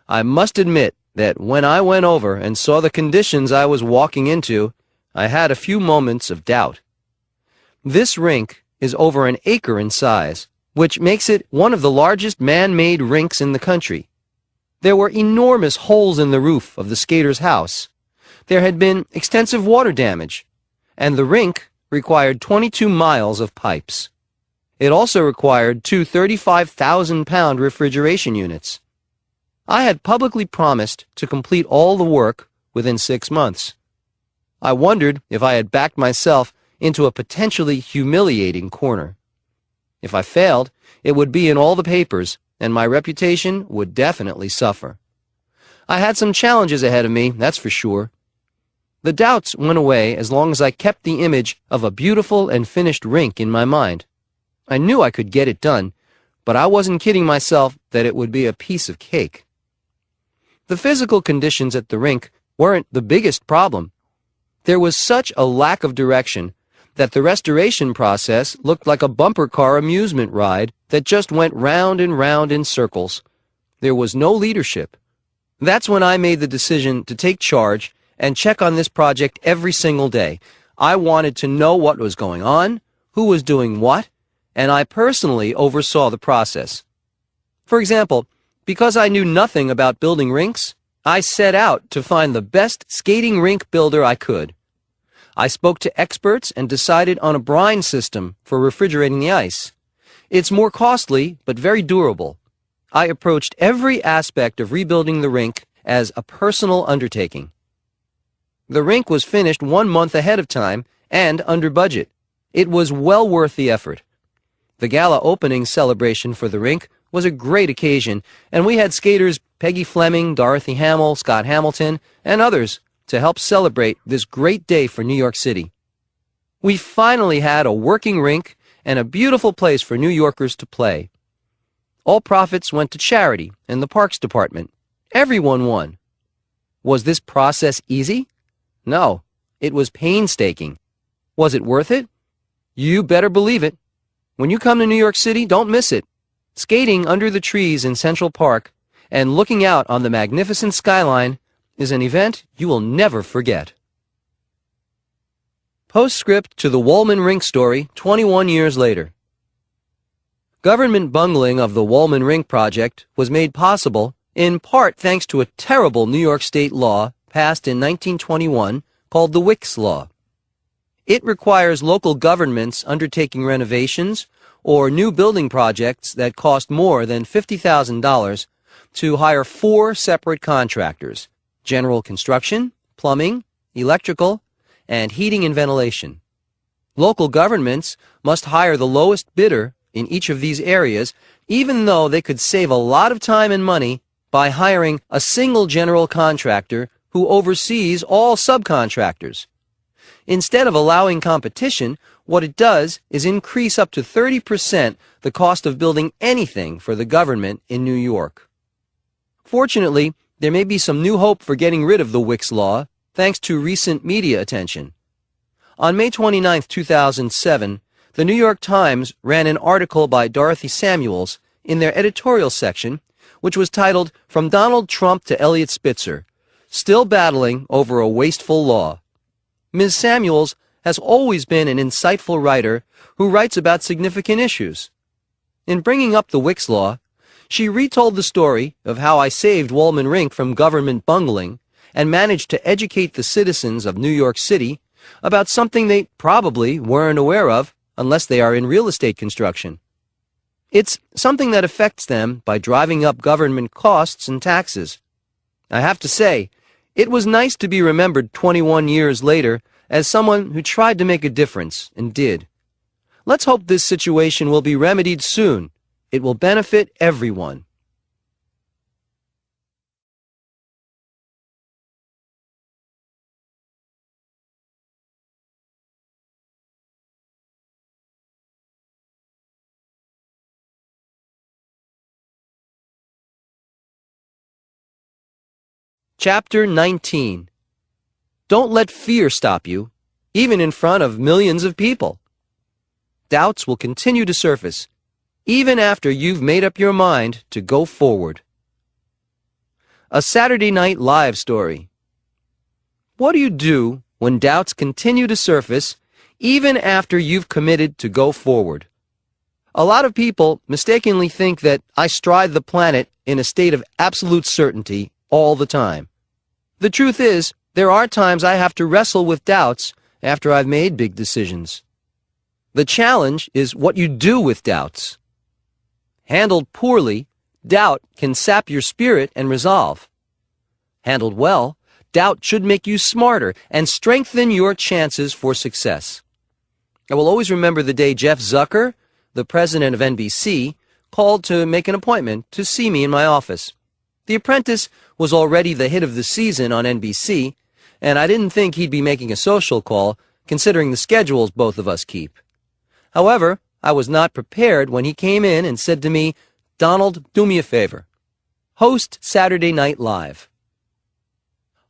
I must admit that when I went over and saw the conditions I was walking into, I had a few moments of doubt. This rink is over an acre in size, which makes it one of the largest man-made rinks in the country. There were enormous holes in the roof of the skater's house. There had been extensive water damage, and the rink required 22 miles of pipes. It also required 2 35,000-pound refrigeration units. I had publicly promised to complete all the work within 6 months. I wondered if I had backed myself into a potentially humiliating corner. If I failed, it would be in all the papers, and my reputation would definitely suffer. I had some challenges ahead of me, that's for sure. The doubts went away as long as I kept the image of a beautiful and finished rink in my mind. I knew I could get it done, but I wasn't kidding myself that it would be a piece of cake. The physical conditions at the rink weren't the biggest problem. There was such a lack of direction that the restoration process looked like a bumper car amusement ride that just went round and round in circles. There was no leadership. That's when I made the decision to take charge and check on this project every single day. I wanted to know what was going on, who was doing what, and I personally oversaw the process. For example, because I knew nothing about building rinks, I set out to find the best skating rink builder I could. I spoke to experts and decided on a brine system for refrigerating the ice. It's more costly, but very durable. I approached every aspect of rebuilding the rink as a personal undertaking. The rink was finished 1 month ahead of time and under budget. It was well worth the effort. The gala opening celebration for the rink was a great occasion, and we had skaters Peggy Fleming, Dorothy Hamill, Scott Hamilton, and others to help celebrate this great day for New York City. We finally had a working rink and a beautiful place for New Yorkers to play. All profits went to charity and the Parks Department. Everyone won. Was this process easy? No, it was painstaking. Was it worth it? You better believe it. When you come to New York City, don't miss it. Skating under the trees in Central Park and looking out on the magnificent skyline is an event you will never forget. Postscript to the Wollman Rink story 21 years later. Government bungling of the Wollman Rink project was made possible in part thanks to a terrible New York State law passed in 1921 called the Wicks Law. It requires local governments undertaking renovations or new building projects that cost more than $50,000 to hire 4 separate contractors: general construction, plumbing, electrical, and heating and ventilation. Local governments must hire the lowest bidder in each of these areas, even though they could save a lot of time and money by hiring a single general contractor who oversees all subcontractors. Instead of allowing competition, what it does is increase up to 30% the cost of building anything for the government in New York. Fortunately, there may be some new hope for getting rid of the Wicks Law, thanks to recent media attention. On May 29, 2007, the New York Times ran an article by Dorothy Samuels in their editorial section, which was titled "From Donald Trump to Eliot Spitzer, Still Battling Over a Wasteful Law." Ms. Samuels has always been an insightful writer who writes about significant issues. In bringing up the Wicks Law, she retold the story of how I saved Wollman Rink from government bungling and managed to educate the citizens of New York City about something they probably weren't aware of unless they are in real estate construction. It's something that affects them by driving up government costs and taxes. I have to say, it was nice to be remembered 21 years later as someone who tried to make a difference and did. Let's hope this situation will be remedied soon. It will benefit everyone. Chapter 19. Don't let fear stop you, even in front of millions of people. Doubts will continue to surface, even after you've made up your mind to go forward. A Saturday Night Live story. What do you do when doubts continue to surface, even after you've committed to go forward? A lot of people mistakenly think that I stride the planet in a state of absolute certainty all the time. The truth is, there are times I have to wrestle with doubts after I've made big decisions. The challenge is what you do with doubts. Handled poorly, doubt can sap your spirit and resolve. Handled well, doubt should make you smarter and strengthen your chances for success. I will always remember the day Jeff Zucker, the president of NBC, called to make an appointment to see me in my office. The Apprentice was already the hit of the season on NBC, and I didn't think he'd be making a social call, considering the schedules both of us keep. However, I was not prepared when he came in and said to me, "Donald, do me a favor. Host Saturday Night Live."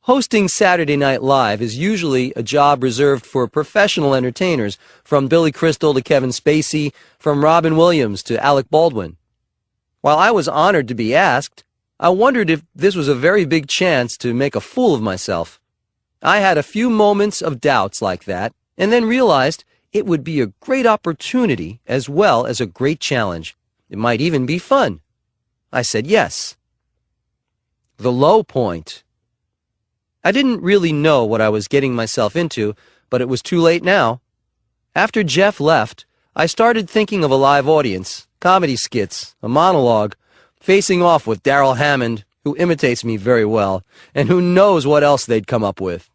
Hosting Saturday Night Live is usually a job reserved for professional entertainers, from Billy Crystal to Kevin Spacey, from Robin Williams to Alec Baldwin. While I was honored to be asked, I wondered if this was a very big chance to make a fool of myself. I had a few moments of doubts like that, and then realized it would be a great opportunity as well as a great challenge. It might even be fun. I said yes. The low point. I didn't really know what I was getting myself into, but it was too late now. After Jeff left, I started thinking of a live audience, comedy skits, a monologue, facing off with Darrell Hammond, who imitates me very well, and who knows what else they'd come up with.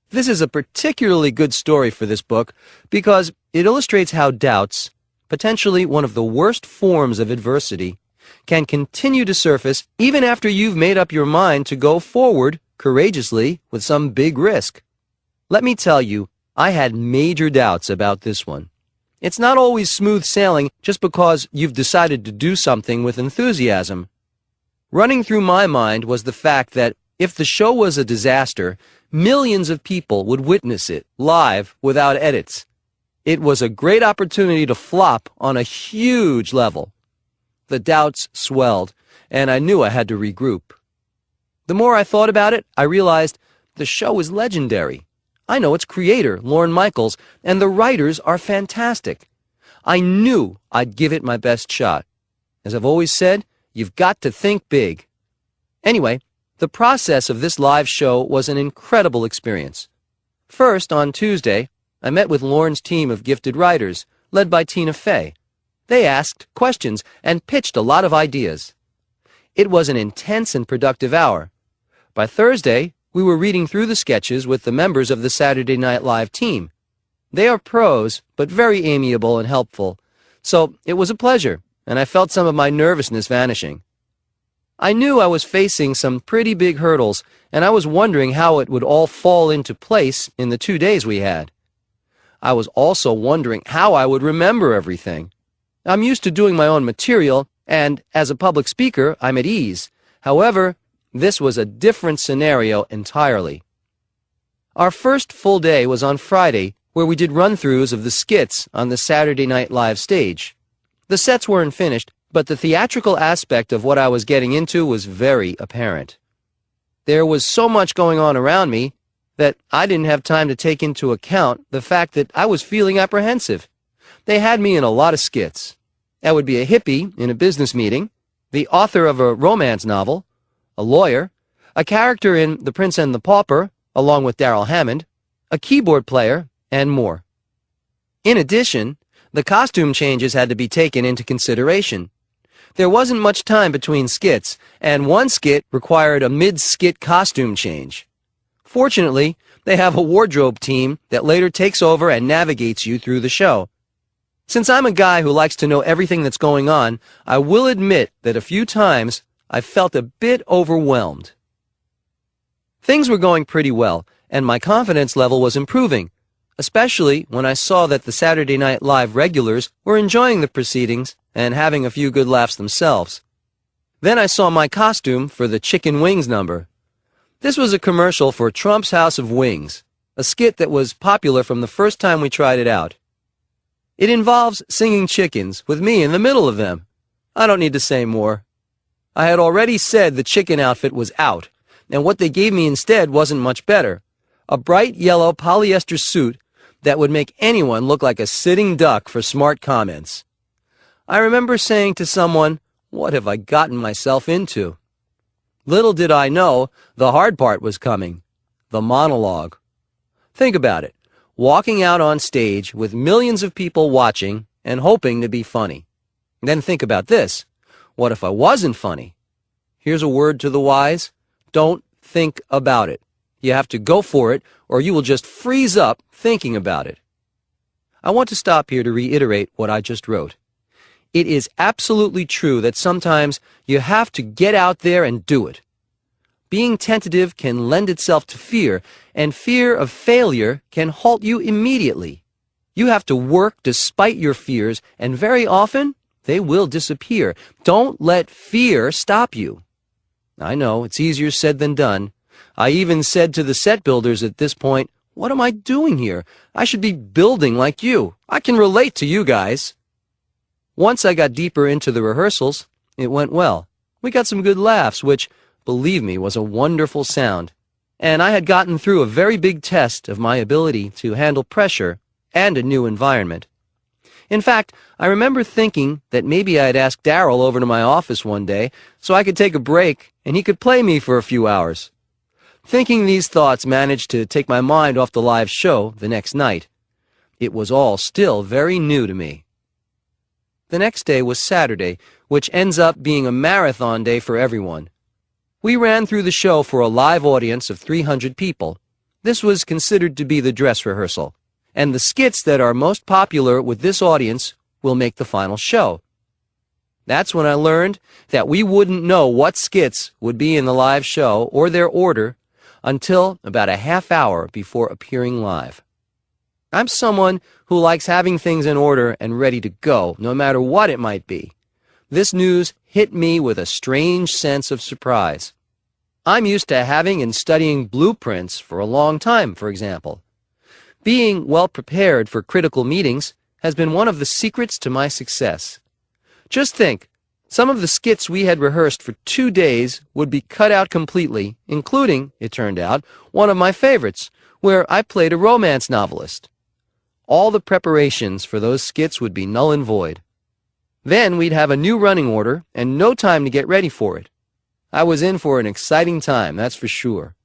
This is a particularly good story for this book because it illustrates how doubts, potentially one of the worst forms of adversity, can continue to surface even after you've made up your mind to go forward courageously with some big risk. Let me tell you, I had major doubts about this one. It's not always smooth sailing just because you've decided to do something with enthusiasm. Running through my mind was the fact that if the show was a disaster, millions of people would witness it live without edits. It was a great opportunity to flop on a huge level. The doubts swelled, and I knew I had to regroup. The more I thought about it, I realized the show is legendary. I know its creator, Lorne Michaels, and the writers are fantastic. I knew I'd give it my best shot. As I've always said, you've got to think big. Anyway, the process of this live show was an incredible experience. First, on Tuesday, I met with Lorne's team of gifted writers, led by Tina Fey. They asked questions and pitched a lot of ideas. It was an intense and productive hour. By Thursday, we were reading through the sketches with the members of the Saturday Night Live team. They are pros, but very amiable and helpful. So it was a pleasure, and I felt some of my nervousness vanishing. I knew I was facing some pretty big hurdles, and I was wondering how it would all fall into place in the 2 days we had. I was also wondering how I would remember everything. I'm used to doing my own material, and as a public speaker, I'm at ease. However, this was a different scenario entirely. Our first full day was on Friday, where we did run-throughs of the skits on the Saturday Night Live stage. The sets weren't finished, but the theatrical aspect of what I was getting into was very apparent. There was so much going on around me that I didn't have time to take into account the fact that I was feeling apprehensive. They had me in a lot of skits. I would be a hippie in a business meeting, the author of a romance novel, a lawyer, a character in The Prince and the Pauper, along with Darrell Hammond, a keyboard player, and more. In addition, the costume changes had to be taken into consideration. There wasn't much time between skits, and one skit required a mid-skit costume change. Fortunately, they have a wardrobe team that later takes over and navigates you through the show. Since I'm a guy who likes to know everything that's going on, I will admit that a few times I felt a bit overwhelmed. Things were going pretty well, and my confidence level was improving, especially when I saw that the Saturday Night Live regulars were enjoying the proceedings and having a few good laughs themselves. Then I saw my costume for the Chicken Wings number. This was a commercial for Trump's House of Wings, a skit that was popular from the first time we tried it out. It involves singing chickens, with me in the middle of them. I don't need to say more. I had already said the chicken outfit was out, and what they gave me instead wasn't much better. A bright yellow polyester suit that would make anyone look like a sitting duck for smart comments. I remember saying to someone, "What have I gotten myself into?" Little did I know the hard part was coming, the monologue. Think about it. Walking out on stage with millions of people watching and hoping to be funny. Then think about this. What if I wasn't funny? Here's a word to the wise. Don't think about it. You have to go for it, or you will just freeze up thinking about it. I want to stop here to reiterate what I just wrote. It is absolutely true that sometimes you have to get out there and do it. Being tentative can lend itself to fear, and fear of failure can halt you immediately. You have to work despite your fears, and very often they will disappear. Don't let fear stop you. I know, it's easier said than done. I even said to the set builders at this point, "What am I doing here? I should be building like you. I can relate to you guys." Once I got deeper into the rehearsals, it went well. We got some good laughs, which, believe me, was a wonderful sound. And I had gotten through a very big test of my ability to handle pressure and a new environment. In fact, I remember thinking that maybe I'd ask Darrell over to my office one day so I could take a break and he could play me for a few hours. Thinking these thoughts managed to take my mind off the live show the next night. It was all still very new to me. The next day was Saturday, which ends up being a marathon day for everyone. We ran through the show for a live audience of 300 people. This was considered to be the dress rehearsal, and the skits that are most popular with this audience will make the final show. That's when I learned that we wouldn't know what skits would be in the live show or their order until about a half hour before appearing live. I'm someone who likes having things in order and ready to go, no matter what it might be. This news hit me with a strange sense of surprise. I'm used to having and studying blueprints for a long time, for example. Being well prepared for critical meetings has been one of the secrets to my success. Just think, some of the skits we had rehearsed for 2 days would be cut out completely, including, it turned out, one of my favorites, where I played a romance novelist. All the preparations for those skits would be null and void. Then we'd have a new running order and no time to get ready for it. I was in for an exciting time, that's for sure.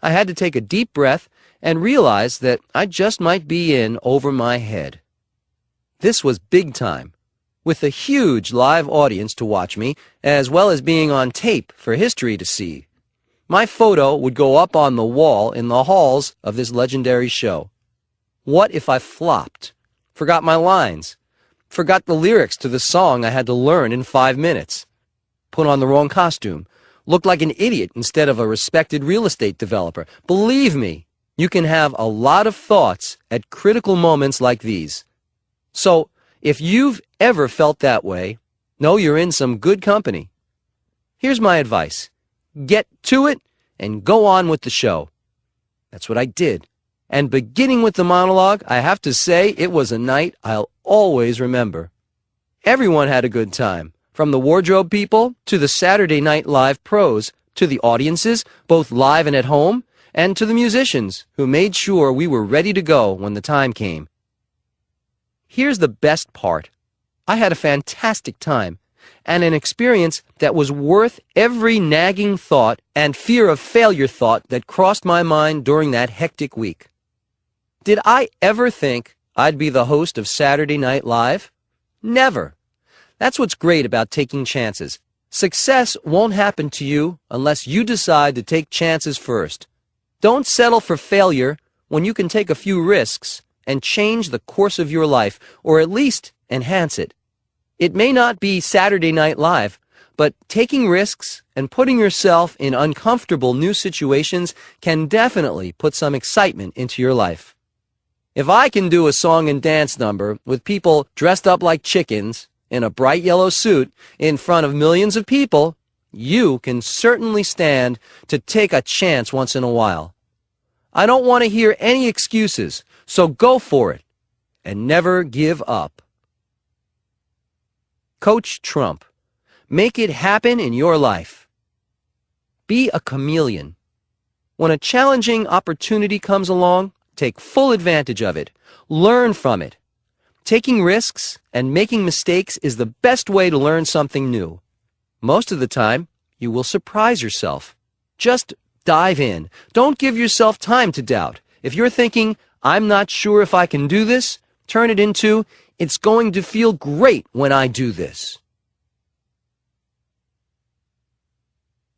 I had to take a deep breath and realize that I just might be in over my head. This was big time, with a huge live audience to watch me, as well as being on tape for history to see. My photo would go up on the wall in the halls of this legendary show. What if I flopped, forgot my lines, forgot the lyrics to the song I had to learn in 5 minutes, put on the wrong costume, looked like an idiot instead of a respected real estate developer? Believe me, you can have a lot of thoughts at critical moments like these. So, if you've ever felt that way, know you're in some good company. Here's my advice. Get to it and go on with the show. That's what I did. And beginning with the monologue, I have to say it was a night I'll always remember. Everyone had a good time, from the wardrobe people to the Saturday Night Live pros, to the audiences, both live and at home, and to the musicians who made sure we were ready to go when the time came. Here's the best part. I had a fantastic time, and an experience that was worth every nagging thought and fear of failure thought that crossed my mind during that hectic week. Did I ever think I'd be the host of Saturday Night Live? Never. That's what's great about taking chances. Success won't happen to you unless you decide to take chances first. Don't settle for failure when you can take a few risks and change the course of your life, or at least enhance it. It may not be Saturday Night Live, but taking risks and putting yourself in uncomfortable new situations can definitely put some excitement into your life. If I can do a song and dance number with people dressed up like chickens in a bright yellow suit in front of millions of people, you can certainly stand to take a chance once in a while. I don't want to hear any excuses, so go for it and never give up. Coach Trump. Make it happen in your life. Be a chameleon. When a challenging opportunity comes along, take full advantage of it. Learn from it. Taking risks and making mistakes is the best way to learn something new. Most of the time, you will surprise yourself. Just dive in. Don't give yourself time to doubt. If you're thinking, I'm not sure if I can do this, turn it into, it's going to feel great when I do this.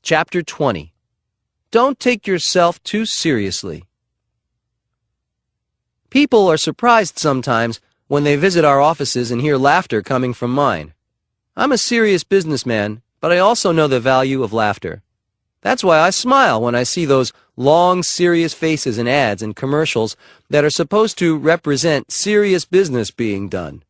Chapter 20. Don't take yourself too seriously. People are surprised sometimes when they visit our offices and hear laughter coming from mine. I'm a serious businessman, but I also know the value of laughter. That's why I smile when I see those long, serious faces in ads and commercials that are supposed to represent serious business being done.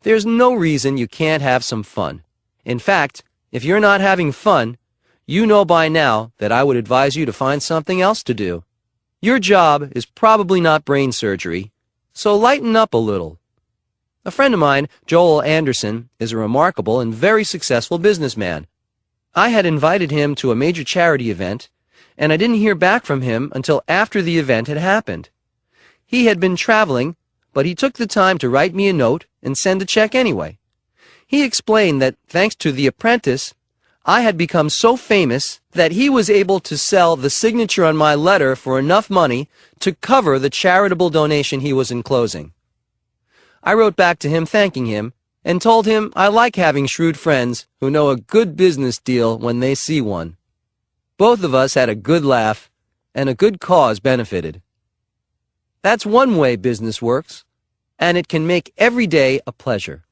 There's no reason you can't have some fun. In fact, if you're not having fun, you know by now that I would advise you to find something else to do. Your job is probably not brain surgery, so lighten up a little. A friend of mine, Joel Anderson, is a remarkable and very successful businessman. I had invited him to a major charity event, and I didn't hear back from him until after the event had happened. He had been traveling, but he took the time to write me a note and send a check anyway. He explained that thanks to The Apprentice, I had become so famous that he was able to sell the signature on my letter for enough money to cover the charitable donation he was enclosing. I wrote back to him thanking him, and told him I like having shrewd friends who know a good business deal when they see one. Both of us had a good laugh, and a good cause benefited. That's one way business works, and it can make every day a pleasure.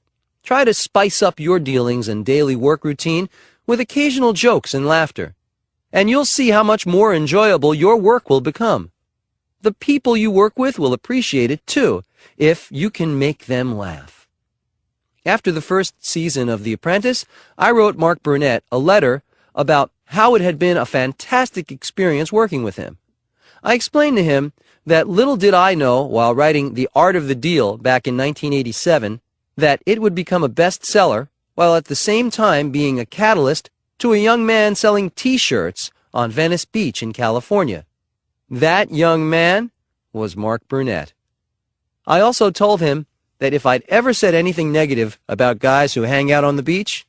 Try to spice up your dealings and daily work routine with occasional jokes and laughter, and you'll see how much more enjoyable your work will become. The people you work with will appreciate it too, if you can make them laugh. After the first season of The Apprentice, I wrote Mark Burnett a letter about how it had been a fantastic experience working with him. I explained to him that little did I know while writing The Art of the Deal back in 1987 that it would become a bestseller while at the same time being a catalyst to a young man selling T-shirts on Venice Beach in California. That young man was Mark Burnett. I also told him that if I'd ever said anything negative about guys who hang out on the beach,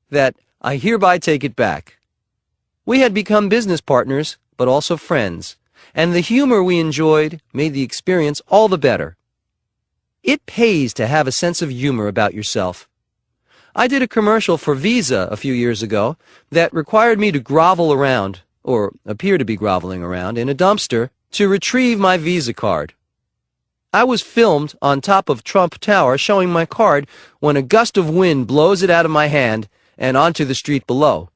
that I hereby take it back. We had become business partners, but also friends, and the humor we enjoyed made the experience all the better. It pays to have a sense of humor about yourself. I did a commercial for Visa a few years ago that required me to grovel around, or appear to be groveling around, in a dumpster to retrieve my Visa card. I was filmed on top of Trump Tower showing my card when a gust of wind blows it out of my hand and onto the street below.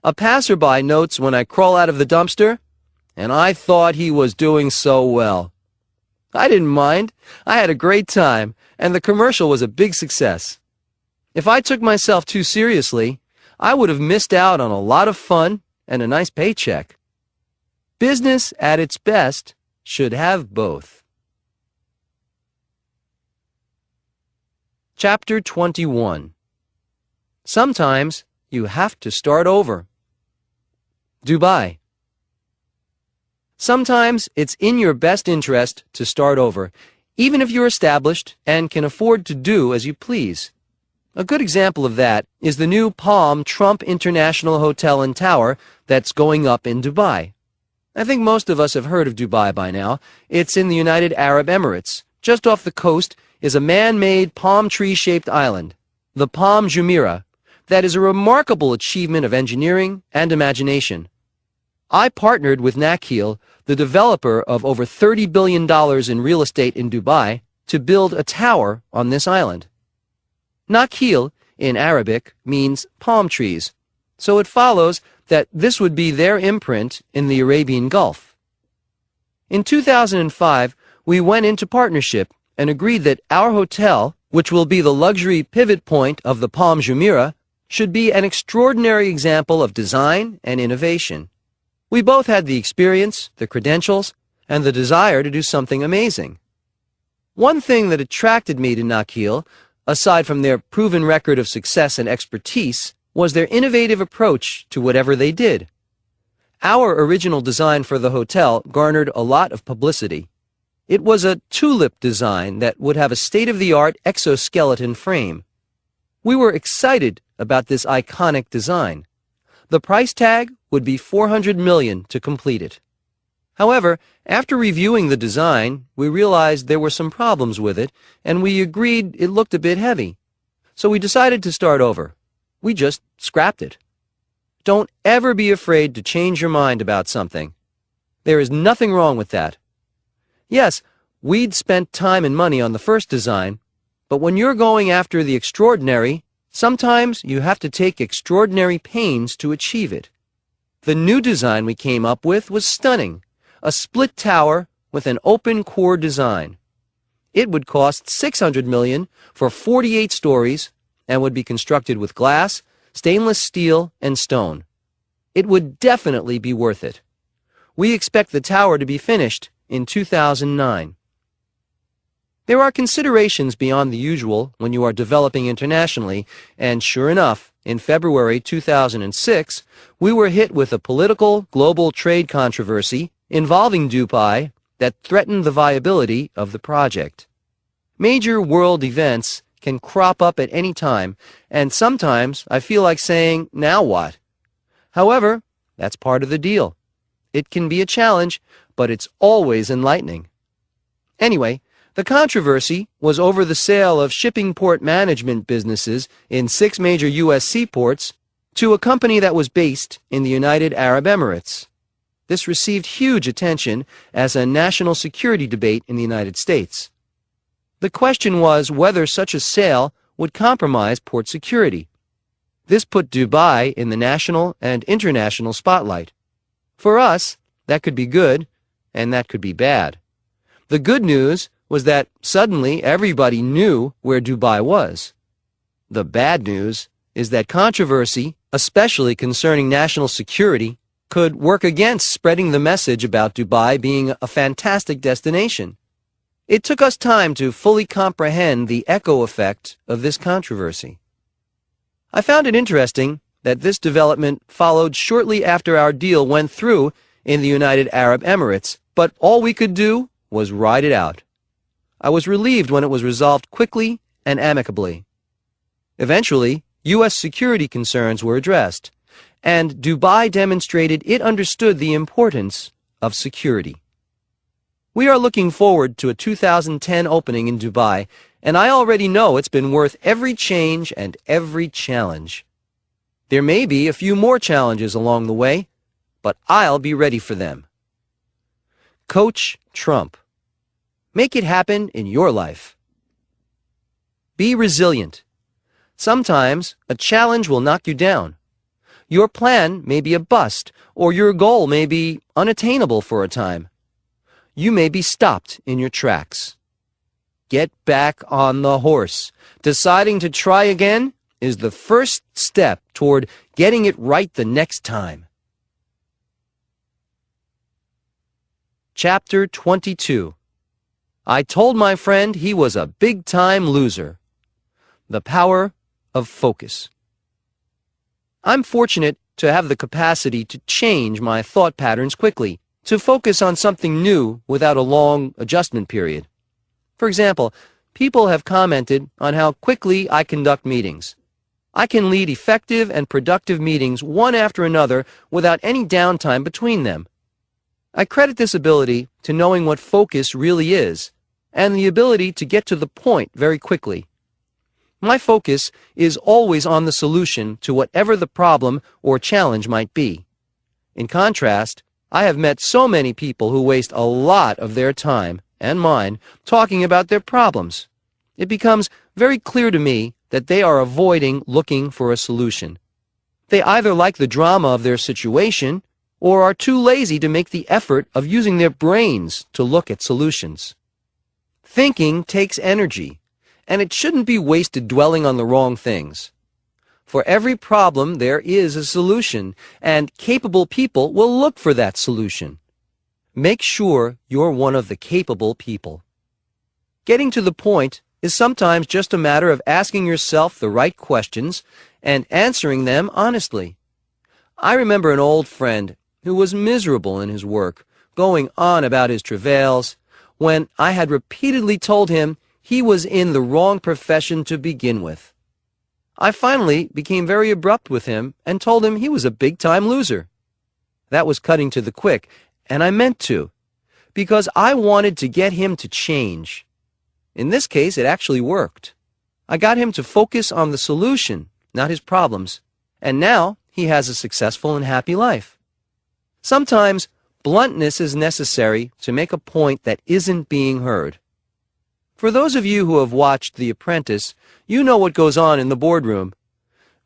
A passerby notes when I crawl out of the dumpster, and I thought he was doing so well. I didn't mind. I had a great time, and the commercial was a big success. If I took myself too seriously, I would have missed out on a lot of fun and a nice paycheck. Business at its best should have both. Chapter 21. Sometimes you have to start over. Dubai. Sometimes it's in your best interest to start over, even if you're established and can afford to do as you please. A good example of that is the new Palm Trump International Hotel and Tower that's going up in Dubai. I think most of us have heard of Dubai by now. It's in the United Arab Emirates. Just off the coast is a man-made palm tree-shaped island, the Palm Jumeirah, that is a remarkable achievement of engineering and imagination. I partnered with Nakheel, the developer of over $30 billion in real estate in Dubai, to build a tower on this island. Nakheel, in Arabic, means palm trees, so it follows that this would be their imprint in the Arabian Gulf. In 2005, we went into partnership and agreed that our hotel, which will be the luxury pivot point of the Palm Jumeirah, should be an extraordinary example of design and innovation. We both had the experience, the credentials, and the desire to do something amazing. One thing that attracted me to Nakheel, aside from their proven record of success and expertise, was their innovative approach to whatever they did. Our original design for the hotel garnered a lot of publicity. It was a tulip design that would have a state-of-the-art exoskeleton frame. We were excited about this iconic design. The price tag would be $400 million to complete it. However, after reviewing the design, we realized there were some problems with it, and we agreed it looked a bit heavy. So we decided to start over. We just scrapped it. Don't ever be afraid to change your mind about something. There is nothing wrong with that. Yes, we'd spent time and money on the first design, but when you're going after the extraordinary, sometimes you have to take extraordinary pains to achieve it. The new design we came up with was stunning, a split tower with an open core design. It would cost $600 million for 48 stories and would be constructed with glass, stainless steel, and stone. It would definitely be worth it. We expect the tower to be finished in 2009. There are considerations beyond the usual when you are developing internationally, and sure enough, in February 2006, we were hit with a political global trade controversy involving Dubai that threatened the viability of the project. Major world events can crop up at any time, and sometimes I feel like saying, now what? However, that's part of the deal. It can be a challenge, but it's always enlightening. Anyway, The controversy was over the sale of shipping port management businesses in 6 major U.S. seaports to a company that was based in the United Arab Emirates. This received huge attention as a national security debate in the United States. The question was whether such a sale would compromise port security. This put Dubai in the national and international spotlight. For us, that could be good, and that could be bad. The good news was that suddenly everybody knew where Dubai was. The bad news is that controversy, especially concerning national security, could work against spreading the message about Dubai being a fantastic destination. It took us time to fully comprehend the echo effect of this controversy. I found it interesting that this development followed shortly after our deal went through in the United Arab Emirates, but all we could do was ride it out. I was relieved when it was resolved quickly and amicably. Eventually, U.S. security concerns were addressed, and Dubai demonstrated it understood the importance of security. We are looking forward to a 2010 opening in Dubai, and I already know it's been worth every change and every challenge. There may be a few more challenges along the way, but I'll be ready for them. Coach Trump. Make it happen in your life. Be resilient. Sometimes a challenge will knock you down. Your plan may be a bust, or your goal may be unattainable for a time. You may be stopped in your tracks. Get back on the horse. Deciding to try again is the first step toward getting it right the next time. Chapter 22. I told my friend he was a big-time loser. The power of focus. I'm fortunate to have the capacity to change my thought patterns quickly, to focus on something new without a long adjustment period. For example, people have commented on how quickly I conduct meetings. I can lead effective and productive meetings one after another without any downtime between them. I credit this ability to knowing what focus really is, and the ability to get to the point very quickly. My focus is always on the solution to whatever the problem or challenge might be. In contrast, I have met so many people who waste a lot of their time, and mine, talking about their problems. It becomes very clear to me that they are avoiding looking for a solution. They either like the drama of their situation, or are too lazy to make the effort of using their brains to look at solutions. Thinking takes energy, and it shouldn't be wasted dwelling on the wrong things. For every problem there is a solution, and capable people will look for that solution. Make sure you're one of the capable people. Getting to the point is sometimes just a matter of asking yourself the right questions and answering them honestly. I remember an old friend who was miserable in his work, going on about his travails, when I had repeatedly told him he was in the wrong profession to begin with. I finally became very abrupt with him and told him he was a big-time loser. That was cutting to the quick, and I meant to, because I wanted to get him to change. In this case, it actually worked. I got him to focus on the solution, not his problems, and now he has a successful and happy life. Sometimes bluntness is necessary to make a point that isn't being heard. For those of you who have watched The Apprentice, you know what goes on in the boardroom.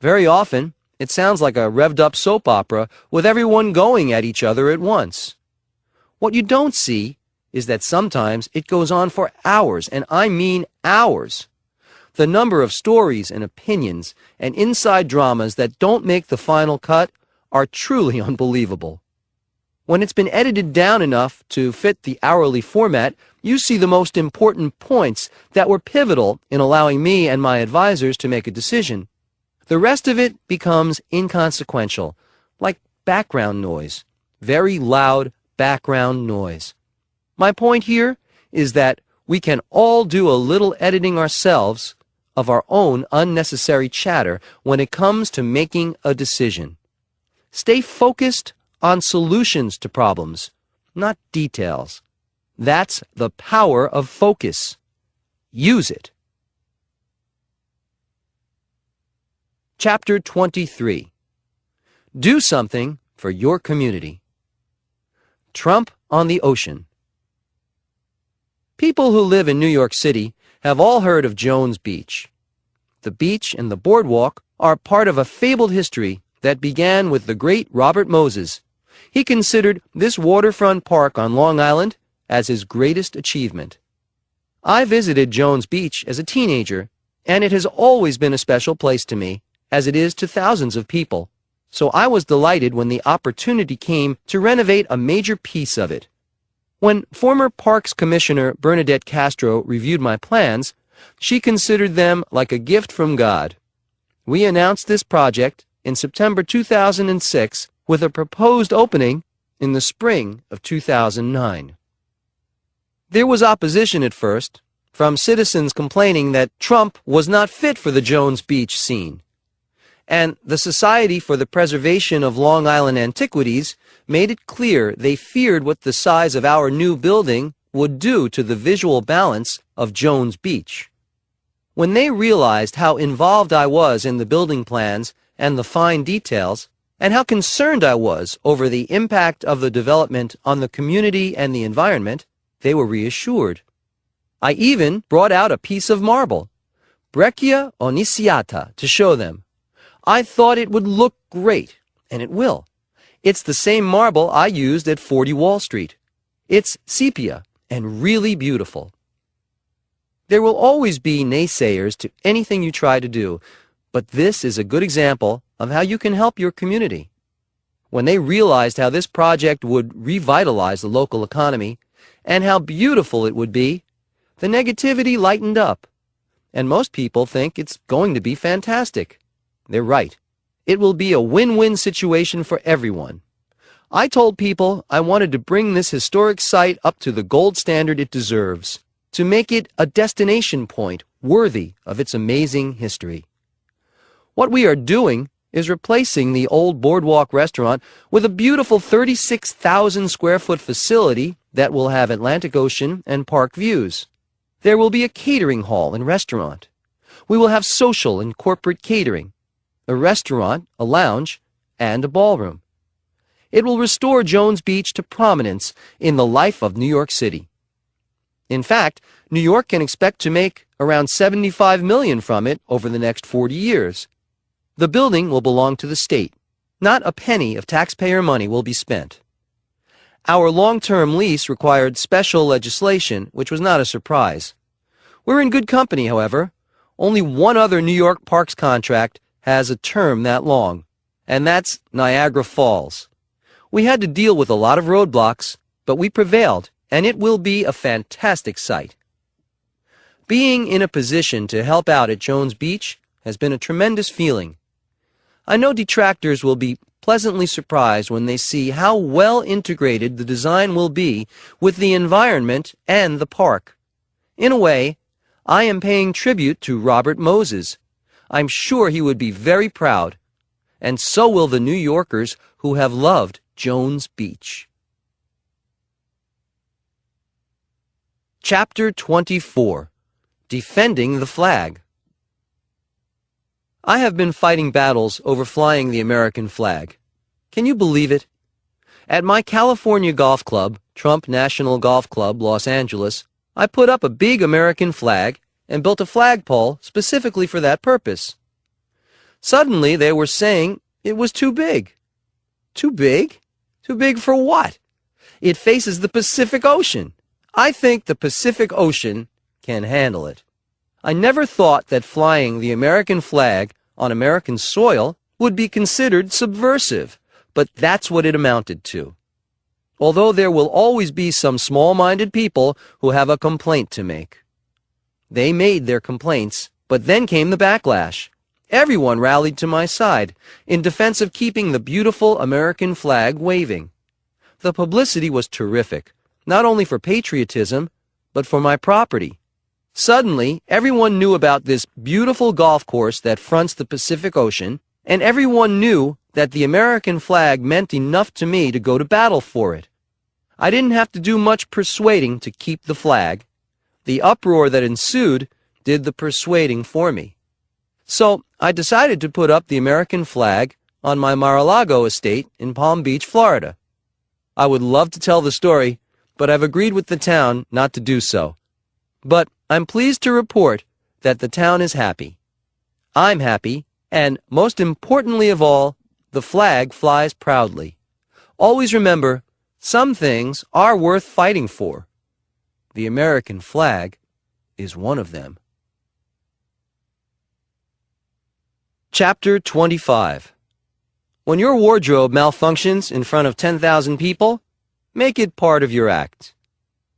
Very often, it sounds like a revved-up soap opera with everyone going at each other at once. What you don't see is that sometimes it goes on for hours, and I mean hours. The number of stories and opinions and inside dramas that don't make the final cut are truly unbelievable. When it's been edited down enough to fit the hourly format, you see the most important points that were pivotal in allowing me and my advisors to make a decision. The rest of it becomes inconsequential, like background noise, very loud background noise. My point here is that we can all do a little editing ourselves of our own unnecessary chatter when it comes to making a decision. Stay focused on solutions to problems, not details. That's the power of focus. Use it. Chapter 23. Do something for your community. Trump on the ocean. People who live in New York City have all heard of Jones Beach. The beach and the boardwalk are part of a fabled history that began with the great Robert Moses. He considered this waterfront park on Long Island as his greatest achievement. I visited Jones Beach as a teenager, and it has always been a special place to me, as it is to thousands of people. So I was delighted when the opportunity came to renovate a major piece of it. When former Parks Commissioner Bernadette Castro reviewed my plans, she considered them like a gift from God. We announced this project in September 2006 with a proposed opening in the spring of 2009. There was opposition at first, from citizens complaining that Trump was not fit for the Jones Beach scene. And the Society for the Preservation of Long Island Antiquities made it clear they feared what the size of our new building would do to the visual balance of Jones Beach. When they realized how involved I was in the building plans and the fine details, and how concerned I was over the impact of the development on the community and the environment, they were reassured. I even brought out a piece of marble, Breccia Oniziata, to show them. I thought it would look great, and it will. It's the same marble I used at 40 Wall Street. It's sepia and really beautiful. There will always be naysayers to anything you try to do, but this is a good example of how you can help your community. When they realized how this project would revitalize the local economy and how beautiful it would be, the negativity lightened up, and most people think it's going to be fantastic. They're right. It will be a win-win situation for everyone. I told people I wanted to bring this historic site up to the gold standard it deserves, to make it a destination point worthy of its amazing history. What we are doing is replacing the old boardwalk restaurant with a beautiful 36,000 square foot facility that will have Atlantic Ocean and park views. There will be a catering hall and restaurant. We will have social and corporate catering, a restaurant, a lounge, and a ballroom. It will restore Jones Beach to prominence in the life of New York City. In fact, New York can expect to make around $75 million from it over the next 40 years. The building will belong to the state. Not a penny of taxpayer money will be spent. Our long-term lease required special legislation, which was not a surprise. We're in good company, however. Only one other New York Parks contract has a term that long, and that's Niagara Falls. We had to deal with a lot of roadblocks, but we prevailed, and it will be a fantastic site. Being in a position to help out at Jones Beach has been a tremendous feeling. I know detractors will be pleasantly surprised when they see how well integrated the design will be with the environment and the park. In a way, I am paying tribute to Robert Moses. I'm sure he would be very proud, and so will the New Yorkers who have loved Jones Beach. Chapter 24. Defending the Flag. I have been fighting battles over flying the American flag. Can you believe it? At my California golf club, Trump National Golf Club, Los Angeles, I put up a big American flag and built a flagpole specifically for that purpose. Suddenly they were saying it was too big. Too big? Too big for what? It faces the Pacific Ocean. I think the Pacific Ocean can handle it. I never thought that flying the American flag on American soil would be considered subversive, but that's what it amounted to. Although there will always be some small-minded people who have a complaint to make. They made their complaints, but then came the backlash. Everyone rallied to my side in defense of keeping the beautiful American flag waving. The publicity was terrific, not only for patriotism, but for my property. Suddenly, everyone knew about this beautiful golf course that fronts the Pacific Ocean, and everyone knew that the American flag meant enough to me to go to battle for it. I didn't have to do much persuading to keep the flag. The uproar that ensued did the persuading for me. So I decided to put up the American flag on my Mar-a-Lago estate in Palm Beach, Florida. I would love to tell the story, but I've agreed with the town not to do so. But I'm pleased to report that the town is happy. I'm happy, and most importantly of all, the flag flies proudly. Always remember, some things are worth fighting for. The American flag is one of them. Chapter 25. When your wardrobe malfunctions in front of 10,000 people, make it part of your act.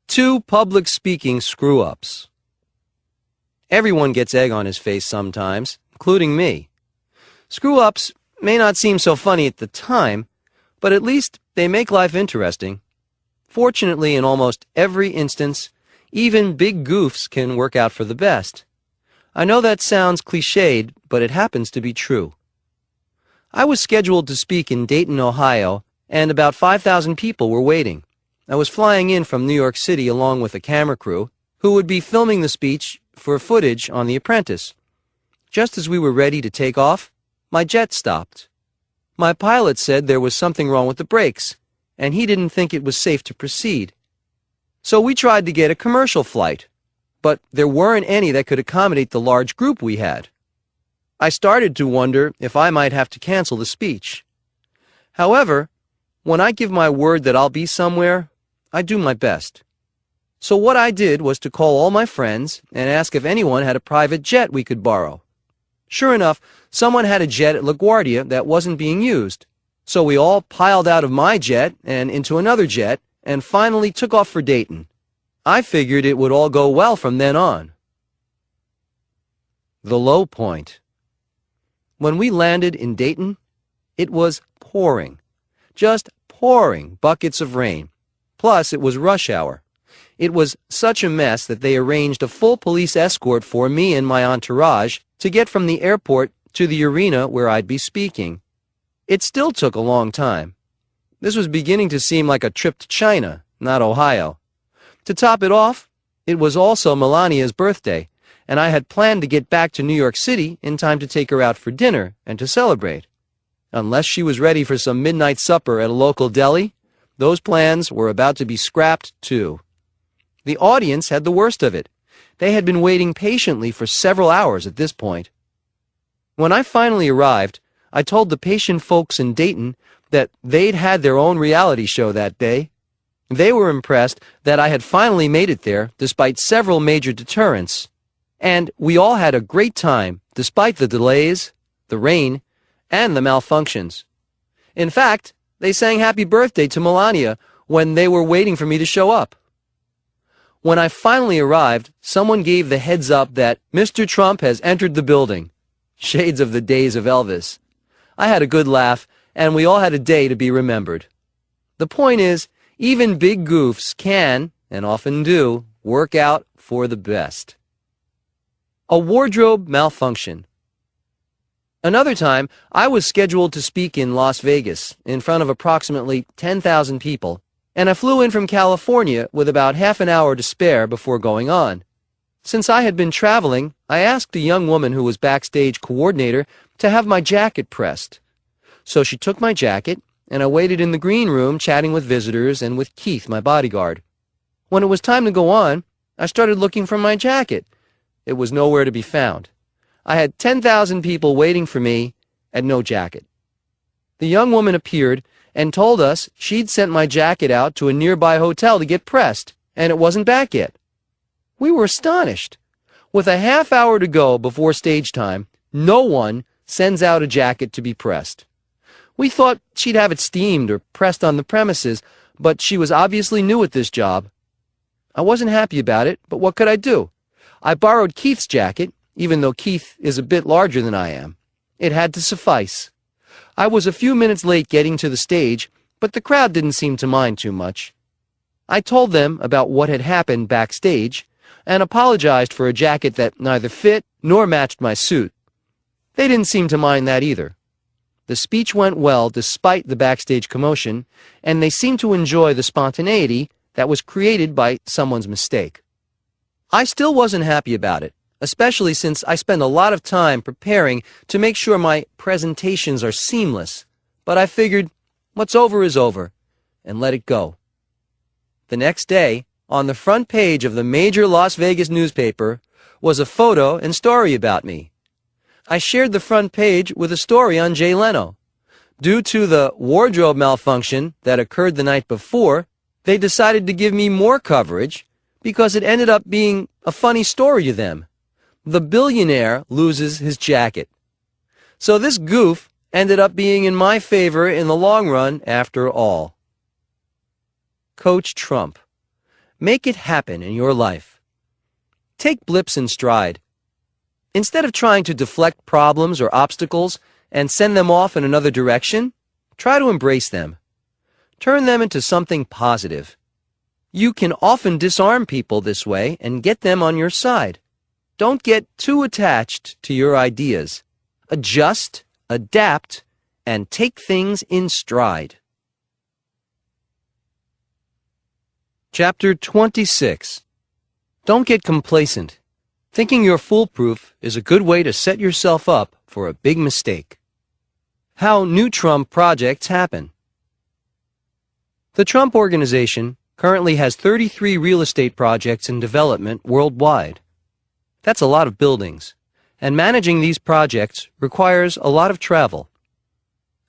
2 public speaking screw-ups. Everyone gets egg on his face sometimes, including me. Screw-ups may not seem so funny at the time, but at least they make life interesting. Fortunately, in almost every instance, even big goofs can work out for the best. I know that sounds cliched, but it happens to be true. I was scheduled to speak in Dayton, Ohio, and about 5,000 people were waiting. I was flying in from New York City along with a camera crew who would be filming the speech for footage on The Apprentice. Just as we were ready to take off, my jet stopped. My pilot said there was something wrong with the brakes, and he didn't think it was safe to proceed. So we tried to get a commercial flight, but there weren't any that could accommodate the large group we had. I started to wonder if I might have to cancel the speech. However, when I give my word that I'll be somewhere, I do my best. So what I did was to call all my friends and ask if anyone had a private jet we could borrow. Sure enough, someone had a jet at LaGuardia that wasn't being used. So we all piled out of my jet and into another jet and finally took off for Dayton. I figured it would all go well from then on. The low point. When we landed in Dayton, it was pouring. Just pouring buckets of rain. Plus, it was rush hour. It was such a mess that they arranged a full police escort for me and my entourage to get from the airport to the arena where I'd be speaking. It still took a long time. This was beginning to seem like a trip to China, not Ohio. To top it off, it was also Melania's birthday, and I had planned to get back to New York City in time to take her out for dinner and to celebrate. Unless she was ready for some midnight supper at a local deli, those plans were about to be scrapped too. The audience had the worst of it. They had been waiting patiently for several hours at this point. When I finally arrived, I told the patient folks in Dayton that they'd had their own reality show that day. They were impressed that I had finally made it there despite several major deterrents. And we all had a great time despite the delays, the rain, and the malfunctions. In fact, they sang happy birthday to Melania when they were waiting for me to show up. When I finally arrived, someone gave the heads up that Mr. Trump has entered the building. Shades of the days of Elvis. I had a good laugh, and we all had a day to be remembered. The point is, even big goofs can, and often do, work out for the best. A wardrobe malfunction. Another time, I was scheduled to speak in Las Vegas in front of approximately 10,000 people, and I flew in from California with about half an hour to spare before going on. Since I had been traveling, I asked a young woman who was backstage coordinator to have my jacket pressed. So she took my jacket, and I waited in the green room chatting with visitors and with Keith, my bodyguard. When it was time to go on, I started looking for my jacket. It was nowhere to be found. I had 10,000 people waiting for me and no jacket. The young woman appeared and told us she'd sent my jacket out to a nearby hotel to get pressed, and it wasn't back yet. We were astonished. With a half hour to go before stage time, no one sends out a jacket to be pressed. We thought she'd have it steamed or pressed on the premises, but she was obviously new at this job. I wasn't happy about it, but what could I do? I borrowed Keith's jacket, even though Keith is a bit larger than I am. It had to suffice. I was a few minutes late getting to the stage, but the crowd didn't seem to mind too much. I told them about what had happened backstage and apologized for a jacket that neither fit nor matched my suit. They didn't seem to mind that either. The speech went well despite the backstage commotion, and they seemed to enjoy the spontaneity that was created by someone's mistake. I still wasn't happy about it, especially since I spend a lot of time preparing to make sure my presentations are seamless, but I figured what's over is over, and let it go. The next day, on the front page of the major Las Vegas newspaper, was a photo and story about me. I shared the front page with a story on Jay Leno. Due to the wardrobe malfunction that occurred the night before, they decided to give me more coverage because it ended up being a funny story to them. The billionaire loses his jacket. So this goof ended up being in my favor in the long run after all. Coach Trump. Make it happen in your life. Take blips in stride. Instead of trying to deflect problems or obstacles and send them off in another direction, try to embrace them. Turn them into something positive. You can often disarm people this way and get them on your side. Don't get too attached to your ideas. Adjust, adapt, and take things in stride. Chapter 26. Don't get complacent. Thinking you're foolproof is a good way to set yourself up for a big mistake. How new Trump projects happen. The Trump Organization currently has 33 real estate projects in development worldwide. That's a lot of buildings, and managing these projects requires a lot of travel.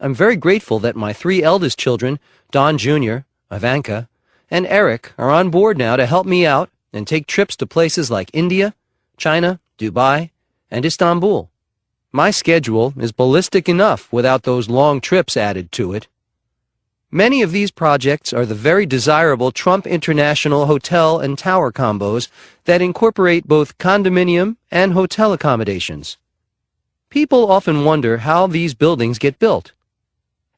I'm very grateful that my 3 eldest children, Don Jr., Ivanka, and Eric, are on board now to help me out and take trips to places like India, China, Dubai, and Istanbul. My schedule is ballistic enough without those long trips added to it. Many of these projects are the very desirable Trump International hotel and tower combos that incorporate both condominium and hotel accommodations. People often wonder how these buildings get built.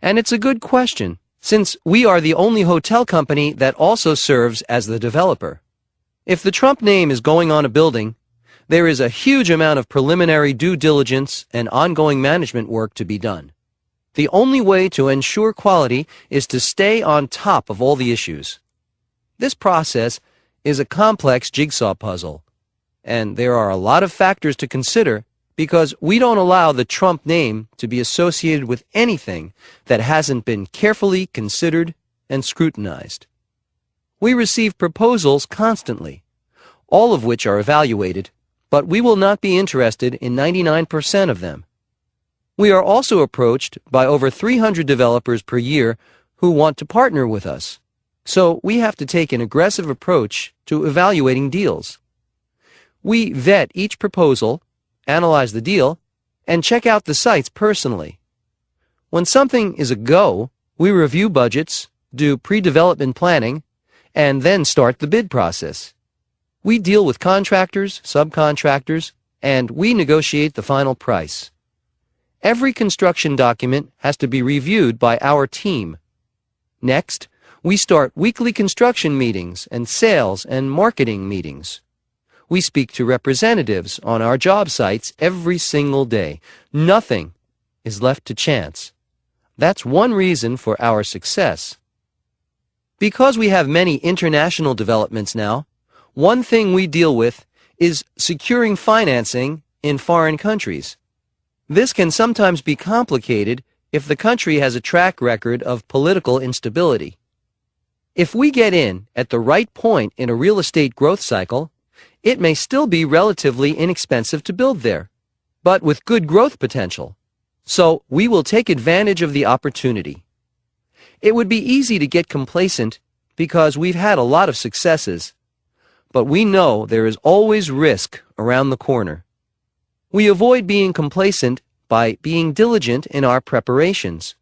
And it's a good question, since we are the only hotel company that also serves as the developer. If the Trump name is going on a building, there is a huge amount of preliminary due diligence and ongoing management work to be done. The only way to ensure quality is to stay on top of all the issues. This process is a complex jigsaw puzzle, and there are a lot of factors to consider because we don't allow the Trump name to be associated with anything that hasn't been carefully considered and scrutinized. We receive proposals constantly, all of which are evaluated, but we will not be interested in 99% of them. We are also approached by over 300 developers per year who want to partner with us, so we have to take an aggressive approach to evaluating deals. We vet each proposal, analyze the deal, and check out the sites personally. When something is a go, we review budgets, do pre-development planning, and then start the bid process. We deal with contractors, subcontractors, and we negotiate the final price. Every construction document has to be reviewed by our team. Next, we start weekly construction meetings and sales and marketing meetings. We speak to representatives on our job sites every single day. Nothing is left to chance. That's one reason for our success. Because we have many international developments now, one thing we deal with is securing financing in foreign countries. This can sometimes be complicated if the country has a track record of political instability. If we get in at the right point in a real estate growth cycle, it may still be relatively inexpensive to build there, but with good growth potential. So we will take advantage of the opportunity. It would be easy to get complacent because we've had a lot of successes, but we know there is always risk around the corner. We avoid being complacent by being diligent in our preparations.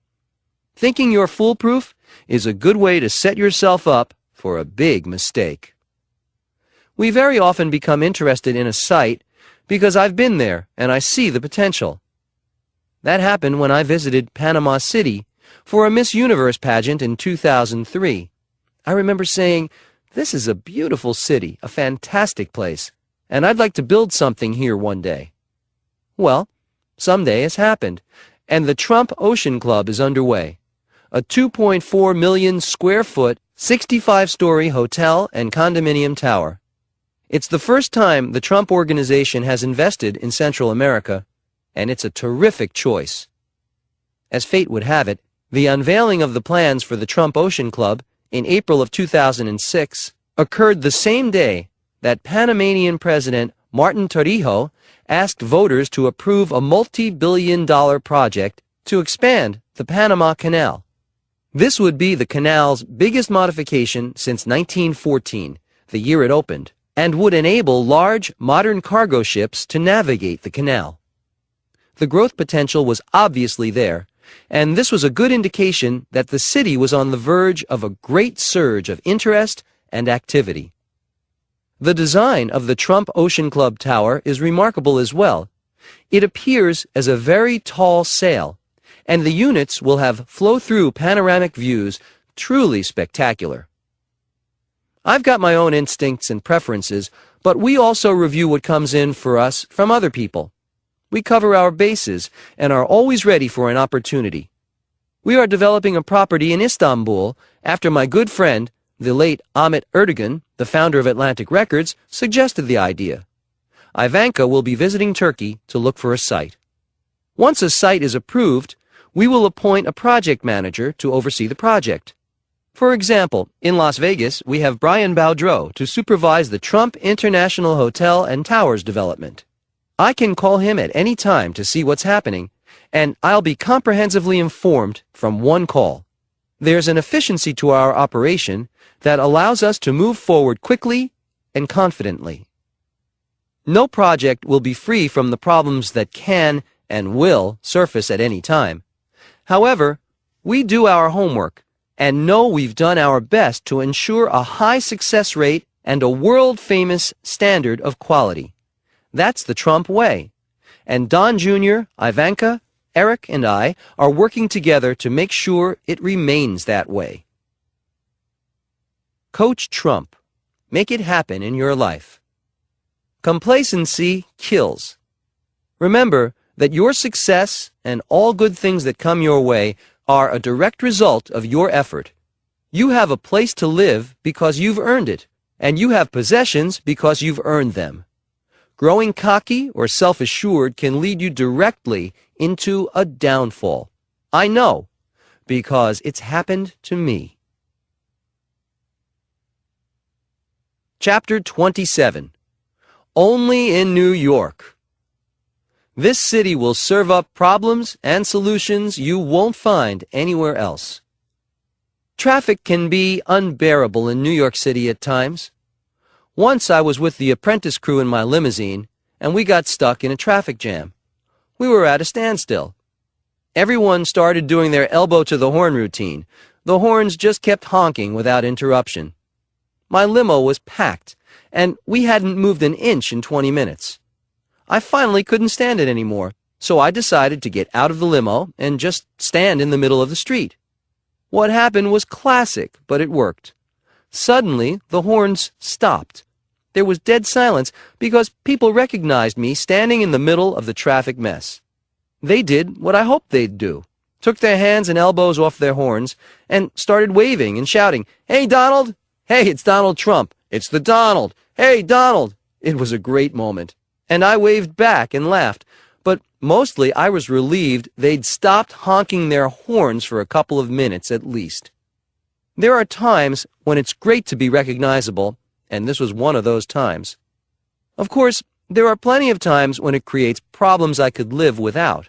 Thinking you're foolproof is a good way to set yourself up for a big mistake. We very often become interested in a site because I've been there and I see the potential. That happened when I visited Panama City for a Miss Universe pageant in 2003. I remember saying, "This is a beautiful city, a fantastic place, and I'd like to build something here one day." Well, someday has happened, and the Trump Ocean Club is underway, a 2.4 million square foot, 65-story hotel and condominium tower. It's the first time the Trump Organization has invested in Central America, and it's a terrific choice. As fate would have it, the unveiling of the plans for the Trump Ocean Club in April of 2006 occurred the same day that Panamanian President Martin Torrijos asked voters to approve a multi-billion-dollar project to expand the Panama Canal. This would be the canal's biggest modification since 1914, the year it opened, and would enable large, modern cargo ships to navigate the canal. The growth potential was obviously there, and this was a good indication that the city was on the verge of a great surge of interest and activity. The design of the Trump Ocean Club Tower is remarkable as well. It appears as a very tall sail, and the units will have flow-through panoramic views truly spectacular. I've got my own instincts and preferences, but we also review what comes in for us from other people. We cover our bases and are always ready for an opportunity. We are developing a property in Istanbul after my good friend, the late Ahmet Erdogan, the founder of Atlantic Records, suggested the idea. Ivanka will be visiting Turkey to look for a site. Once a site is approved, we will appoint a project manager to oversee the project. For example, in Las Vegas, we have Brian Boudreau to supervise the Trump International Hotel and Towers development. I can call him at any time to see what's happening, and I'll be comprehensively informed from one call. There's an efficiency to our operation that allows us to move forward quickly and confidently. No project will be free from the problems that can and will surface at any time. However, we do our homework and know we've done our best to ensure a high success rate and a world-famous standard of quality. That's the Trump way. And Don Jr., Ivanka, Eric, and I are working together to make sure it remains that way. Coach Trump. Make it happen in your life. Complacency kills. Remember that your success and all good things that come your way are a direct result of your effort. You have a place to live because you've earned it, and you have possessions because you've earned them. Growing cocky or self-assured can lead you directly into a downfall. I know, because it's happened to me. Chapter 27. Only in New York. This city will serve up problems and solutions you won't find anywhere else. Traffic can be unbearable in New York City at times. Once I was with the apprentice crew in my limousine, and we got stuck in a traffic jam. We were at a standstill. Everyone started doing their elbow to the horn routine. The horns just kept honking without interruption. My limo was packed, and we hadn't moved an inch in 20 minutes. I finally couldn't stand it anymore, so I decided to get out of the limo and just stand in the middle of the street. What happened was classic, but it worked. Suddenly, the horns stopped. There was dead silence because people recognized me standing in the middle of the traffic mess. They did what I hoped they'd do, took their hands and elbows off their horns, and started waving and shouting, "Hey, Donald! Hey, it's Donald Trump! It's the Donald! Hey, Donald!" It was a great moment, and I waved back and laughed, but mostly I was relieved they'd stopped honking their horns for a couple of minutes at least. There are times when it's great to be recognizable, and this was one of those times. Of course, there are plenty of times when it creates problems I could live without.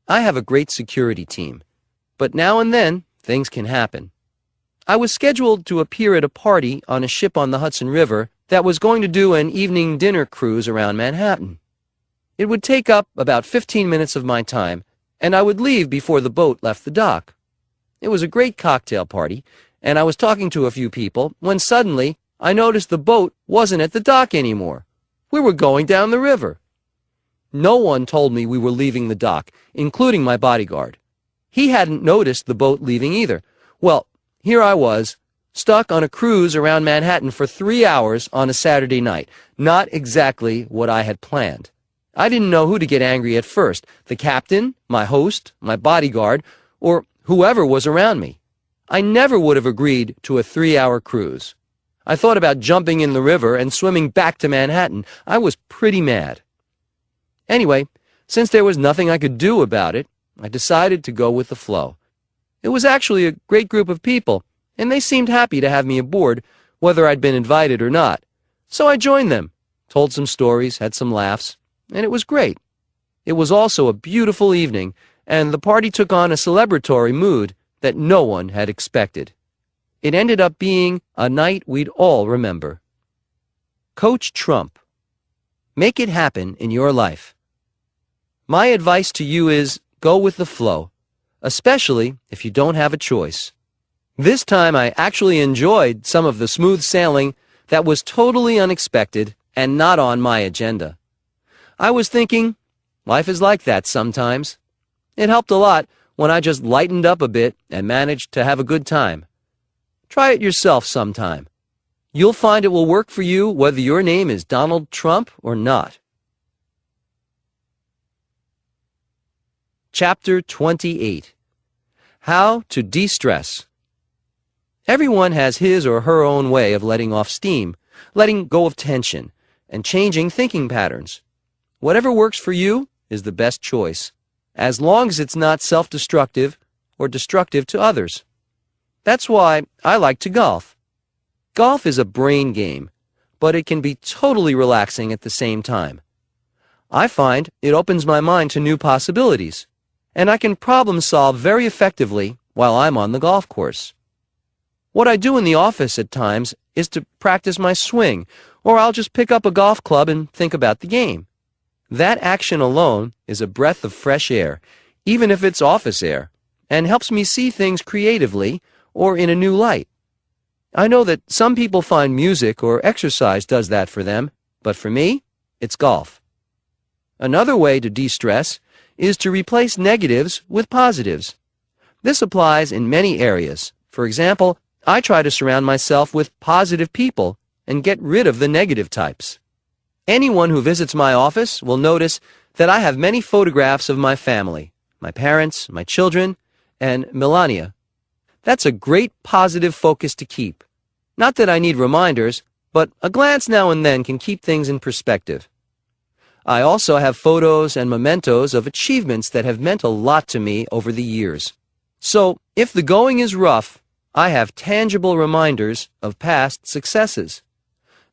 I have a great security team, but now and then things can happen. I was scheduled to appear at a party on a ship on the Hudson River that was going to do an evening dinner cruise around Manhattan. It would take up about 15 minutes of my time, and I would leave before the boat left the dock. It was a great cocktail party, and I was talking to a few people when suddenly I noticed the boat wasn't at the dock anymore. We were going down the river. No one told me we were leaving the dock, including my bodyguard. He hadn't noticed the boat leaving either. Well, here I was, stuck on a cruise around Manhattan for 3 hours on a Saturday night. Not exactly what I had planned. I didn't know who to get angry at first, the captain, my host, my bodyguard, or whoever was around me. I never would have agreed to a 3-hour cruise. I thought about jumping in the river and swimming back to Manhattan. I was pretty mad. Anyway, since there was nothing I could do about it, I decided to go with the flow. It was actually a great group of people, and they seemed happy to have me aboard, whether I'd been invited or not. So I joined them, told some stories, had some laughs, and it was great. It was also a beautiful evening, and the party took on a celebratory mood that no one had expected. It ended up being a night we'd all remember. Coach Trump. Make it happen in your life. My advice to you is go with the flow, especially if you don't have a choice. This time I actually enjoyed some of the smooth sailing that was totally unexpected and not on my agenda. I was thinking, life is like that sometimes. It helped a lot when I just lightened up a bit and managed to have a good time. Try it yourself sometime. You'll find it will work for you whether your name is Donald Trump or not. Chapter 28. How to De-stress. Everyone has his or her own way of letting off steam, letting go of tension, and changing thinking patterns. Whatever works for you is the best choice, as long as it's not self-destructive or destructive to others. That's why I like to golf. Golf is a brain game, but it can be totally relaxing at the same time. I find it opens my mind to new possibilities, and I can problem solve very effectively while I'm on the golf course. What I do in the office at times is to practice my swing, or I'll just pick up a golf club and think about the game. That action alone is a breath of fresh air, even if it's office air, and helps me see things creatively or in a new light. I know that some people find music or exercise does that for them, but for me, it's golf. Another way to de-stress is to replace negatives with positives. This applies in many areas. For example, I try to surround myself with positive people and get rid of the negative types. Anyone who visits my office will notice that I have many photographs of my family, my parents, my children, and Melania. That's a great positive focus to keep. Not that I need reminders, but a glance now and then can keep things in perspective. I also have photos and mementos of achievements that have meant a lot to me over the years. So, if the going is rough, I have tangible reminders of past successes.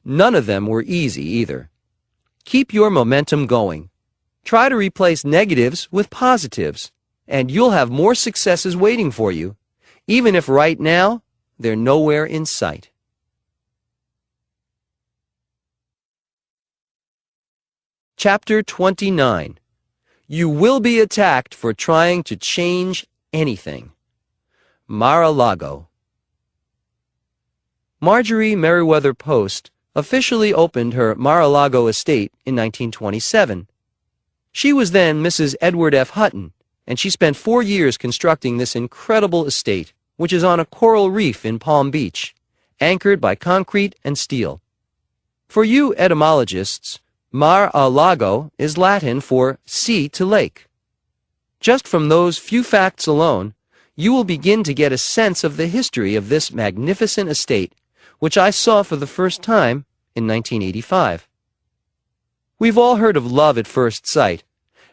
None of them were easy either. Keep your momentum going. Try to replace negatives with positives, and you'll have more successes waiting for you, even if right now they're nowhere in sight. Chapter 29. You will be attacked for trying to change anything. Mar-a-Lago. Marjorie Merriweather Post officially opened her Mar-a-Lago estate in 1927. She was then Mrs. Edward F. Hutton, and she spent 4 years constructing this incredible estate, which is on a coral reef in Palm Beach, anchored by concrete and steel. For you etymologists, Mar-a-Lago is Latin for sea to lake. Just from those few facts alone, you will begin to get a sense of the history of this magnificent estate, which I saw for the first time in 1985. We've all heard of love at first sight,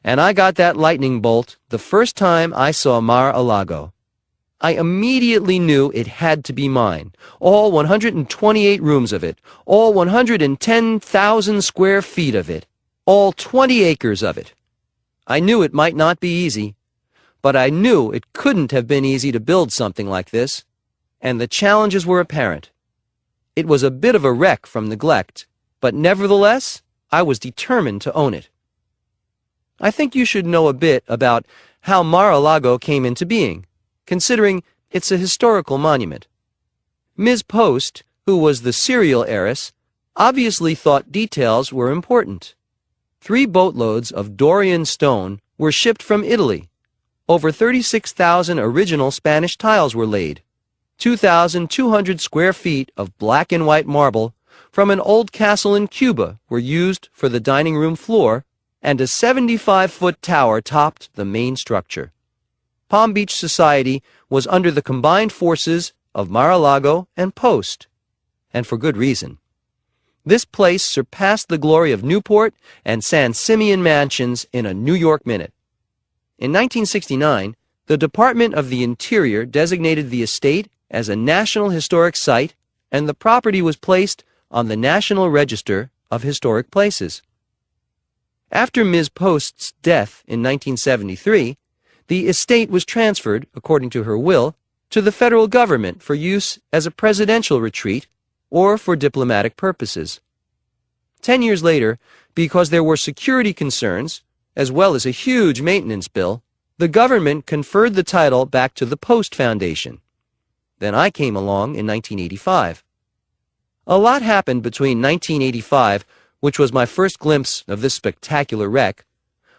and I got that lightning bolt the first time I saw Mar-a-Lago. I immediately knew it had to be mine, all 128 rooms of it, all 110,000 square feet of it, all 20 acres of it. I knew it might not be easy, but I knew it couldn't have been easy to build something like this, and the challenges were apparent. It was a bit of a wreck from neglect, but nevertheless, I was determined to own it. I think you should know a bit about how Mar-a-Lago came into being, considering it's a historical monument. Ms. Post, who was the serial heiress, obviously thought details were important. 3 boatloads of Dorian stone were shipped from Italy. Over 36,000 original Spanish tiles were laid. 2,200 square feet of black and white marble from an old castle in Cuba were used for the dining room floor, and a 75-foot tower topped the main structure. Palm Beach society was under the combined forces of Mar-a-Lago and Post, and for good reason. This place surpassed the glory of Newport and San Simeon mansions in a New York minute. In 1969, the Department of the Interior designated the estate as a National Historic Site, and the property was placed on the National Register of Historic Places. After Ms. Post's death in 1973, the estate was transferred, according to her will, to the federal government for use as a presidential retreat or for diplomatic purposes. 10 years later, because there were security concerns, as well as a huge maintenance bill, the government conferred the title back to the Post Foundation. Then I came along in 1985. A lot happened between 1985, which was my first glimpse of this spectacular wreck,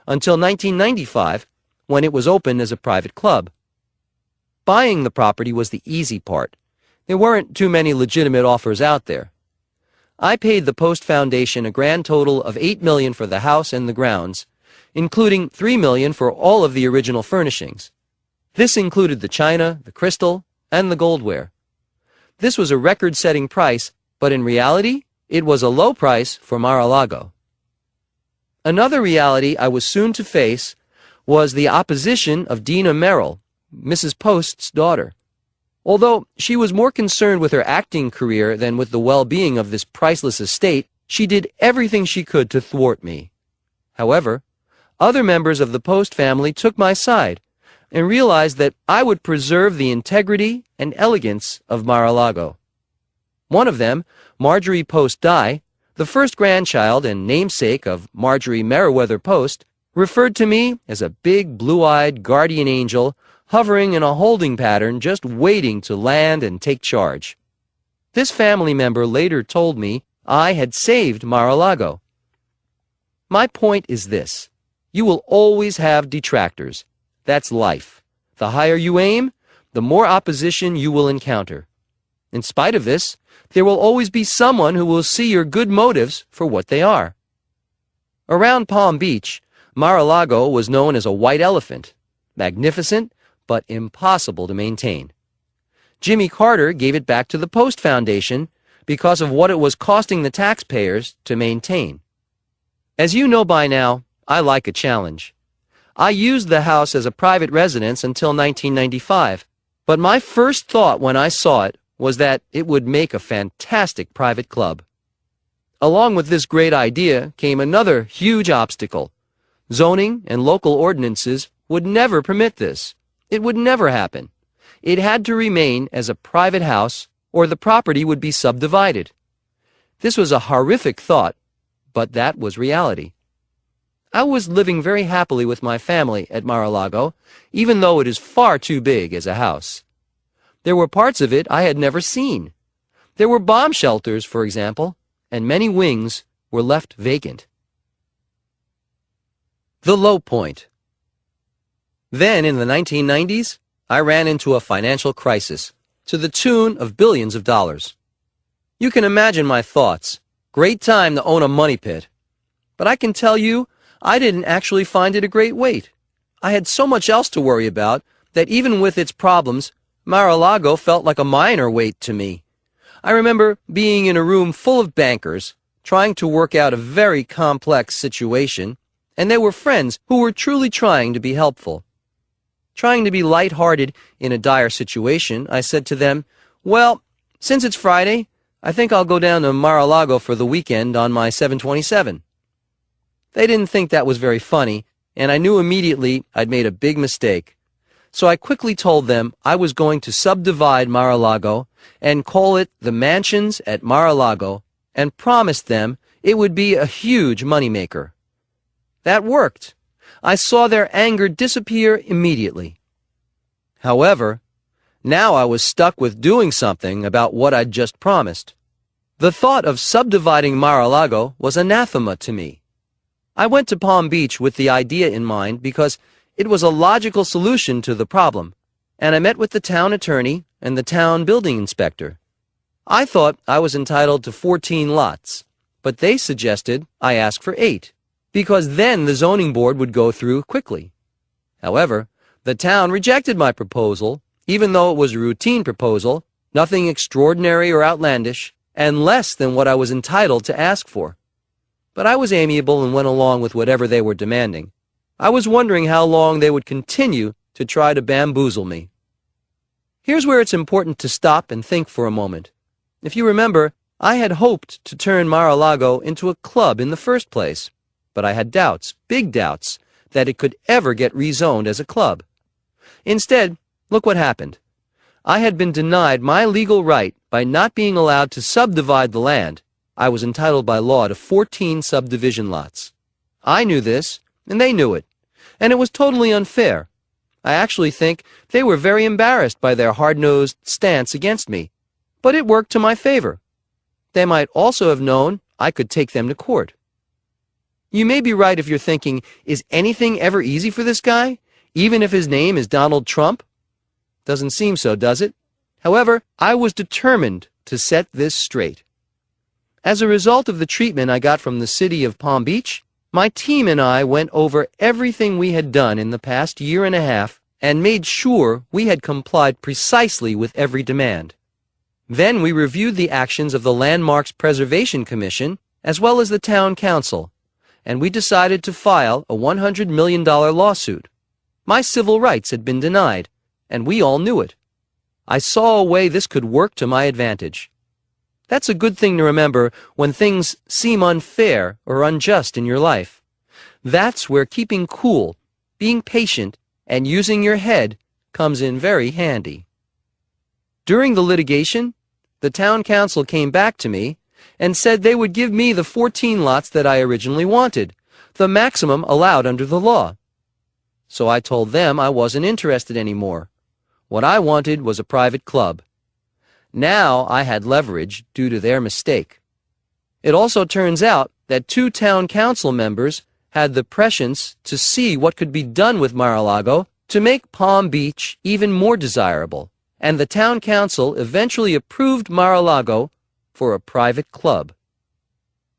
until 1995, when it was opened as a private club. Buying the property was the easy part. There weren't too many legitimate offers out there. I paid the Post Foundation a grand total of $8 million for the house and the grounds, including $3 million for all of the original furnishings. This included the china, the crystal, and the goldware. This was a record-setting price, but in reality, it was a low price for Mar-a-Lago. Another reality I was soon to face was the opposition of Dina Merrill, Mrs. Post's daughter. Although she was more concerned with her acting career than with the well-being of this priceless estate, she did everything she could to thwart me. However, other members of the Post family took my side and realized that I would preserve the integrity and elegance of Mar-a-Lago. One of them, Marjorie Post Dye, the first grandchild and namesake of Marjorie Meriwether Post, referred to me as a big blue-eyed guardian angel hovering in a holding pattern just waiting to land and take charge. This family member later told me I had saved Mar-a-Lago. My point is this: you will always have detractors. That's life. The higher you aim, the more opposition you will encounter. In spite of this, there will always be someone who will see your good motives for what they are. Around Palm Beach, Mar-a-Lago was known as a white elephant, magnificent but impossible to maintain. Jimmy Carter gave it back to the Post Foundation because of what it was costing the taxpayers to maintain. As you know by now, I like a challenge. I used the house as a private residence until 1995, but my first thought when I saw it was that it would make a fantastic private club. Along with this great idea came another huge obstacle. Zoning and local ordinances would never permit this. It would never happen. It had to remain as a private house, or the property would be subdivided. This was a horrific thought, but that was reality. I was living very happily with my family at Mar-a-Lago, even though it is far too big as a house. There were parts of it I had never seen. There were bomb shelters, for example, and many wings were left vacant. The low point. Then, in the 1990s, I ran into a financial crisis, to the tune of billions of dollars. You can imagine my thoughts. Great time to own a money pit. But I can tell you, I didn't actually find it a great weight. I had so much else to worry about that even with its problems, Mar-a-Lago felt like a minor weight to me. I remember being in a room full of bankers, trying to work out a very complex situation, and they were friends who were truly trying to be helpful. Trying to be light-hearted in a dire situation, I said to them, "Well, since it's Friday, I think I'll go down to Mar-a-Lago for the weekend on my 727. They didn't think that was very funny, and I knew immediately I'd made a big mistake. So I quickly told them I was going to subdivide Mar-a-Lago and call it the Mansions at Mar-a-Lago, and promised them it would be a huge moneymaker. That worked. I saw their anger disappear immediately. However, now I was stuck with doing something about what I'd just promised. The thought of subdividing Mar-a-Lago was anathema to me. I went to Palm Beach with the idea in mind because it was a logical solution to the problem, and I met with the town attorney and the town building inspector. I thought I was entitled to 14 lots, but they suggested I ask for 8. because then the zoning board would go through quickly. However, the town rejected my proposal, even though it was a routine proposal, nothing extraordinary or outlandish, and less than what I was entitled to ask for. But I was amiable and went along with whatever they were demanding. I was wondering how long they would continue to try to bamboozle me. Here's where it's important to stop and think for a moment. If you remember, I had hoped to turn Mar-a-Lago into a club in the first place, but I had doubts, big doubts, that it could ever get rezoned as a club. Instead, look what happened. I had been denied my legal right by not being allowed to subdivide the land. I was entitled by law to 14 subdivision lots. I knew this, and they knew it, and it was totally unfair. I actually think they were very embarrassed by their hard-nosed stance against me, but it worked to my favor. They might also have known I could take them to court. You may be right if you're thinking, is anything ever easy for this guy, even if his name is Donald Trump? Doesn't seem so, does it? However, I was determined to set this straight. As a result of the treatment I got from the city of Palm Beach, my team and I went over everything we had done in the past year and a half and made sure we had complied precisely with every demand. Then we reviewed the actions of the Landmarks Preservation Commission as well as the Town Council, and we decided to file a $100 million lawsuit. My civil rights had been denied, and we all knew it. I saw a way this could work to my advantage. That's a good thing to remember when things seem unfair or unjust in your life. That's where keeping cool, being patient, and using your head comes in very handy. During the litigation, the town council came back to me and said they would give me the 14 lots that I originally wanted, the maximum allowed under the law. So I told them I wasn't interested anymore. What I wanted was a private club. Now I had leverage due to their mistake. It also turns out that 2 town council members had the prescience to see what could be done with Mar-a-Lago to make Palm Beach even more desirable, and the town council eventually approved Mar-a-Lago for a private club.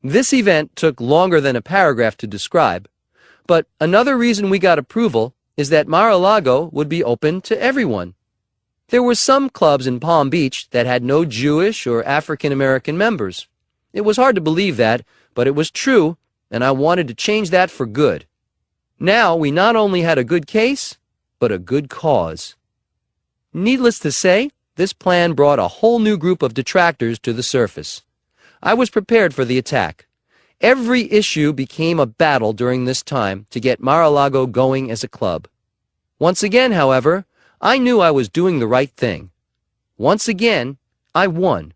This event took longer than a paragraph to describe, but another reason we got approval is that Mar-a-Lago would be open to everyone. There were some clubs in Palm Beach that had no Jewish or African American members. It was hard to believe that, but it was true, and I wanted to change that for good. Now we not only had a good case, but a good cause. Needless to say, this plan brought a whole new group of detractors to the surface. I was prepared for the attack. Every issue became a battle during this time to get Mar-a-Lago going as a club. Once again, however, I knew I was doing the right thing. Once again, I won.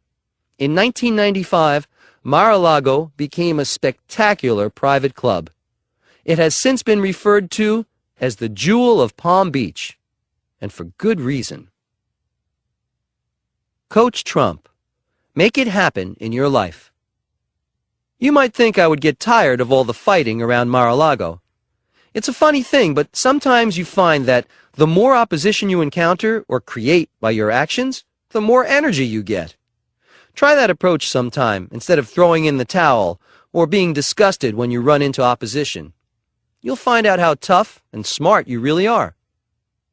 In 1995, Mar-a-Lago became a spectacular private club. It has since been referred to as the Jewel of Palm Beach, and for good reason. Coach Trump, make it happen in your life. You might think I would get tired of all the fighting around Mar-a-Lago. It's a funny thing, but sometimes you find that the more opposition you encounter or create by your actions, the more energy you get. Try that approach sometime instead of throwing in the towel or being disgusted when you run into opposition. You'll find out how tough and smart you really are.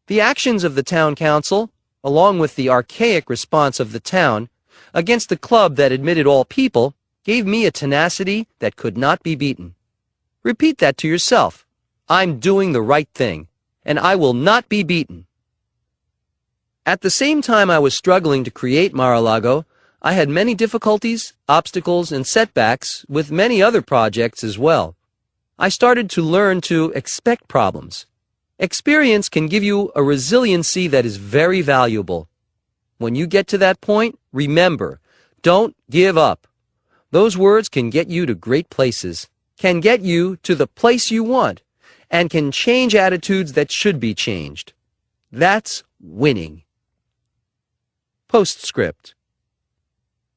The actions of the town council, along with the archaic response of the town against the club that admitted all people, gave me a tenacity that could not be beaten. Repeat that to yourself. I'm doing the right thing, and I will not be beaten. At the same time I was struggling to create Mar-a-Lago, I had many difficulties, obstacles, and setbacks with many other projects as well. I started to learn to expect problems. Experience can give you a resiliency that is very valuable. When you get to that point, remember, don't give up. Those words can get you to great places, can get you to the place you want, and can change attitudes that should be changed. That's winning. Postscript.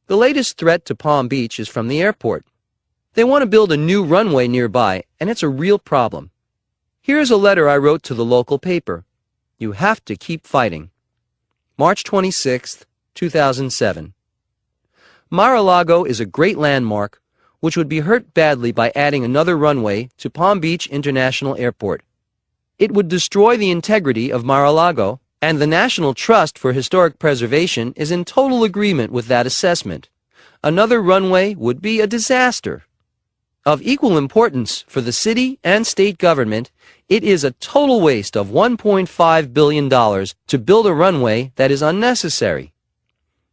The latest threat to Palm Beach is from the airport. They want to build a new runway nearby, and it's a real problem. Here's a letter I wrote to the local paper. You have to keep fighting. March 26, 2007. Mar-a-Lago is a great landmark, which would be hurt badly by adding another runway to Palm Beach International Airport. It would destroy the integrity of Mar-a-Lago, and the National Trust for Historic Preservation is in total agreement with that assessment. Another runway would be a disaster. Of equal importance for the city and state government, it is a total waste of $1.5 billion to build a runway that is unnecessary.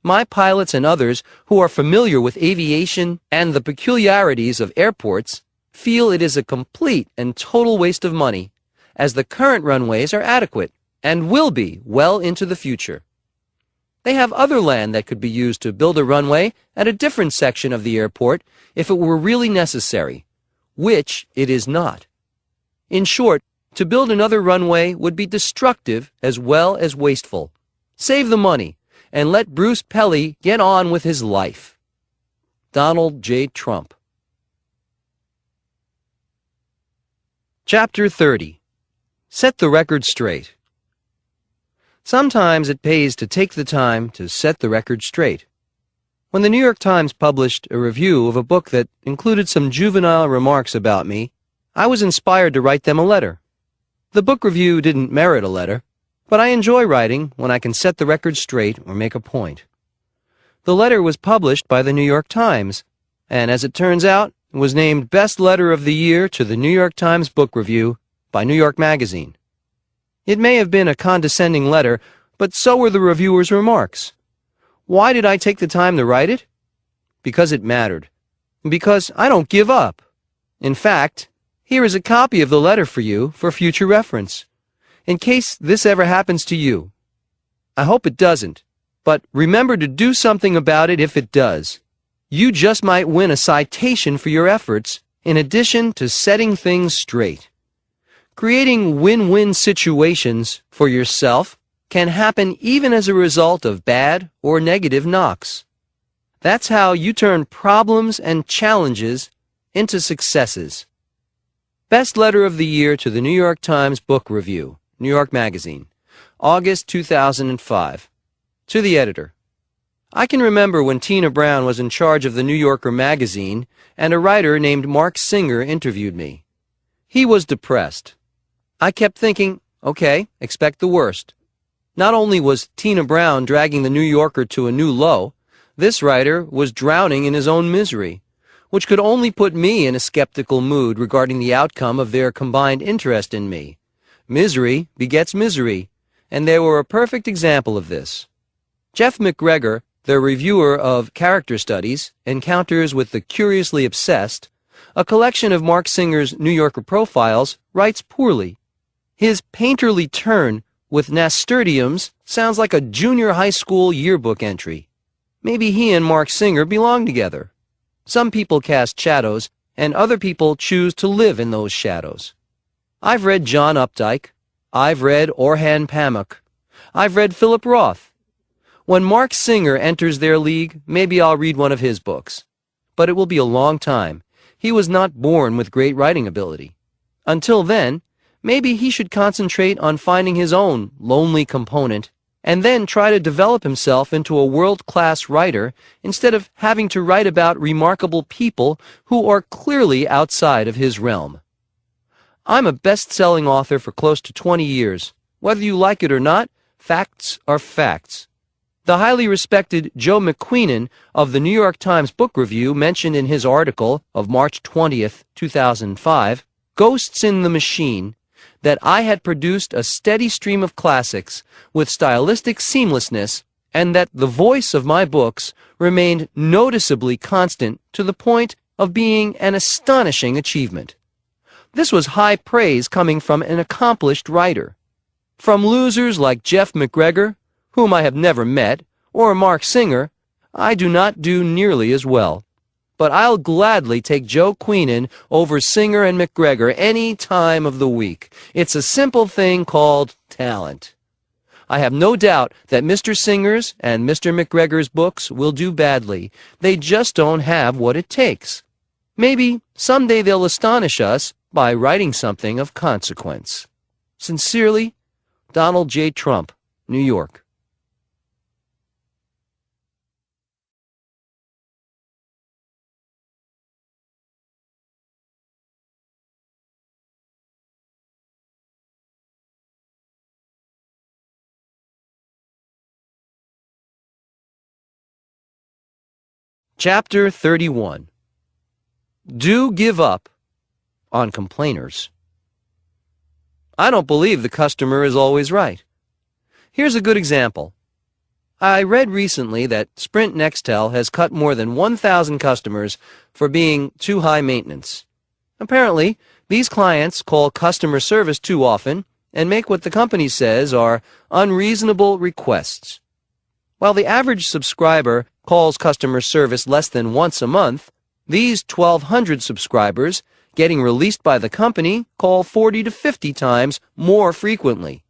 My pilots and others who are familiar with aviation and the peculiarities of airports feel it is a complete and total waste of money, as the current runways are adequate and will be well into the future. They have other land that could be used to build a runway at a different section of the airport if it were really necessary, which it is not. In short, to build another runway would be destructive as well as wasteful. Save the money and let Bruce Pelly get on with his life. Donald J. Trump. Chapter 30. Set the record straight. Sometimes it pays to take the time to set the record straight. When the New York Times published a review of a book that included some juvenile remarks about me, I was inspired to write them a letter. The book review didn't merit a letter, but I enjoy writing when I can set the record straight or make a point. The letter was published by the New York Times, and as it turns out, it was named Best Letter of the Year to the New York Times Book Review by New York Magazine. It may have been a condescending letter, but so were the reviewer's remarks. Why did I take the time to write it? Because it mattered. Because I don't give up. In fact, here is a copy of the letter for you for future reference, in case this ever happens to you. I hope it doesn't, but remember to do something about it if it does. You just might win a citation for your efforts, in addition to setting things straight. Creating win-win situations for yourself can happen even as a result of bad or negative knocks. That's how you turn problems and challenges into successes. Best Letter of the Year to the New York Times Book Review, New York Magazine, August 2005. To the editor. I can remember when Tina Brown was in charge of the New Yorker magazine and a writer named Mark Singer interviewed me. He was depressed. I kept thinking, okay, expect the worst. Not only was Tina Brown dragging the New Yorker to a new low, this writer was drowning in his own misery, which could only put me in a skeptical mood regarding the outcome of their combined interest in me. Misery begets misery, and they were a perfect example of this. Jeff McGregor, the reviewer of Character Studies, Encounters with the Curiously Obsessed, a collection of Mark Singer's New Yorker profiles, writes poorly. His painterly turn with nasturtiums sounds like a junior high school yearbook entry. Maybe he and Mark Singer belong together. Some people cast shadows, and other people choose to live in those shadows. I've read John Updike. I've read Orhan Pamuk. I've read Philip Roth. When Mark Singer enters their league, maybe I'll read one of his books. But it will be a long time. He was not born with great writing ability. Until then, maybe he should concentrate on finding his own lonely component and then try to develop himself into a world-class writer instead of having to write about remarkable people who are clearly outside of his realm. I'm a best-selling author for close to 20 years. Whether you like it or not, facts are facts. The highly respected Joe McQueenan of the New York Times Book Review mentioned in his article of March 20th, 2005, Ghosts in the Machine, that I had produced a steady stream of classics with stylistic seamlessness and that the voice of my books remained noticeably constant to the point of being an astonishing achievement. This was high praise coming from an accomplished writer. From losers like Jeff McGregor, whom I have never met, or Mark Singer, I do not do nearly as well. But I'll gladly take Joe Queenan over Singer and McGregor any time of the week. It's a simple thing called talent. I have no doubt that Mr. Singer's and Mr. McGregor's books will do badly. They just don't have what it takes. Maybe someday they'll astonish us by writing something of consequence. Sincerely, Donald J. Trump, New York. Chapter 31. Do give up on complainers. I don't believe the customer is always right. Here's a good example. I read recently that Sprint Nextel has cut more than 1,000 customers for being too high maintenance. Apparently, these clients call customer service too often and make what the company says are unreasonable requests. While the average subscriber calls customer service less than once a month, these 1,200 subscribers getting released by the company call 40 to 50 times more frequently.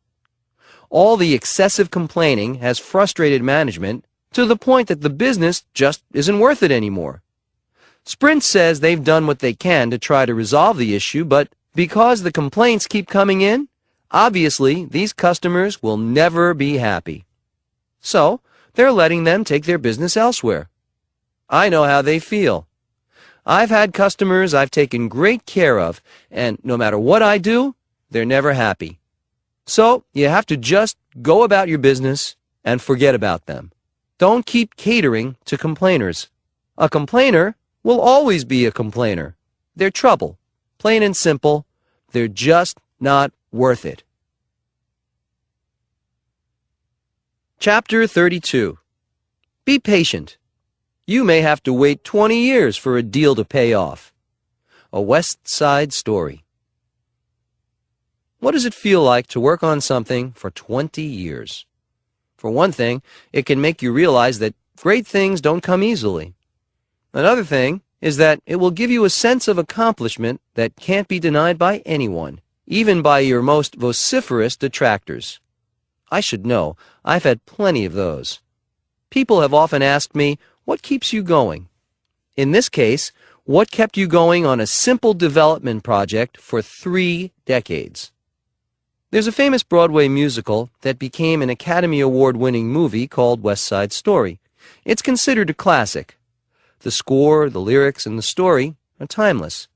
All the excessive complaining has frustrated management to the point that the business just isn't worth it anymore. Sprint says they've done what they can to try to resolve the issue, but because the complaints keep coming in, obviously these customers will never be happy. So, they're letting them take their business elsewhere. I know how they feel. I've had customers I've taken great care of, and no matter what I do, they're never happy. So, you have to just go about your business and forget about them. Don't keep catering to complainers. A complainer will always be a complainer. They're trouble. Plain and simple. They're just not worth it. Chapter 32. Be patient. You may have to wait 20 years for a deal to pay off. A West Side Story. What does it feel like to work on something for 20 years? For one thing, it can make you realize that great things don't come easily. Another thing is that it will give you a sense of accomplishment that can't be denied by anyone, even by your most vociferous detractors. I should know. I've had plenty of those. People have often asked me, what keeps you going? In this case, what kept you going on a simple development project for 3 decades? There's a famous Broadway musical that became an Academy Award-winning movie called West Side Story. It's considered a classic. The score, the lyrics, and the story are timeless.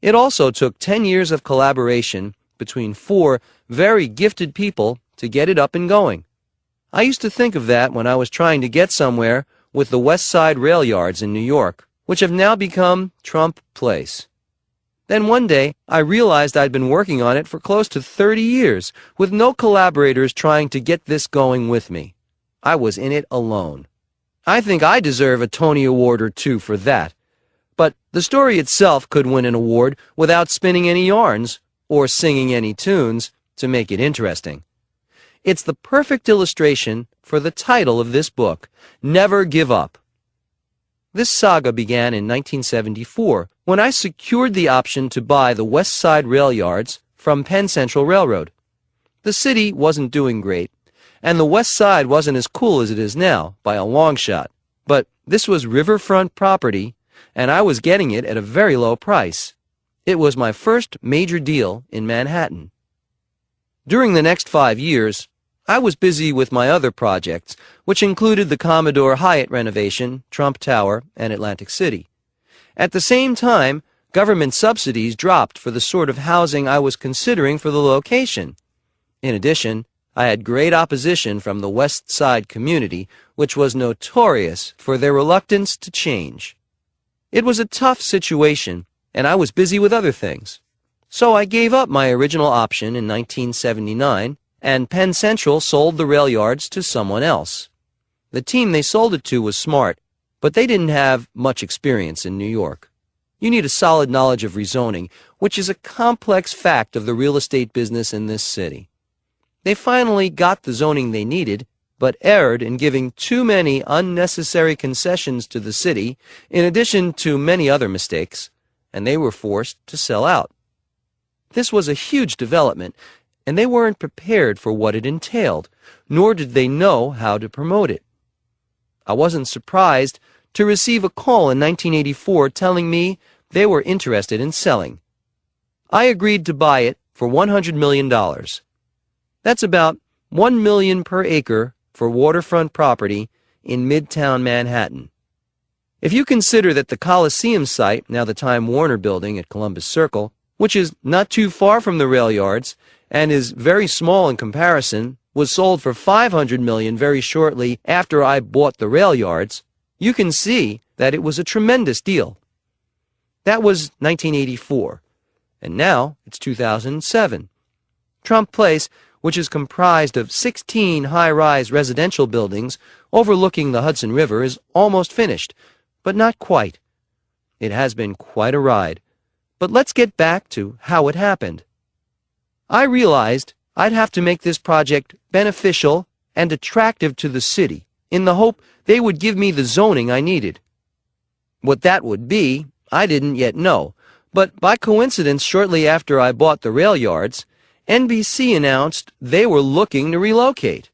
It also took 10 years of collaboration between 4 very gifted people to get it up and going. I used to think of that when I was trying to get somewhere with the West Side Rail Yards in New York, which have now become Trump Place. Then one day, I realized I'd been working on it for close to 30 years, with no collaborators trying to get this going with me. I was in it alone. I think I deserve a Tony Award or 2 for that. But the story itself could win an award without spinning any yarns or singing any tunes to make it interesting. It's the perfect illustration for the title of this book, Never Give Up. This saga began in 1974 when I secured the option to buy the West Side Rail Yards from Penn Central Railroad. The city wasn't doing great, and the West Side wasn't as cool as it is now, by a long shot. But this was riverfront property, and I was getting it at a very low price. It was my first major deal in Manhattan. During the next 5 years, I was busy with my other projects, which included the Commodore Hyatt renovation, Trump Tower, and Atlantic City. At the same time, government subsidies dropped for the sort of housing I was considering for the location. In addition, I had great opposition from the West Side community, which was notorious for their reluctance to change. It was a tough situation, and I was busy with other things. So I gave up my original option in 1979, and Penn Central sold the rail yards to someone else. The team they sold it to was smart, but they didn't have much experience in New York. You need a solid knowledge of rezoning, which is a complex fact of the real estate business in this city. They finally got the zoning they needed, but erred in giving too many unnecessary concessions to the city, in addition to many other mistakes, and they were forced to sell out. This was a huge development, and they weren't prepared for what it entailed, nor did they know how to promote it. I wasn't surprised to receive a call in 1984 telling me they were interested in selling. I agreed to buy it for $100 million. That's about $1 million per acre for waterfront property in Midtown Manhattan. If you consider that the Coliseum site, now the Time Warner building at Columbus Circle, which is not too far from the rail yards and is very small in comparison, was sold for $500 million very shortly after I bought the rail yards, you can see that it was a tremendous deal. That was 1984, and now it's 2007. Trump Place, which is comprised of 16 high-rise residential buildings overlooking the Hudson River, is almost finished, but not quite. It has been quite a ride. But let's get back to how it happened. I realized I'd have to make this project beneficial and attractive to the city in the hope they would give me the zoning I needed. What that would be, I didn't yet know, but by coincidence, shortly after I bought the rail yards, NBC announced they were looking to relocate.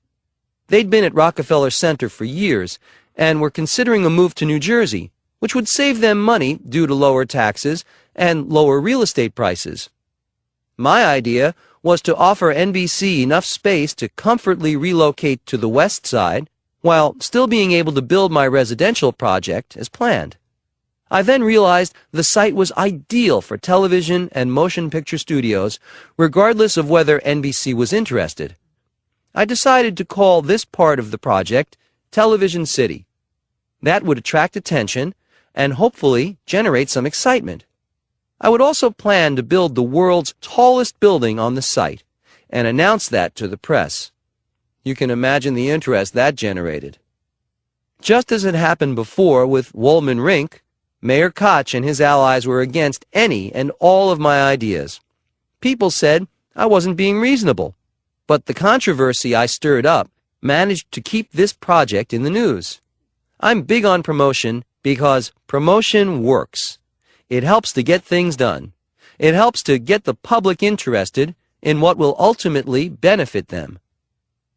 They'd been at Rockefeller Center for years and were considering a move to New Jersey, which would save them money due to lower taxes and lower real estate prices. My idea was to offer NBC enough space to comfortably relocate to the west side while still being able to build my residential project as planned. I then realized the site was ideal for television and motion picture studios, regardless of whether NBC was interested. I decided to call this part of the project Television City. That would attract attention and hopefully generate some excitement. I would also plan to build the world's tallest building on the site and announce that to the press. You can imagine the interest that generated. Just as had happened before with Wollman Rink, Mayor Koch and his allies were against any and all of my ideas. People said I wasn't being reasonable, but the controversy I stirred up managed to keep this project in the news. I'm big on promotion because promotion works. It helps to get things done. It helps to get the public interested in what will ultimately benefit them.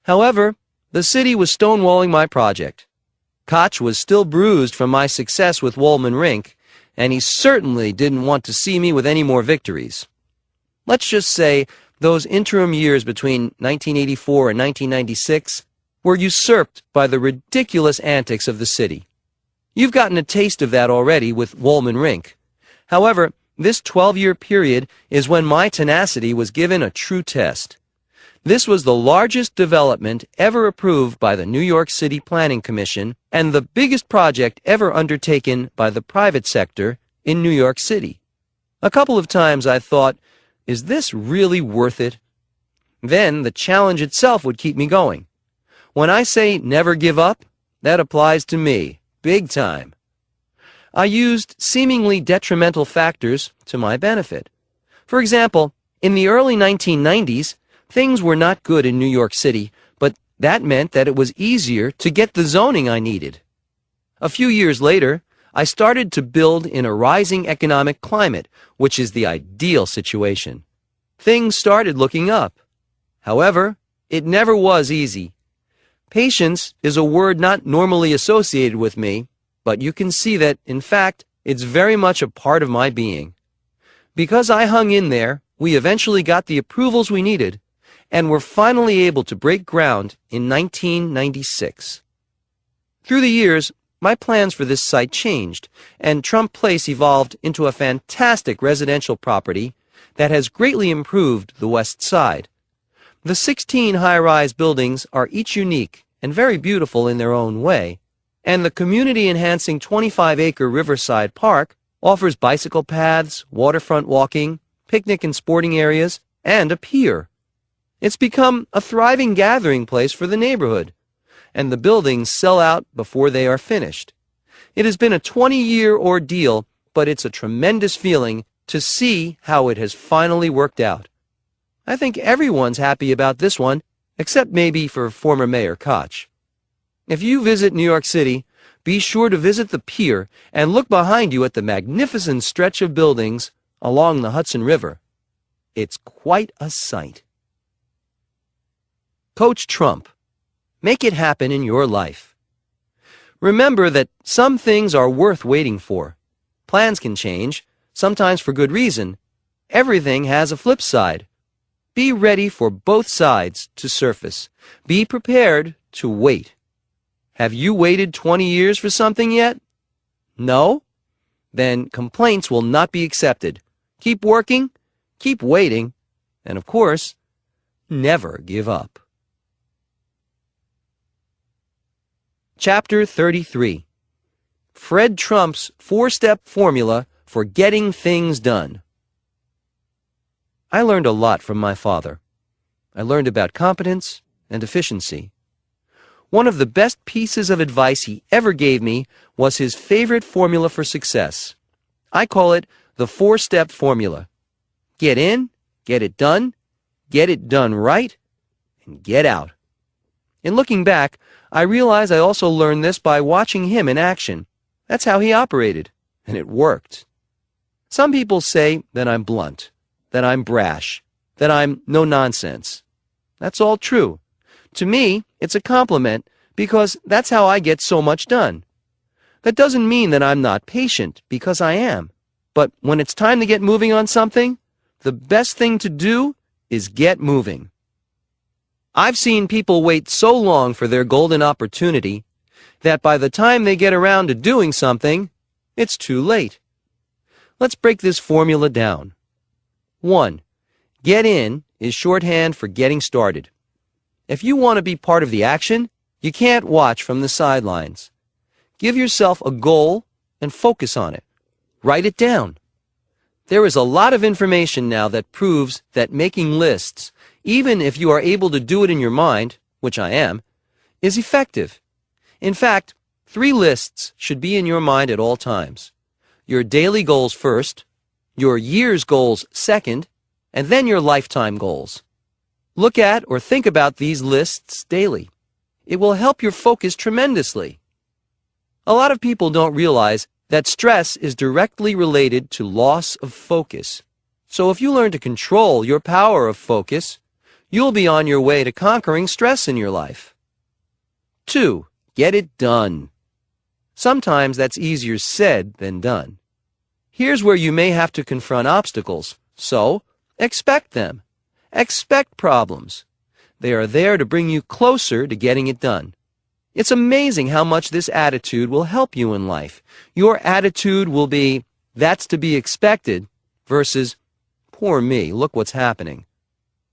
However, the city was stonewalling my project. Koch was still bruised from my success with Wollman Rink, and he certainly didn't want to see me with any more victories. Let's just say those interim years between 1984 and 1996 were usurped by the ridiculous antics of the city. You've gotten a taste of that already with Wollman Rink. However, this 12-year period is when my tenacity was given a true test. This was the largest development ever approved by the New York City Planning Commission and the biggest project ever undertaken by the private sector in New York City. A couple of times I thought, is this really worth it? Then the challenge itself would keep me going. When I say never give up, that applies to me, big time. I used seemingly detrimental factors to my benefit. For example, in the early 1990s, things were not good in New York City, but that meant that it was easier to get the zoning I needed. A few years later, I started to build in a rising economic climate, which is the ideal situation. Things started looking up. However, it never was easy. Patience is a word not normally associated with me, but you can see that, in fact, it's very much a part of my being. Because I hung in there, we eventually got the approvals we needed, and were finally able to break ground in 1996. Through the years, my plans for this site changed, and Trump Place evolved into a fantastic residential property that has greatly improved the west side. The 16 high-rise buildings are each unique and very beautiful in their own way, and the community-enhancing 25-acre Riverside Park offers bicycle paths, waterfront walking, picnic and sporting areas, and a pier. It's become a thriving gathering place for the neighborhood, and the buildings sell out before they are finished. It has been a 20-year ordeal, but it's a tremendous feeling to see how it has finally worked out. I think everyone's happy about this one, except maybe for former Mayor Koch. If you visit New York City, be sure to visit the pier and look behind you at the magnificent stretch of buildings along the Hudson River. It's quite a sight. Coach Trump. Make it happen in your life. Remember that some things are worth waiting for. Plans can change, sometimes for good reason. Everything has a flip side. Be ready for both sides to surface. Be prepared to wait. Have you waited 20 years for something yet? No? Then complaints will not be accepted. Keep working, keep waiting, and of course, never give up. Chapter 33. Fred Trump's 4-step formula for getting things done. I learned a lot from my father. I learned about competence and efficiency. One of the best pieces of advice he ever gave me was his favorite formula for success. I call it the 4-step formula. Get in, get it done right, and get out. In looking back, I realize I also learned this by watching him in action. That's how he operated, and it worked. Some people say that I'm blunt, that I'm brash, that I'm no nonsense. That's all true. To me, it's a compliment because that's how I get so much done. That doesn't mean that I'm not patient, because I am. But when it's time to get moving on something, the best thing to do is get moving. I've seen people wait so long for their golden opportunity that by the time they get around to doing something, it's too late. Let's break this formula down. 1. Get in is shorthand for getting started. If you want to be part of the action, you can't watch from the sidelines. Give yourself a goal and focus on it. Write it down. There is a lot of information now that proves that making lists, even if you are able to do it in your mind, which I am, is effective. In fact, 3 lists should be in your mind at all times. Your daily goals first, your year's goals second, and then your lifetime goals. Look at or think about these lists daily. It will help your focus tremendously. A lot of people don't realize that stress is directly related to loss of focus. So if you learn to control your power of focus, you'll be on your way to conquering stress in your life. 2. Get it done. Sometimes that's easier said than done. Here's where you may have to confront obstacles, so expect them. Expect problems. They are there to bring you closer to getting it done. It's amazing how much this attitude will help you in life. Your attitude will be, that's to be expected, versus, poor me, look what's happening.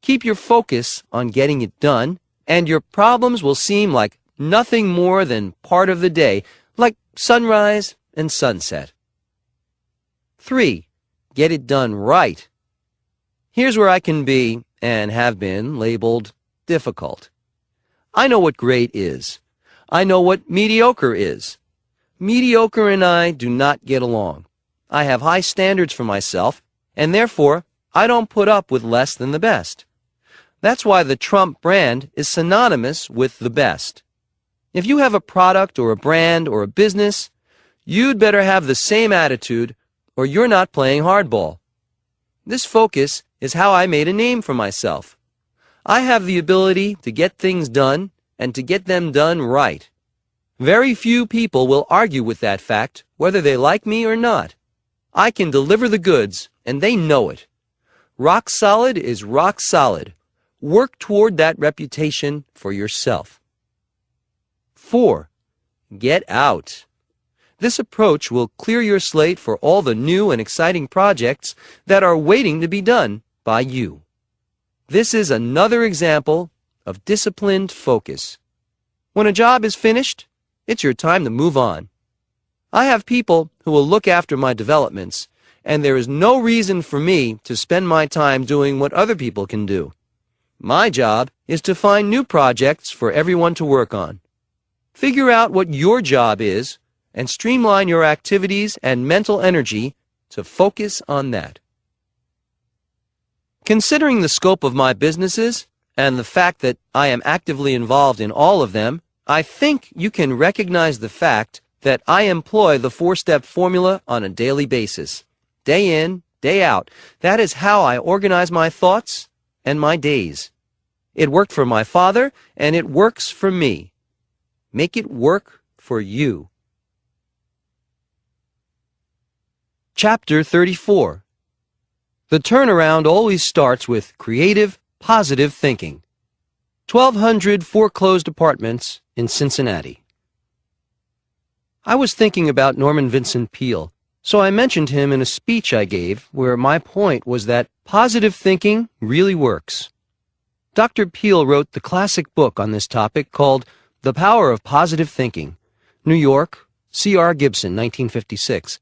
Keep your focus on getting it done, and your problems will seem like nothing more than part of the day, like sunrise and sunset. 3. Get it done right. Here's where I can be, and have been, labeled difficult. I know what great is. I know what mediocre is. Mediocre and I do not get along. I have high standards for myself, and therefore, I don't put up with less than the best. That's why the Trump brand is synonymous with the best. If you have a product or a brand or a business, you'd better have the same attitude, or you're not playing hardball. This focus is how I made a name for myself. I have the ability to get things done and to get them done right. Very few people will argue with that fact, whether they like me or not. I can deliver the goods, and they know it. Rock solid is rock solid. Work toward that reputation for yourself. 4. Get out. This approach will clear your slate for all the new and exciting projects that are waiting to be done by you. This is another example of disciplined focus. When a job is finished, it's your time to move on. I have people who will look after my developments, and there is no reason for me to spend my time doing what other people can do. My job is to find new projects for everyone to work on. Figure out what your job is and streamline your activities and mental energy to focus on that. Considering the scope of my businesses and the fact that I am actively involved in all of them, I think you can recognize the fact that I employ the 4-step formula on a daily basis. Day in, day out. That is how I organize my thoughts and my days. It worked for my father, and it works for me. Make it work for you. Chapter 34. The turnaround always starts with creative, positive thinking. 1,200 foreclosed apartments in Cincinnati. I was thinking about Norman Vincent Peale, so I mentioned him in a speech I gave where my point was that positive thinking really works. Dr. Peale wrote the classic book on this topic called The Power of Positive Thinking, New York, C.R. Gibson, 1956.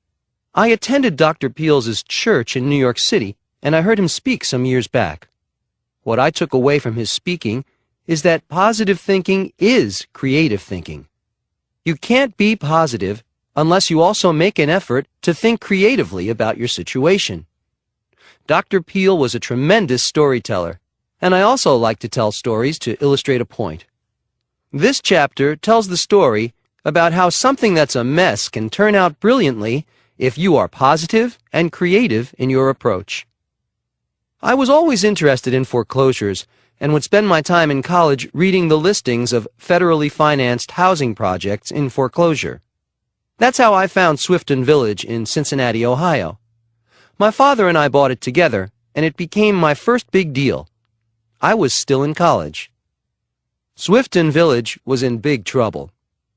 I attended Dr. Peel's church in New York City, and I heard him speak some years back. What I took away from his speaking is that positive thinking is creative thinking. You can't be positive unless you also make an effort to think creatively about your situation. Dr. Peel was a tremendous storyteller, and I also like to tell stories to illustrate a point. This chapter tells the story about how something that's a mess can turn out brilliantly if you are positive and creative in your approach. I was always interested in foreclosures and would spend my time in college reading the listings of federally financed housing projects in foreclosure. That's how I found Swifton Village in Cincinnati, Ohio. My father and I bought it together, and it became my first big deal. I was still in college. Swifton Village was in big trouble.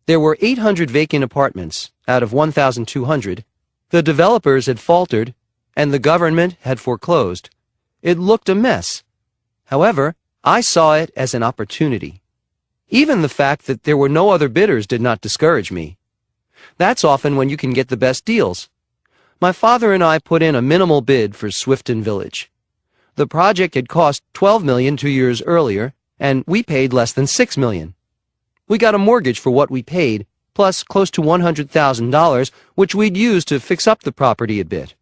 There were 800 vacant apartments out of 1,200. The developers had faltered, and the government had foreclosed. It looked a mess. However, I saw it as an opportunity. Even the fact that there were no other bidders did not discourage me. That's often when you can get the best deals. My father and I put in a minimal bid for Swifton Village. The project had cost $12 million 2 years earlier, and we paid less than $6 million. We got a mortgage for what we paid, plus close to $100,000, which we'd use to fix up the property a bit.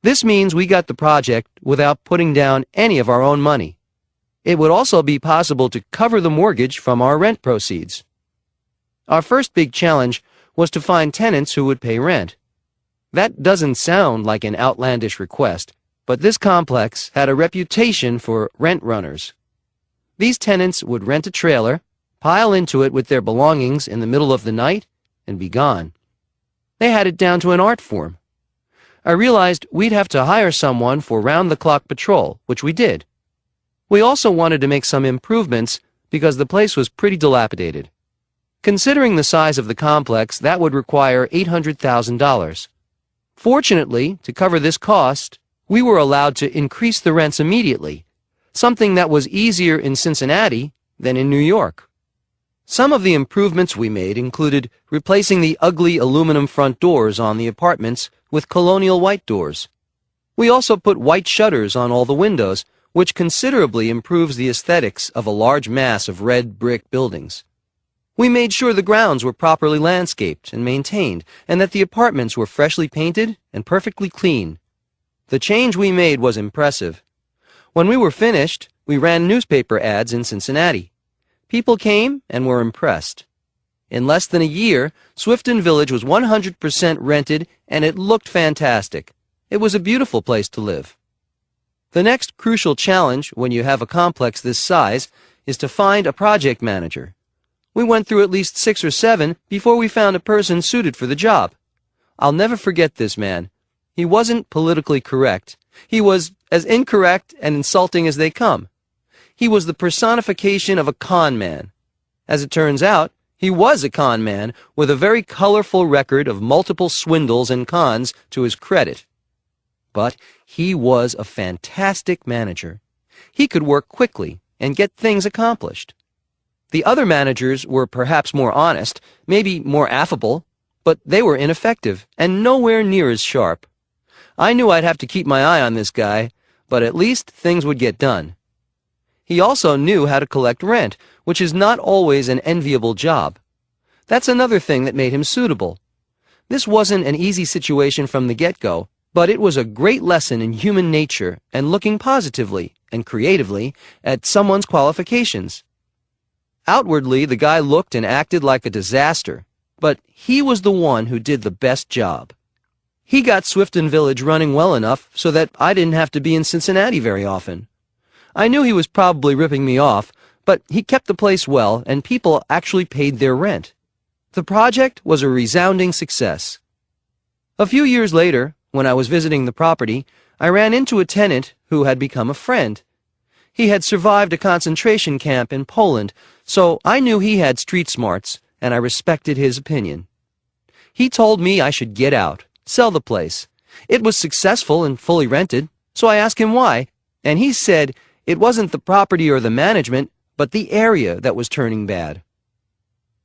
This means we got the project without putting down any of our own money. It would also be possible to cover the mortgage from our rent proceeds. Our first big challenge was to find tenants who would pay rent. That doesn't sound like an outlandish request, but this complex had a reputation for rent runners. These tenants would rent a trailer, pile into it with their belongings in the middle of the night, and be gone. They had it down to an art form. I realized we'd have to hire someone for round-the-clock patrol, which we did. We also wanted to make some improvements because the place was pretty dilapidated. Considering the size of the complex, that would require $800,000. Fortunately, to cover this cost, we were allowed to increase the rents immediately, something that was easier in Cincinnati than in New York. Some of the improvements we made included replacing the ugly aluminum front doors on the apartments with colonial white doors. We also put white shutters on all the windows, which considerably improves the aesthetics of a large mass of red brick buildings. We made sure the grounds were properly landscaped and maintained, and that the apartments were freshly painted and perfectly clean. The change we made was impressive. When we were finished, we ran newspaper ads in Cincinnati. People came and were impressed. In less than a year, Swifton Village was 100% rented, and it looked fantastic. It was a beautiful place to live. The next crucial challenge when you have a complex this size is to find a project manager. We went through at least 6 or 7 before we found a person suited for the job. I'll never forget this man. He wasn't politically correct. He was as incorrect and insulting as they come. He was the personification of a con man. As it turns out, he was a con man with a very colorful record of multiple swindles and cons to his credit. But he was a fantastic manager. He could work quickly and get things accomplished. The other managers were perhaps more honest, maybe more affable, but they were ineffective and nowhere near as sharp. I knew I'd have to keep my eye on this guy, but at least things would get done. He also knew how to collect rent, which is not always an enviable job. That's another thing that made him suitable. This wasn't an easy situation from the get-go, but it was a great lesson in human nature and looking positively and creatively at someone's qualifications. Outwardly, the guy looked and acted like a disaster, but he was the one who did the best job. He got Swifton Village running well enough so that I didn't have to be in Cincinnati very often. I knew he was probably ripping me off, but he kept the place well and people actually paid their rent. The project was a resounding success. A few years later, when I was visiting the property, I ran into a tenant who had become a friend. He had survived a concentration camp in Poland, so I knew he had street smarts, and I respected his opinion. He told me I should get out, sell the place. It was successful and fully rented, so I asked him why, and he said it wasn't the property or the management, but the area that was turning bad.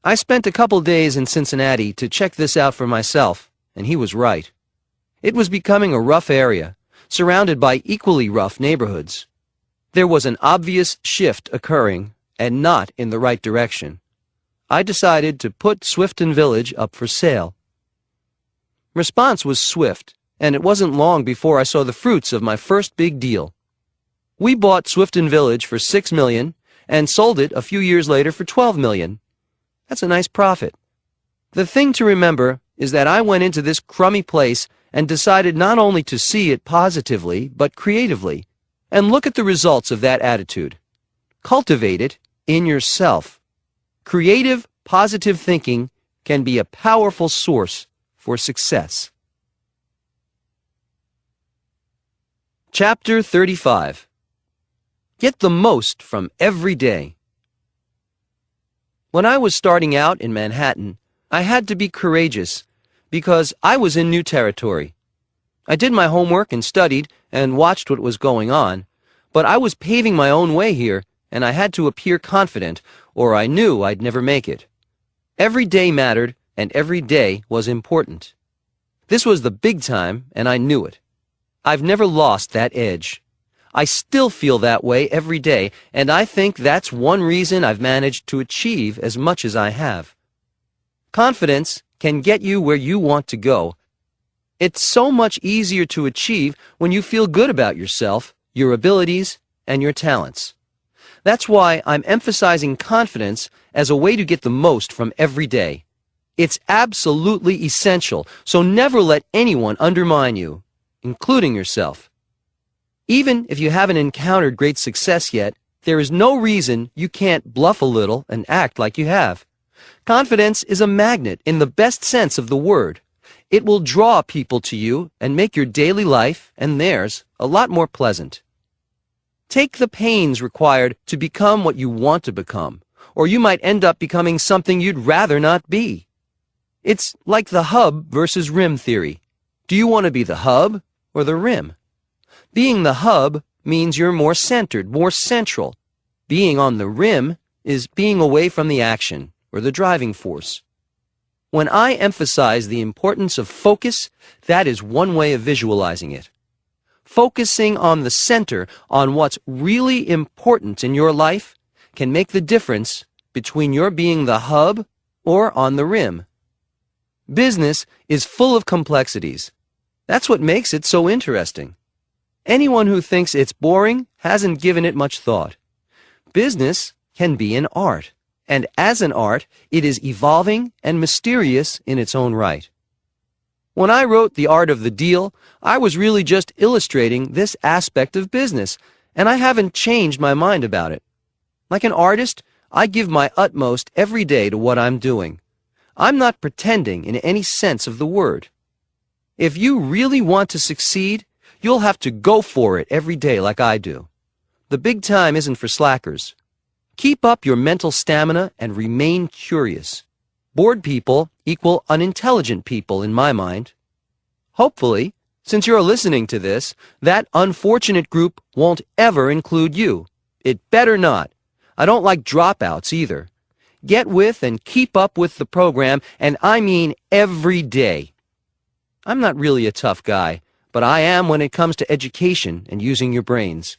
I spent a couple days in Cincinnati to check this out for myself, and he was right. It was becoming a rough area, surrounded by equally rough neighborhoods. There was an obvious shift occurring, and not in the right direction. I decided to put Swifton Village up for sale. Response was swift, and it wasn't long before I saw the fruits of my first big deal. We bought Swifton Village for $6 million and sold it a few years later for $12 million. That's a nice profit. The thing to remember is that I went into this crummy place and decided not only to see it positively, but creatively, and look at the results of that attitude. Cultivate it in yourself. Creative, positive thinking can be a powerful source for success. Chapter 35. Get the most from every day. When I was starting out in Manhattan, I had to be courageous because I was in new territory. I did my homework and studied and watched what was going on, but I was paving my own way here, and I had to appear confident, or I knew I'd never make it. Every day mattered, and every day was important. This was the big time, and I knew it. I've never lost that edge. I still feel that way every day, and I think that's one reason I've managed to achieve as much as I have. Confidence can get you where you want to go. It's so much easier to achieve when you feel good about yourself, your abilities, and your talents. That's why I'm emphasizing confidence as a way to get the most from every day. It's absolutely essential, so never let anyone undermine you, including yourself. Even if you haven't encountered great success yet, there is no reason you can't bluff a little and act like you have. Confidence is a magnet in the best sense of the word. It will draw people to you and make your daily life and theirs a lot more pleasant. Take the pains required to become what you want to become, or you might end up becoming something you'd rather not be. It's like the hub versus rim theory. Do you want to be the hub or the rim? Being the hub means you're more centered, more central. Being on the rim is being away from the action or the driving force. When I emphasize the importance of focus, that is one way of visualizing it. Focusing on the center, on what's really important in your life, can make the difference between your being the hub or on the rim. Business is full of complexities. That's what makes it so interesting. Anyone who thinks it's boring hasn't given it much thought. Business can be an art, and as an art, it is evolving and mysterious in its own right. When I wrote The Art of the Deal, I was really just illustrating this aspect of business, and I haven't changed my mind about it. Like an artist, I give my utmost every day to what I'm doing. I'm not pretending in any sense of the word. If you really want to succeed, you'll have to go for it every day like I do. The big time isn't for slackers. Keep up your mental stamina and remain curious. Bored people equal unintelligent people in my mind. Hopefully, since you're listening to this, that unfortunate group won't ever include you. It better not. I don't like dropouts either. Get with and keep up with the program, and I mean every day. I'm not really a tough guy, but I am when it comes to education and using your brains.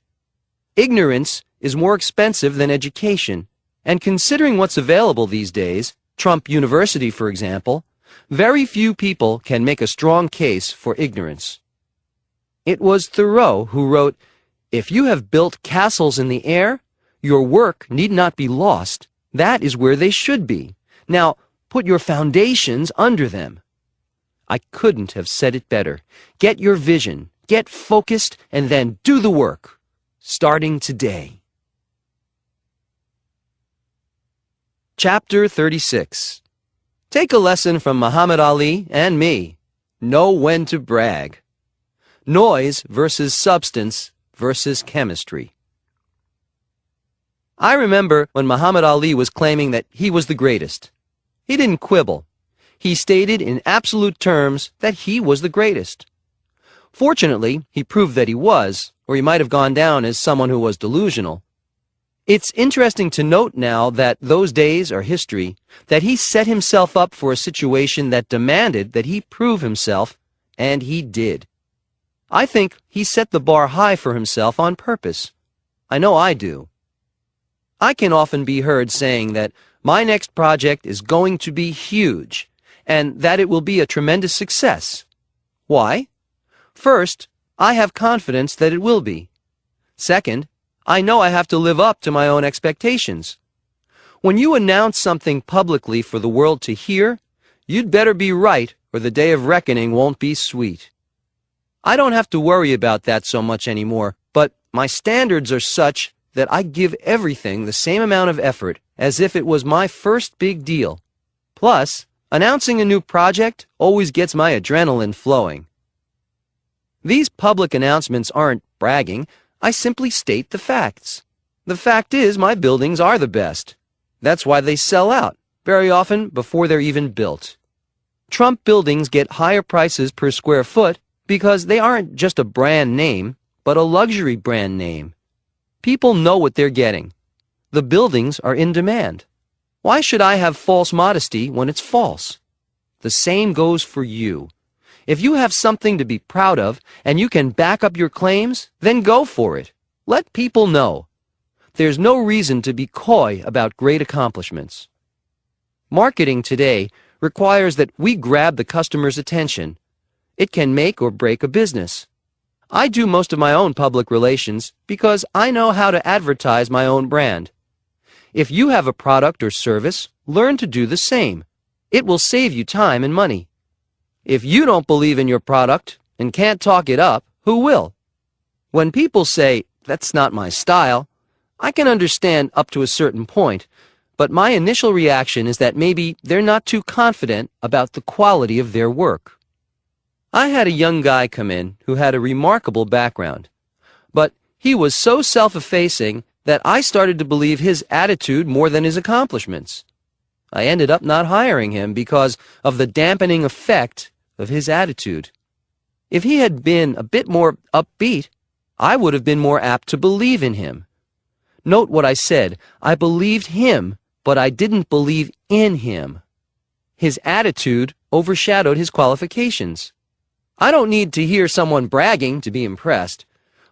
Ignorance is more expensive than education, and considering what's available these days, Trump University, for example, very few people can make a strong case for ignorance. It was Thoreau who wrote, "If you have built castles in the air, your work need not be lost. That is where they should be. Now, put your foundations under them." I couldn't have said it better. Get your vision, get focused, and then do the work, starting today. Chapter 36. Take a lesson from Muhammad Ali and me. Know when to brag. Noise versus substance versus chemistry. I remember when Muhammad Ali was claiming that he was the greatest. He didn't quibble. He stated in absolute terms that he was the greatest. Fortunately, he proved that he was, or he might have gone down as someone who was delusional. It's interesting to note now that those days are history, that he set himself up for a situation that demanded that he prove himself, and he did. I think he set the bar high for himself on purpose. I know I do. I can often be heard saying that my next project is going to be huge, and that it will be a tremendous success. Why? First, I have confidence that it will be. Second, I know I have to live up to my own expectations. When you announce something publicly for the world to hear, you'd better be right or the day of reckoning won't be sweet. I don't have to worry about that so much anymore, but my standards are such that I give everything the same amount of effort as if it was my first big deal. Plus, announcing a new project always gets my adrenaline flowing. These public announcements aren't bragging. I simply state the facts. The fact is, my buildings are the best. That's why they sell out, very often before they're even built. Trump buildings get higher prices per square foot because they aren't just a brand name, but a luxury brand name. People know what they're getting. The buildings are in demand. Why should I have false modesty when it's false? The same goes for you. If you have something to be proud of and you can back up your claims, then go for it. Let people know. There's no reason to be coy about great accomplishments. Marketing today requires that we grab the customer's attention. It can make or break a business. I do most of my own public relations because I know how to advertise my own brand. If you have a product or service, learn to do the same. It will save you time and money. If you don't believe in your product and can't talk it up, who will? When people say, "That's not my style," I can understand up to a certain point, but my initial reaction is that maybe they're not too confident about the quality of their work. I had a young guy come in who had a remarkable background, but he was so self-effacing that I started to believe his attitude more than his accomplishments. I ended up not hiring him because of the dampening effect of his attitude. If he had been a bit more upbeat, I would have been more apt to believe in him. Note what I said. I believed him, but I didn't believe in him. His attitude overshadowed his qualifications. I don't need to hear someone bragging to be impressed,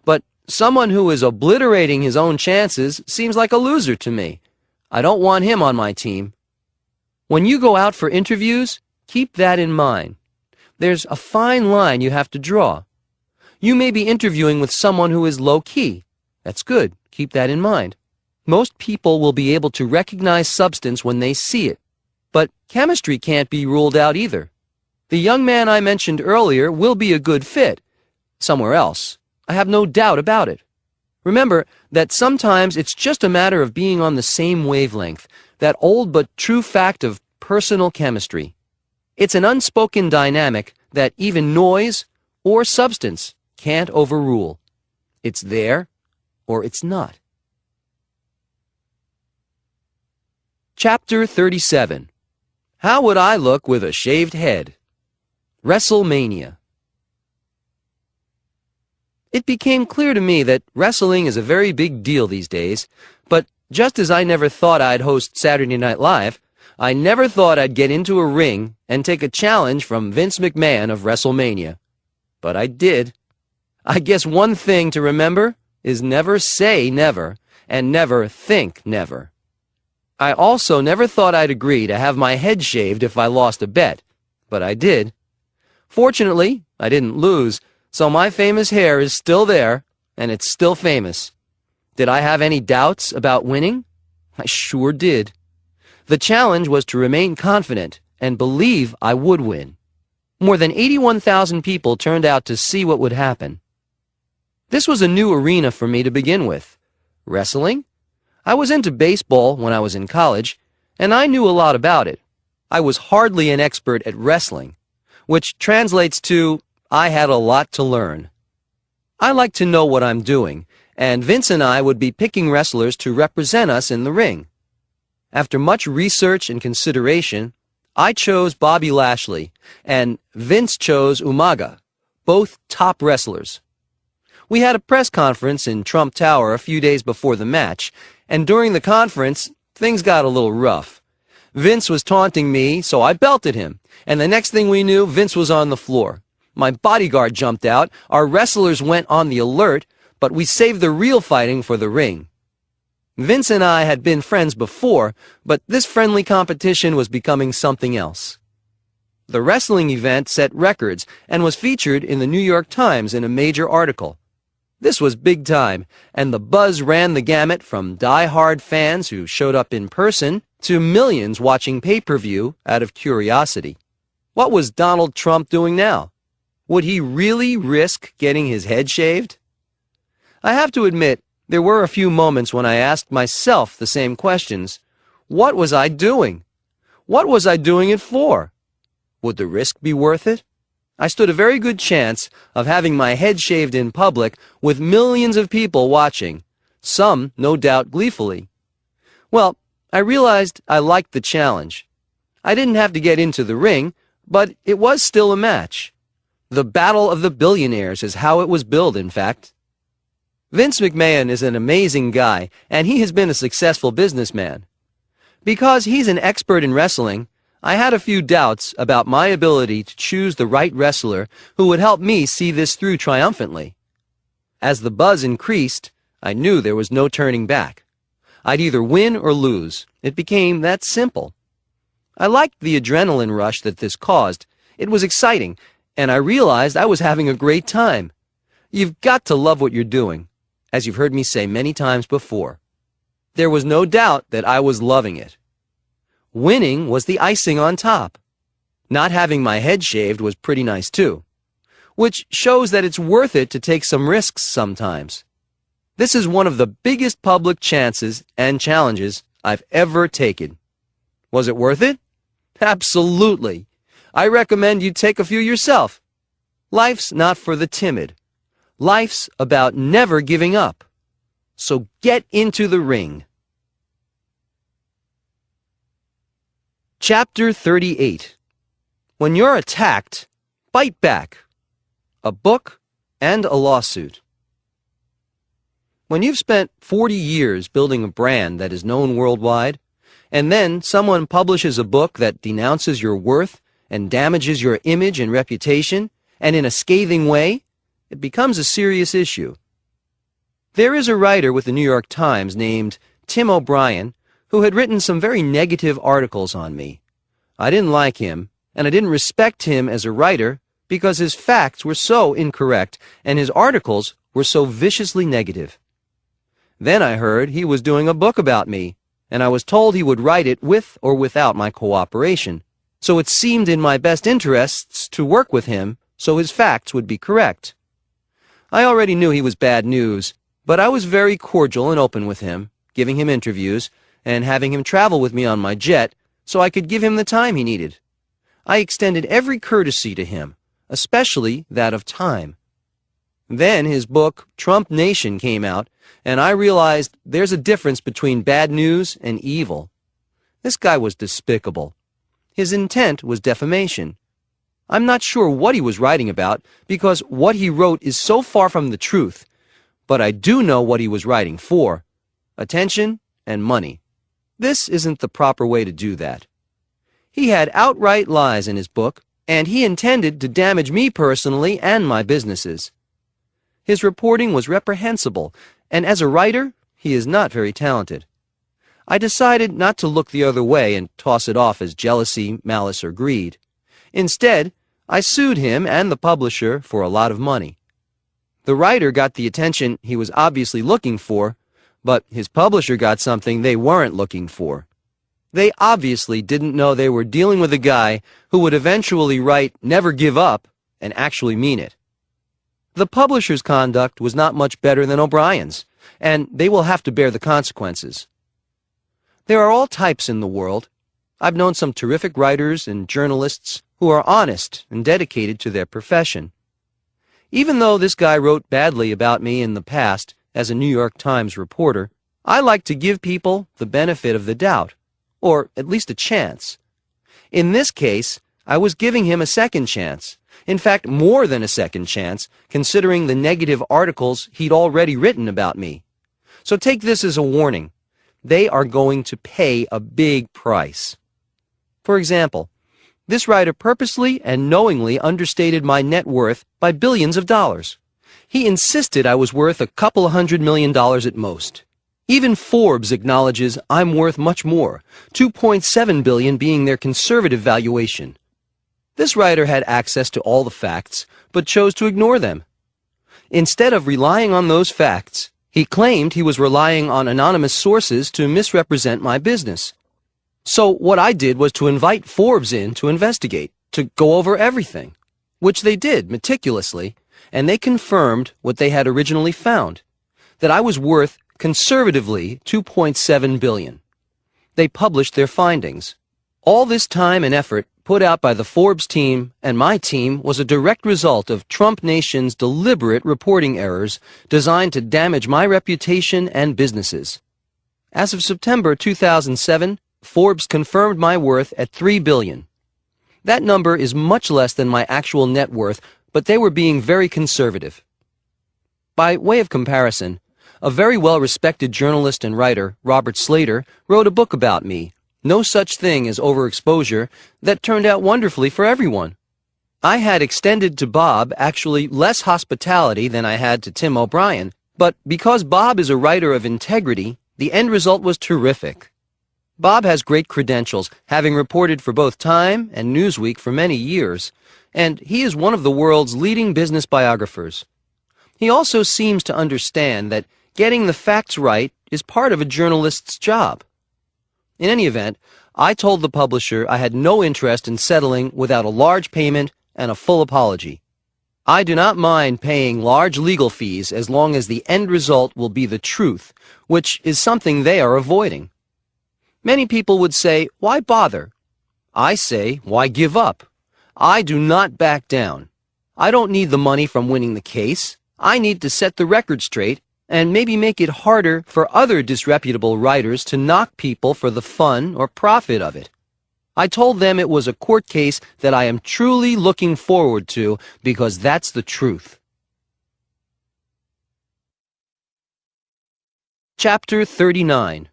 but someone who is obliterating his own chances seems like a loser to me. I don't want him on my team. When you go out for interviews, keep that in mind. There's a fine line you have to draw. You may be interviewing with someone who is low-key. That's good. Keep that in mind. Most people will be able to recognize substance when they see it. But chemistry can't be ruled out either. The young man I mentioned earlier will be a good fit somewhere else. I have no doubt about it. Remember that sometimes it's just a matter of being on the same wavelength, that old but true fact of personal chemistry. It's an unspoken dynamic that even noise or substance can't overrule. It's there or it's not. Chapter 37. How would I look with a shaved head? WrestleMania. It became clear to me that wrestling is a very big deal these days, but just as I never thought I'd host Saturday Night Live, I never thought I'd get into a ring and take a challenge from Vince McMahon of WrestleMania. But I did. I guess one thing to remember is never say never, and never think never. I also never thought I'd agree to have my head shaved if I lost a bet, but I did. Fortunately, I didn't lose, so my famous hair is still there, and it's still famous. Did I have any doubts about winning? I sure did. The challenge was to remain confident and believe I would win. More than 81,000 people turned out to see what would happen. This was a new arena for me to begin with. Wrestling? I was into baseball when I was in college, and I knew a lot about it. I was hardly an expert at wrestling, which translates to I had a lot to learn. I like to know what I'm doing, and Vince and I would be picking wrestlers to represent us in the ring. After much research and consideration, I chose Bobby Lashley, and Vince chose Umaga, both top wrestlers. We had a press conference in Trump Tower a few days before the match, And during the conference, things got a little rough. Vince was taunting me, so I belted him. And the next thing we knew, Vince was on the floor. My bodyguard jumped out, our wrestlers went on the alert, but we saved the real fighting for the ring. Vince and I had been friends before, but this friendly competition was becoming something else. The wrestling event set records and was featured in the New York Times in a major article. This was big time, and the buzz ran the gamut from die-hard fans who showed up in person to millions watching pay-per-view out of curiosity. What was Donald Trump doing now? Would he really risk getting his head shaved? I have to admit, there were a few moments when I asked myself the same questions. What was I doing? What was I doing it for? Would the risk be worth it? I stood a very good chance of having my head shaved in public with millions of people watching, some no doubt gleefully. Well, I realized I liked the challenge. I didn't have to get into the ring, but it was still a match. The battle of the billionaires is how it was billed, in fact. Vince McMahon is an amazing guy, and he has been a successful businessman. Because he's an expert in wrestling, I had a few doubts about my ability to choose the right wrestler who would help me see this through triumphantly. As the buzz increased, I knew there was no turning back. I'd either win or lose. It became that simple. I liked the adrenaline rush that this caused. It was exciting, and I realized I was having a great time. You've got to love what you're doing, as you've heard me say many times before. There was no doubt that I was loving it. Winning was the icing on top. Not having my head shaved was pretty nice too, which shows that it's worth it to take some risks sometimes. This is one of the biggest public chances and challenges I've ever taken. Was it worth it? Absolutely. I recommend you take a few yourself. Life's not for the timid. Life's about never giving up. So get into the ring. Chapter 38. When you're attacked, bite back. A book and a lawsuit. When you've spent 40 years building a brand that is known worldwide, and then someone publishes a book that denounces your worth and damages your image and reputation, and in a scathing way, it becomes a serious issue. There is a writer with the New York Times named Tim O'Brien who had written some very negative articles on me. I didn't like him, and I didn't respect him as a writer because his facts were so incorrect and his articles were so viciously negative. Then I heard he was doing a book about me, and I was told he would write it with or without my cooperation. So it seemed in my best interests to work with him so his facts would be correct. I already knew he was bad news, but I was very cordial and open with him, giving him interviews and having him travel with me on my jet so I could give him the time he needed. I extended every courtesy to him, especially that of time. Then his book, Trump Nation, came out, and I realized there's a difference between bad news and evil. This guy was despicable. His intent was defamation. I'm not sure what he was writing about because what he wrote is so far from the truth, but I do know what he was writing for: attention and money. This isn't the proper way to do that. He had outright lies in his book, and he intended to damage me personally and my businesses. His reporting was reprehensible, and as a writer, he is not very talented. I decided not to look the other way and toss it off as jealousy, malice, or greed. Instead, I sued him and the publisher for a lot of money. The writer got the attention he was obviously looking for, but his publisher got something they weren't looking for. They obviously didn't know they were dealing with a guy who would eventually write "never give up" and actually mean it. The publisher's conduct was not much better than O'Brien's, and they will have to bear the consequences. There are all types in the world. I've known some terrific writers and journalists who are honest and dedicated to their profession. Even though this guy wrote badly about me in the past as a New York Times reporter, I like to give people the benefit of the doubt, or at least a chance. In this case, I was giving him a second chance. In fact, more than a second chance, considering the negative articles he'd already written about me. So take this as a warning. they are going to pay a big price. For example, this writer purposely and knowingly understated my net worth by billions of dollars. He insisted I was worth a couple $100 million at most. Even Forbes acknowledges I'm worth much more, $2.7 billion being their conservative valuation. This writer had access to all the facts, but chose to ignore them. Instead of relying on those facts, he claimed he was relying on anonymous sources to misrepresent my business. So what I did was to invite Forbes in to investigate, to go over everything, which they did meticulously, and they confirmed what they had originally found, that I was worth conservatively $2.7 billion. They published their findings. All this time and effort put out by the Forbes team and my team was a direct result of Trump Nation's deliberate reporting errors designed to damage my reputation and businesses. As of September 2007, Forbes confirmed my worth at $3 billion. That number is much less than my actual net worth, but they were being very conservative. By way of comparison, a very well-respected journalist and writer, Robert Slater, wrote a book about me, No Such Thing as Overexposure, that turned out wonderfully for everyone. I had extended to Bob actually less hospitality than I had to Tim O'Brien, but because Bob is a writer of integrity, the end result was terrific. Bob has great credentials, having reported for both Time and Newsweek for many years, and he is one of the world's leading business biographers. He also seems to understand that getting the facts right is part of a journalist's job. In any event, I told the publisher I had no interest in settling without a large payment and a full apology. I do not mind paying large legal fees as long as the end result will be the truth, which is something they are avoiding. Many people would say, why bother? I say, why give up? I do not back down. I don't need the money from winning the case. I need to set the record straight and maybe make it harder for other disreputable writers to knock people for the fun or profit of it. I told them it was a court case that I am truly looking forward to because that's the truth. Chapter 39.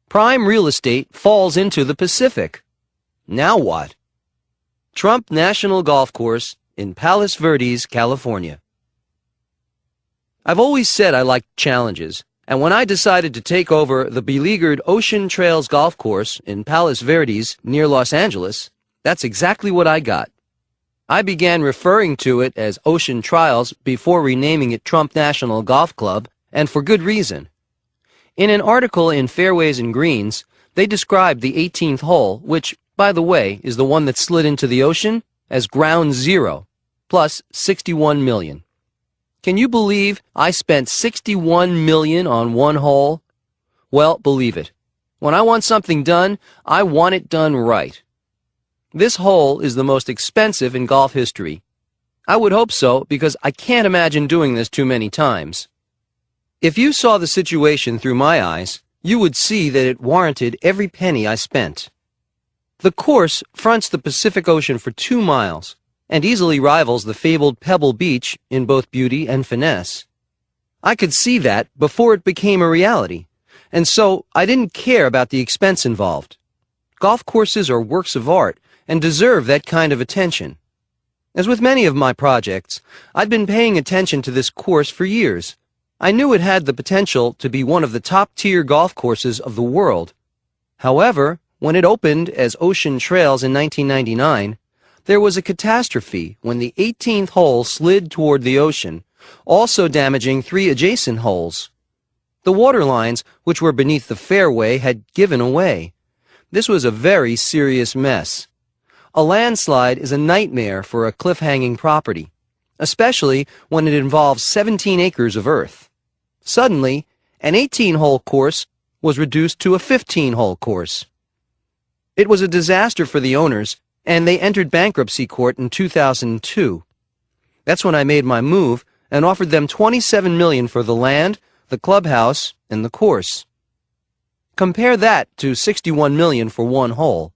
Prime real estate falls into the Pacific. Now what? Trump National Golf Course in Palos Verdes, California. I've always said I liked challenges, and when I decided to take over the beleaguered Ocean Trails Golf Course in Palos Verdes near Los Angeles, that's exactly what I got. I began referring to it as Ocean Trials before renaming it Trump National Golf Club, and for good reason. In an article in Fairways and Greens, they described the 18th hole, which, by the way, is the one that slid into the ocean, as ground zero, plus 61 million. Can you believe I spent 61 million on one hole? Well, believe it. When I want something done, I want it done right. This hole is the most expensive in golf history. I would hope so, because I can't imagine doing this too many times. If you saw the situation through my eyes, you would see that it warranted every penny I spent. The course fronts the Pacific Ocean for 2 miles, and easily rivals the fabled Pebble Beach in both beauty and finesse. I could see that before it became a reality, and so I didn't care about the expense involved. Golf courses are works of art and deserve that kind of attention. As with many of my projects, I'd been paying attention to this course for years. I knew it had the potential to be one of the top-tier golf courses of the world. However, when it opened as Ocean Trails in 1999, there was a catastrophe when the 18th hole slid toward the ocean, also damaging 3 adjacent holes. The water lines, which were beneath the fairway, had given away. This was a very serious mess. A landslide is a nightmare for a cliff-hanging property, especially when it involves 17 acres of earth. Suddenly, an 18-hole course was reduced to a 15-hole course. It was a disaster for the owners, and they entered bankruptcy court in 2002. That's when I made my move and offered them $27 million for the land, the clubhouse, and the course. Compare that to $61 million for one hole.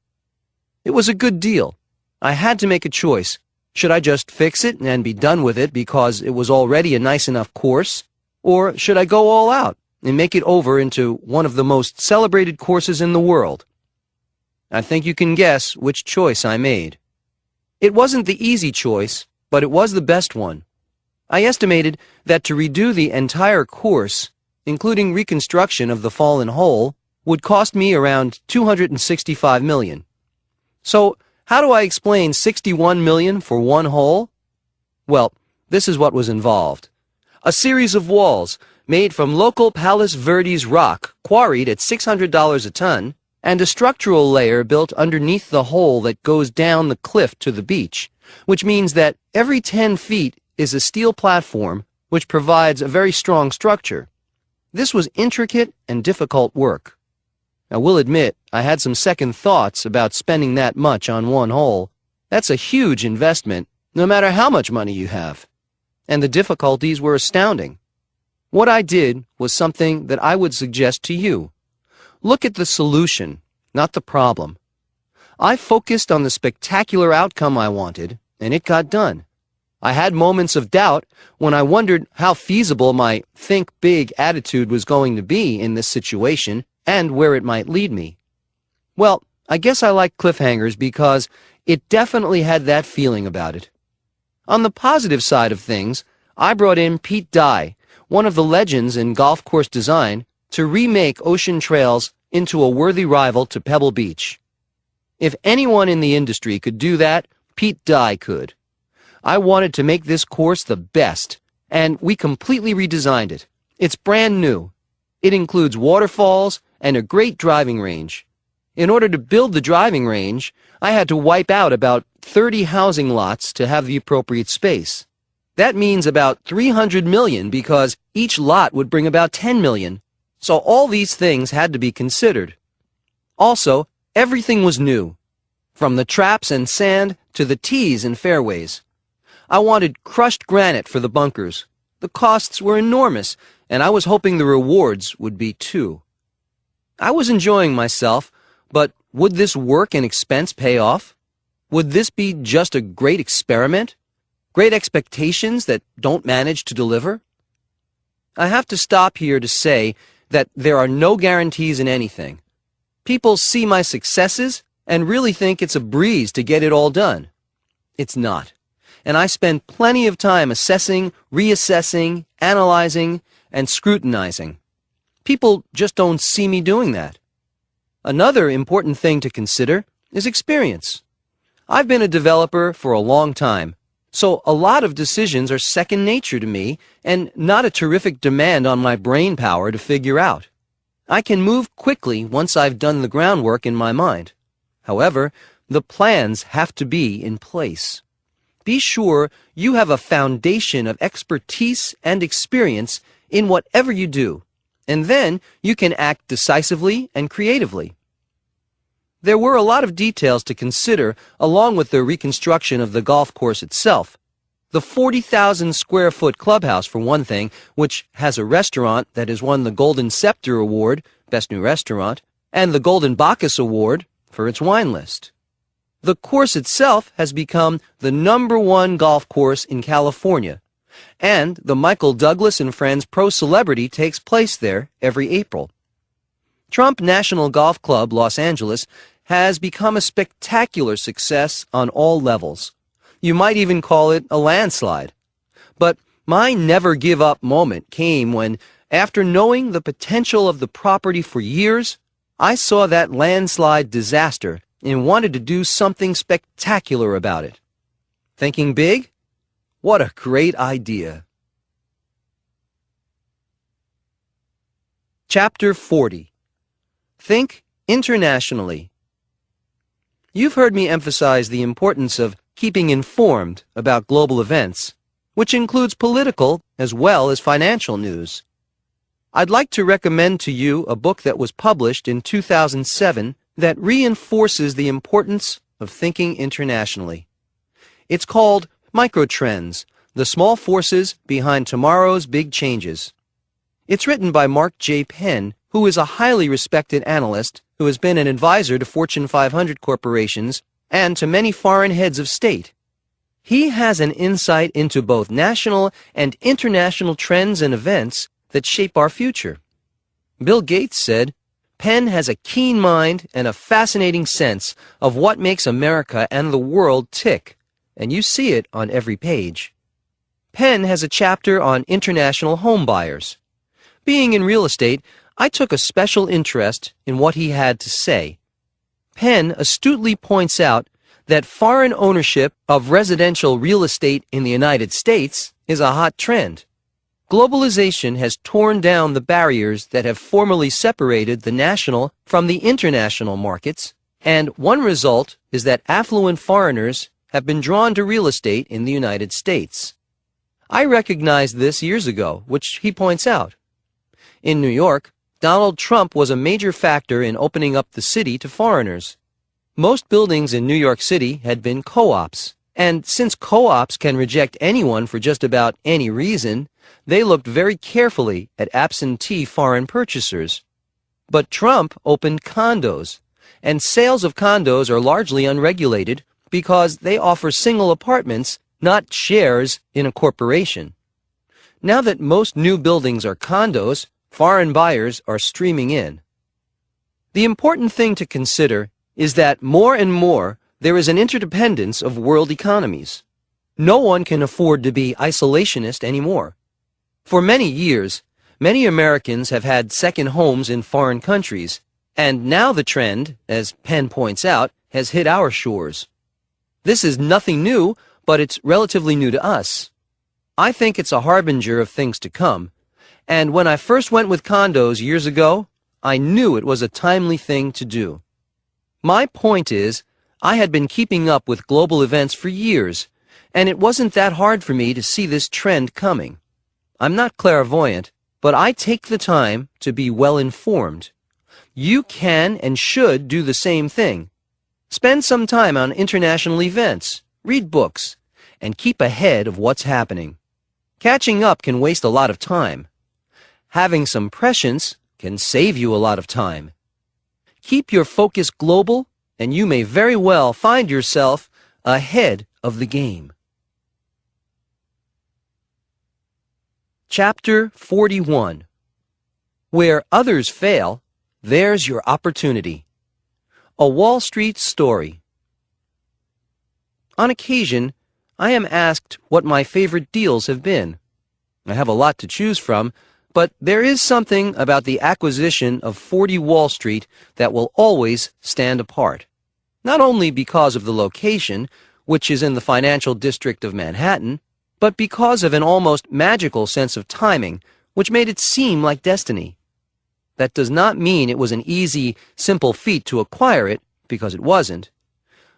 It was a good deal. I had to make a choice. Should I just fix it and be done with it because it was already a nice enough course? Or should I go all out and make it over into one of the most celebrated courses in the world. I think you can guess which choice I made. It wasn't the easy choice, but it was the best one. I estimated that to redo the entire course, including reconstruction of the fallen hole, would cost me around $265 million. So, how do I explain $61 million for one hole? Well, this is what was involved. A series of walls made from local Palos Verdes rock quarried at $600 a ton, and a structural layer built underneath the hole that goes down the cliff to the beach, which means that every 10 feet is a steel platform which provides a very strong structure. This was intricate and difficult work. I will admit I had some second thoughts about spending that much on one hole. That's a huge investment, no matter how much money you have. And the difficulties were astounding. What I did was something that I would suggest to you. Look at the solution, not the problem. I focused on the spectacular outcome I wanted, and it got done. I had moments of doubt when I wondered how feasible my think big attitude was going to be in this situation and where it might lead me. Well, I guess I like cliffhangers because it definitely had that feeling about it. On the positive side of things, I brought in Pete Dye, one of the legends in golf course design, to remake Ocean Trails into a worthy rival to Pebble Beach. If anyone in the industry could do that, Pete Dye could. I wanted to make this course the best, and we completely redesigned it. It's brand new. It includes waterfalls and a great driving range. In order to build the driving range, I had to wipe out about 30 housing lots to have the appropriate space. That means about $300 million because each lot would bring about $10 million. So all these things had to be considered. Also, everything was new, from the traps and sand to the tees and fairways. I wanted crushed granite for the bunkers. The costs were enormous, and I was hoping the rewards would be too. I was enjoying myself, but would this work and expense pay off? Would this be just a great experiment? Great expectations that don't manage to deliver? I have to stop here to say that there are no guarantees in anything. People see my successes and really think it's a breeze to get it all done. It's not. And I spend plenty of time assessing, reassessing, analyzing, and scrutinizing. People just don't see me doing that. Another important thing to consider is experience. I've been a developer for a long time, so a lot of decisions are second nature to me and not a terrific demand on my brain power to figure out. I can move quickly once I've done the groundwork in my mind. However, the plans have to be in place. Be sure you have a foundation of expertise and experience in whatever you do, and then you can act decisively and creatively. There were a lot of details to consider along with the reconstruction of the golf course itself. The 40,000 square foot clubhouse, for one thing, which has a restaurant that has won the Golden Scepter Award, Best New Restaurant, and the Golden Bacchus Award for its wine list. The course itself has become the #1 golf course in California, and the Michael Douglas and Friends Pro Celebrity takes place there every April. Trump National Golf Club, Los Angeles, has become a spectacular success on all levels. You might even call it a landslide. But my never-give-up moment came when, after knowing the potential of the property for years, I saw that landslide disaster and wanted to do something spectacular about it. Thinking big? What a great idea. Chapter 40. Think internationally. You've heard me emphasize the importance of keeping informed about global events, which includes political as well as financial news. I'd like to recommend to you a book that was published in 2007 that reinforces the importance of thinking internationally. It's called Microtrends: The Small Forces Behind Tomorrow's Big Changes. It's written by Mark J. Penn, who is a highly respected analyst who has been an advisor to Fortune 500 corporations and to many foreign heads of state. He has an insight into both national and international trends and events that shape our future. Bill Gates said, "Penn has a keen mind and a fascinating sense of what makes America and the world tick, and you see it on every page." Penn has a chapter on international home buyers. Being in real estate, I took a special interest in what he had to say. Penn astutely points out that foreign ownership of residential real estate in the United States is a hot trend. Globalization has torn down the barriers that have formerly separated the national from the international markets, and one result is that affluent foreigners have been drawn to real estate in the United States. I recognized this years ago, which he points out. In New York, Donald Trump was a major factor in opening up the city to foreigners. Most buildings in New York City had been co-ops, and since co-ops can reject anyone for just about any reason, they looked very carefully at absentee foreign purchasers. But Trump opened condos, and sales of condos are largely unregulated because they offer single apartments, not shares in a corporation. Now that most new buildings are condos, foreign buyers are streaming in. The important thing to consider is that more and more there is an interdependence of world economies. No one can afford to be isolationist anymore. For many years, many Americans have had second homes in foreign countries, and now the trend, as Penn points out, has hit our shores. This is nothing new, but it's relatively new to us. I think it's a harbinger of things to come, and when I first went with condos years ago, I knew it was a timely thing to do. My point is, I had been keeping up with global events for years, and it wasn't that hard for me to see this trend coming. I'm not clairvoyant, but I take the time to be well informed. You can and should do the same thing. Spend some time on international events, read books, and keep ahead of what's happening. Catching up can waste a lot of time. Having some prescience can save you a lot of time. Keep your focus global, and you may very well find yourself ahead of the game. Chapter 41. Where others fail, there's your opportunity. A Wall Street Story. On occasion, I am asked what my favorite deals have been. I have a lot to choose from, but there is something about the acquisition of 40 Wall Street that will always stand apart. Not only because of the location, which is in the financial district of Manhattan, but because of an almost magical sense of timing, which made it seem like destiny. That does not mean it was an easy, simple feat to acquire it, because it wasn't.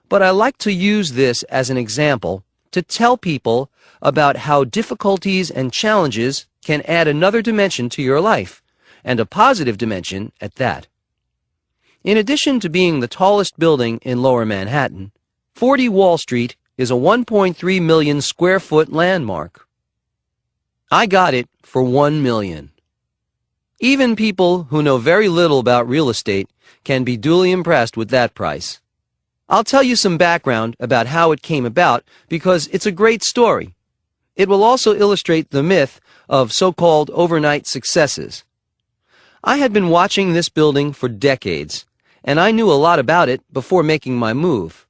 But I like to use this as an example to tell people about how difficulties and challenges can add another dimension to your life, and a positive dimension at that. In addition to being the tallest building in Lower Manhattan, 40 Wall Street is a 1.3 million square foot landmark. I got it for $1 million. Even people who know very little about real estate can be duly impressed with that price. I'll tell you some background about how it came about because it's a great story. It will also illustrate the myth of so-called overnight successes. I had been watching this building for decades, and I knew a lot about it before making my move.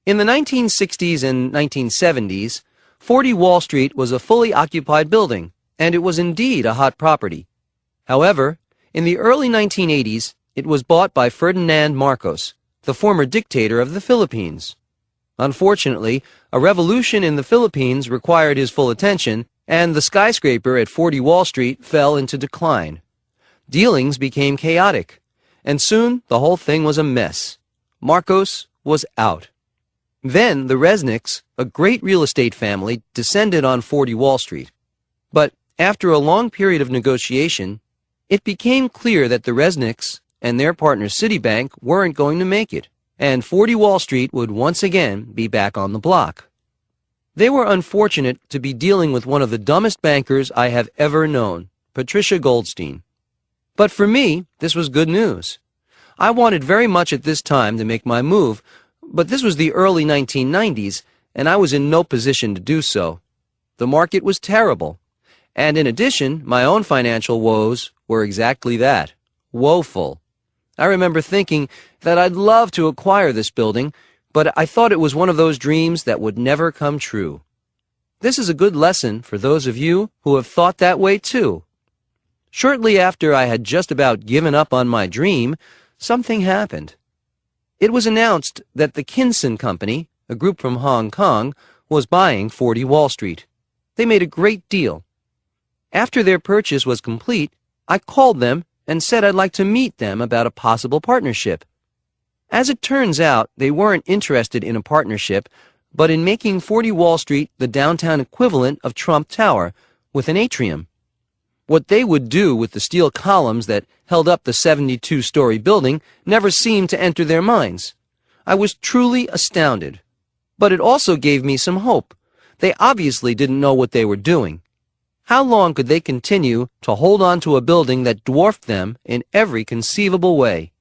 In the 1960s and 1970s, 40 Wall Street was a fully occupied building, and it was indeed a hot property. However, in the early 1980s, it was bought by Ferdinand Marcos, the former dictator of the Philippines. Unfortunately, a revolution in the Philippines required his full attention, and the skyscraper at 40 Wall Street fell into decline. Dealings became chaotic, and soon the whole thing was a mess. Marcos was out. Then the Resnicks, a great real estate family, descended on 40 Wall Street. But after a long period of negotiation, it became clear that the Resnicks and their partner Citibank weren't going to make it, and 40 Wall Street would once again be back on the block. They were unfortunate to be dealing with one of the dumbest bankers I have ever known, Patricia Goldstein. But for me, this was good news. I wanted very much at this time to make my move, but this was the early 1990s, and I was in no position to do so. The market was terrible, And in addition, my own financial woes were exactly that, woeful. I remember thinking that I'd love to acquire this building, but I thought it was one of those dreams that would never come true. This is a good lesson for those of you who have thought that way too. Shortly after I had just about given up on my dream, something happened. It was announced that the Kinson Company, a group from Hong Kong, was buying 40 Wall Street. They made a great deal. After their purchase was complete, I called them and said I'd like to meet them about a possible partnership. As it turns out, they weren't interested in a partnership, but in making 40 Wall Street the downtown equivalent of Trump Tower, with an atrium. What they would do with the steel columns that held up the 72-story building never seemed to enter their minds. I was truly astounded. But it also gave me some hope. They obviously didn't know what they were doing. How long could they continue to hold on to a building that dwarfed them in every conceivable way?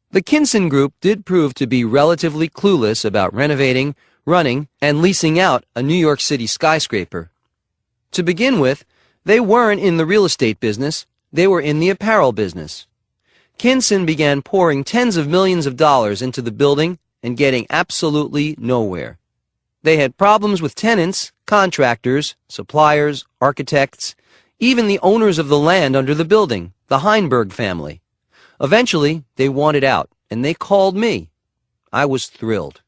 The Kinson Group did prove to be relatively clueless about renovating, running, and leasing out a New York City skyscraper. To begin with, they weren't in the real estate business, they were in the apparel business. Kinson began pouring tens of millions of dollars into the building and getting absolutely nowhere. They had problems with tenants, contractors, suppliers, architects, even the owners of the land under the building, the Heinberg family. Eventually, they wanted out, and they called me. I was thrilled.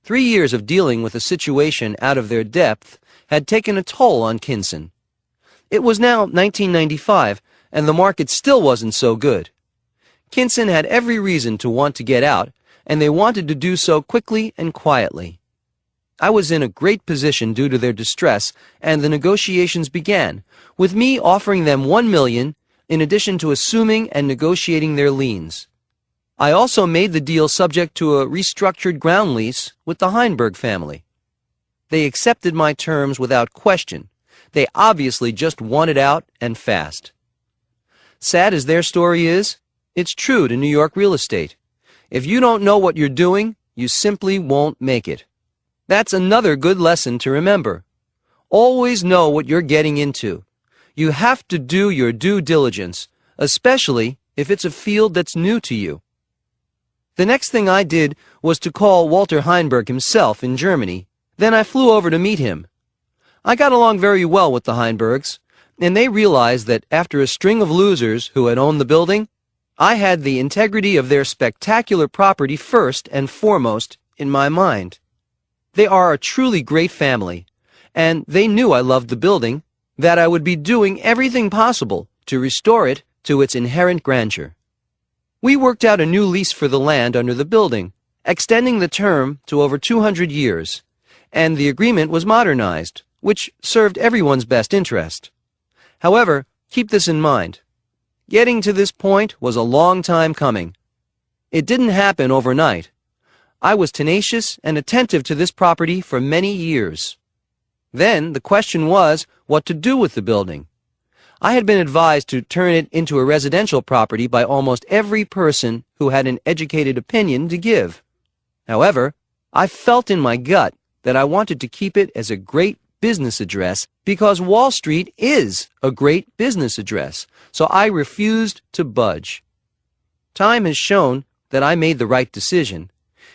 3 years of dealing with a situation out of their depth had taken a toll on Kinson. It was now 1995, and the market still wasn't so good. Kinson had every reason to want to get out, and they wanted to do so quickly and quietly. I was in a great position due to their distress, and the negotiations began, with me offering them $1 million in addition to assuming and negotiating their liens. I also made the deal subject to a restructured ground lease with the Heinberg family. They accepted my terms without question. They obviously just wanted out and fast. Sad as their story is, it's true to New York real estate. If you don't know what you're doing, you simply won't make it. That's another good lesson to remember. Always know what you're getting into. You have to do your due diligence, especially if it's a field that's new to you. The next thing I did was to call Walter Heinberg himself in Germany. Then I flew over to meet him. I got along very well with the Heinbergs, and they realized that after a string of losers who had owned the building, I had the integrity of their spectacular property first and foremost in my mind. They are a truly great family, and they knew I loved the building, that I would be doing everything possible to restore it to its inherent grandeur. We worked out a new lease for the land under the building, extending the term to over 200 years, and the agreement was modernized, which served everyone's best interest. However, keep this in mind. Getting to this point was a long time coming. It didn't happen overnight. I was tenacious and attentive to this property for many years. Then the question was what to do with the building. I had been advised to turn it into a residential property by almost every person who had an educated opinion to give. However, I felt in my gut that I wanted to keep it as a great business address because Wall Street is a great business address, so I refused to budge. Time has shown that I made the right decision.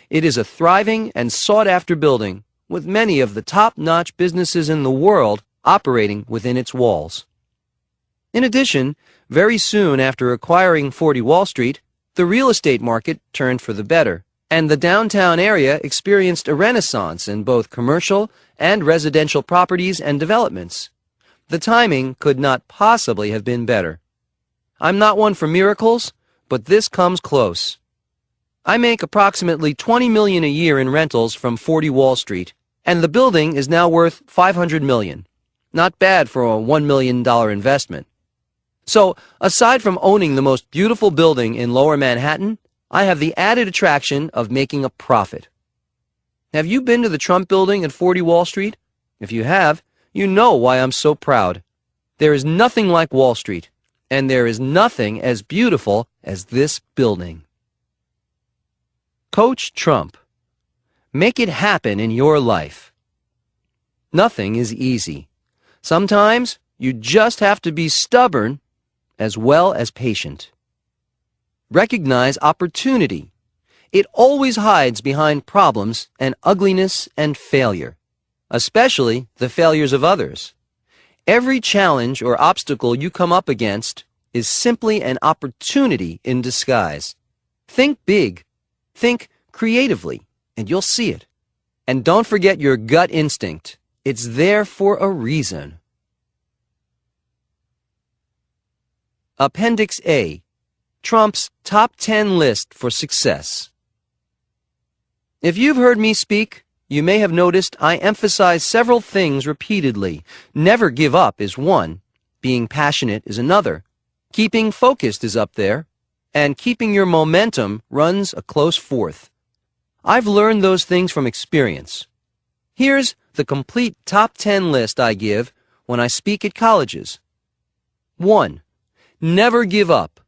It is a thriving and sought-after building, with many of the top-notch businesses in the world operating within its walls. In addition, very soon after acquiring 40 Wall Street, the real estate market turned for the better, and the downtown area experienced a renaissance in both commercial and residential properties and developments. The timing could not possibly have been better. I'm not one for miracles, but this comes close. I make approximately $20 million a year in rentals from 40 Wall Street, and the building is now worth $500 million. Not bad for a $1 million investment. So, aside from owning the most beautiful building in Lower Manhattan, I have the added attraction of making a profit. Have you been to the Trump Building at 40 Wall Street? If you have, you know why I'm so proud. There is nothing like Wall Street, and there is nothing as beautiful as this building. Coach Trump. Make it happen in your life. Nothing is easy. Sometimes you just have to be stubborn as well as patient. Recognize opportunity. It always hides behind problems and ugliness and failure, especially the failures of others. Every challenge or obstacle you come up against is simply an opportunity in disguise. Think big, think creatively, and you'll see it. And don't forget your gut instinct. It's there for a reason. Appendix A, Trump's Top 10 List for Success. If you've heard me speak, you may have noticed I emphasize several things repeatedly. Never give up is one, being passionate is another, keeping focused is up there, and keeping your momentum runs a close fourth. I've learned those things from experience. Here's the complete top 10 list I give when I speak at colleges. 1. Never give up.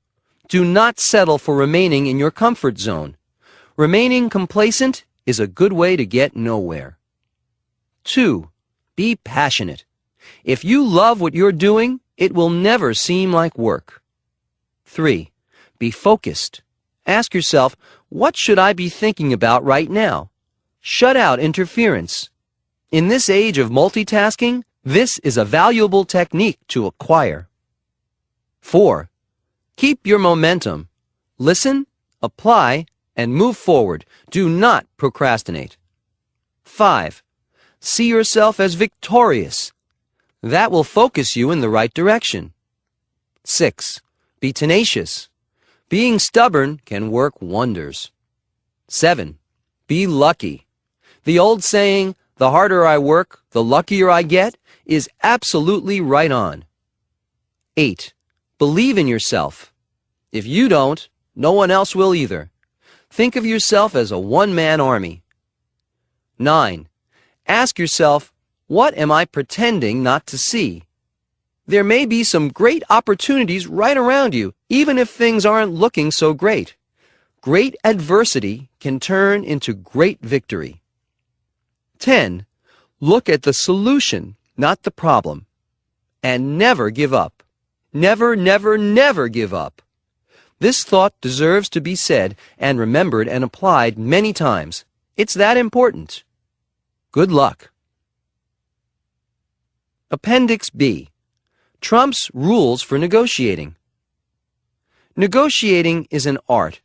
Do not settle for remaining in your comfort zone. Remaining complacent is a good way to get nowhere. 2. Be passionate. If you love what you're doing, it will never seem like work. 3. Be focused. Ask yourself, what should I be thinking about right now? Shut out interference. In this age of multitasking, this is a valuable technique to acquire. 4. Keep your momentum. Listen, apply, and move forward. Do not procrastinate. 5. See yourself as victorious. That will focus you in the right direction. 6. Be tenacious. Being stubborn can work wonders. 7. Be lucky. The old saying, the harder I work, the luckier I get, is absolutely right on. 8. Believe in yourself. If you don't, no one else will either. Think of yourself as a one-man army. 9. Ask yourself, what am I pretending not to see? There may be some great opportunities right around you, even if things aren't looking so great. Great adversity can turn into great victory. 10. Look at the solution, not the problem. And never give up. Never, never, never give up. This thought deserves to be said and remembered and applied many times. It's that important. Good luck. Appendix B, Trump's Rules for Negotiating. Negotiating is an art.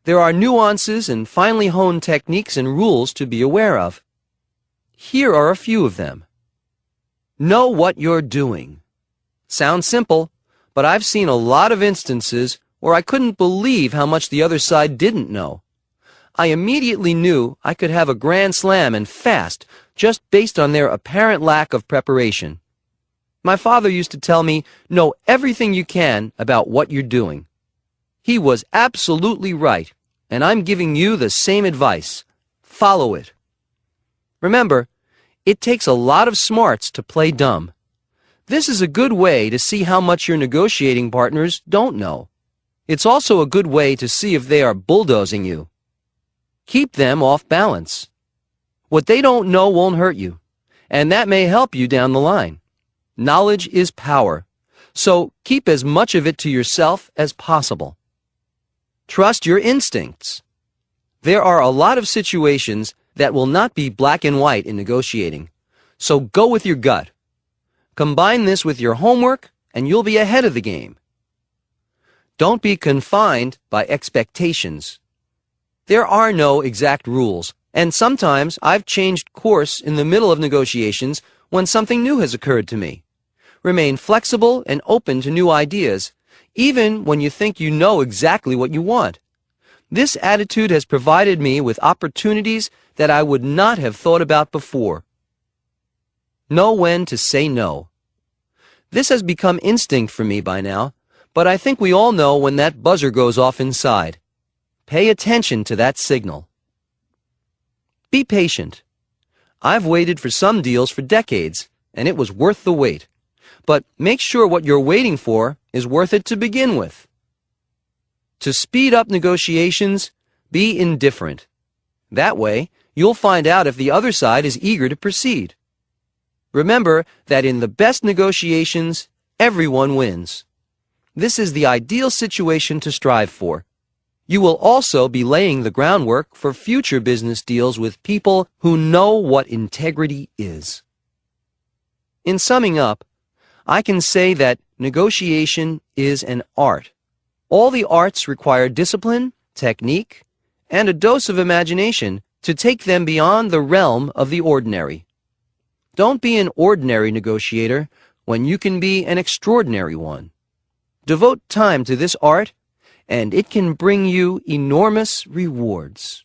There are nuances and finely honed techniques and rules to be aware of. Here are a few of them. Know what you're doing. Sounds simple, but I've seen a lot of instances where I couldn't believe how much the other side didn't know. I immediately knew I could have a grand slam and fast just based on their apparent lack of preparation. My father used to tell me, know everything you can about what you're doing. He was absolutely right, and I'm giving you the same advice. Follow it. Remember, it takes a lot of smarts to play dumb. This is a good way to see how much your negotiating partners don't know. It's also a good way to see if they are bulldozing you. Keep them off balance. What they don't know won't hurt you, and that may help you down the line. Knowledge is power, so keep as much of it to yourself as possible. Trust your instincts. There are a lot of situations that will not be black and white in negotiating, so go with your gut. Combine this with your homework, and you'll be ahead of the game. Don't be confined by expectations. There are no exact rules, and sometimes I've changed course in the middle of negotiations when something new has occurred to me. Remain flexible and open to new ideas, even when you think you know exactly what you want. This attitude has provided me with opportunities that I would not have thought about before. Know when to say no. This has become instinct for me by now, but I think we all know when that buzzer goes off inside. Pay attention to that signal. Be patient. I've waited for some deals for decades, and it was worth the wait. But make sure what you're waiting for is worth it to begin with. To speed up negotiations, be indifferent. That way, you'll find out if the other side is eager to proceed. Remember that in the best negotiations, everyone wins. This is the ideal situation to strive for. You will also be laying the groundwork for future business deals with people who know what integrity is. In summing up, I can say that negotiation is an art. All the arts require discipline, technique, and a dose of imagination to take them beyond the realm of the ordinary. Don't be an ordinary negotiator when you can be an extraordinary one. Devote time to this art, and it can bring you enormous rewards.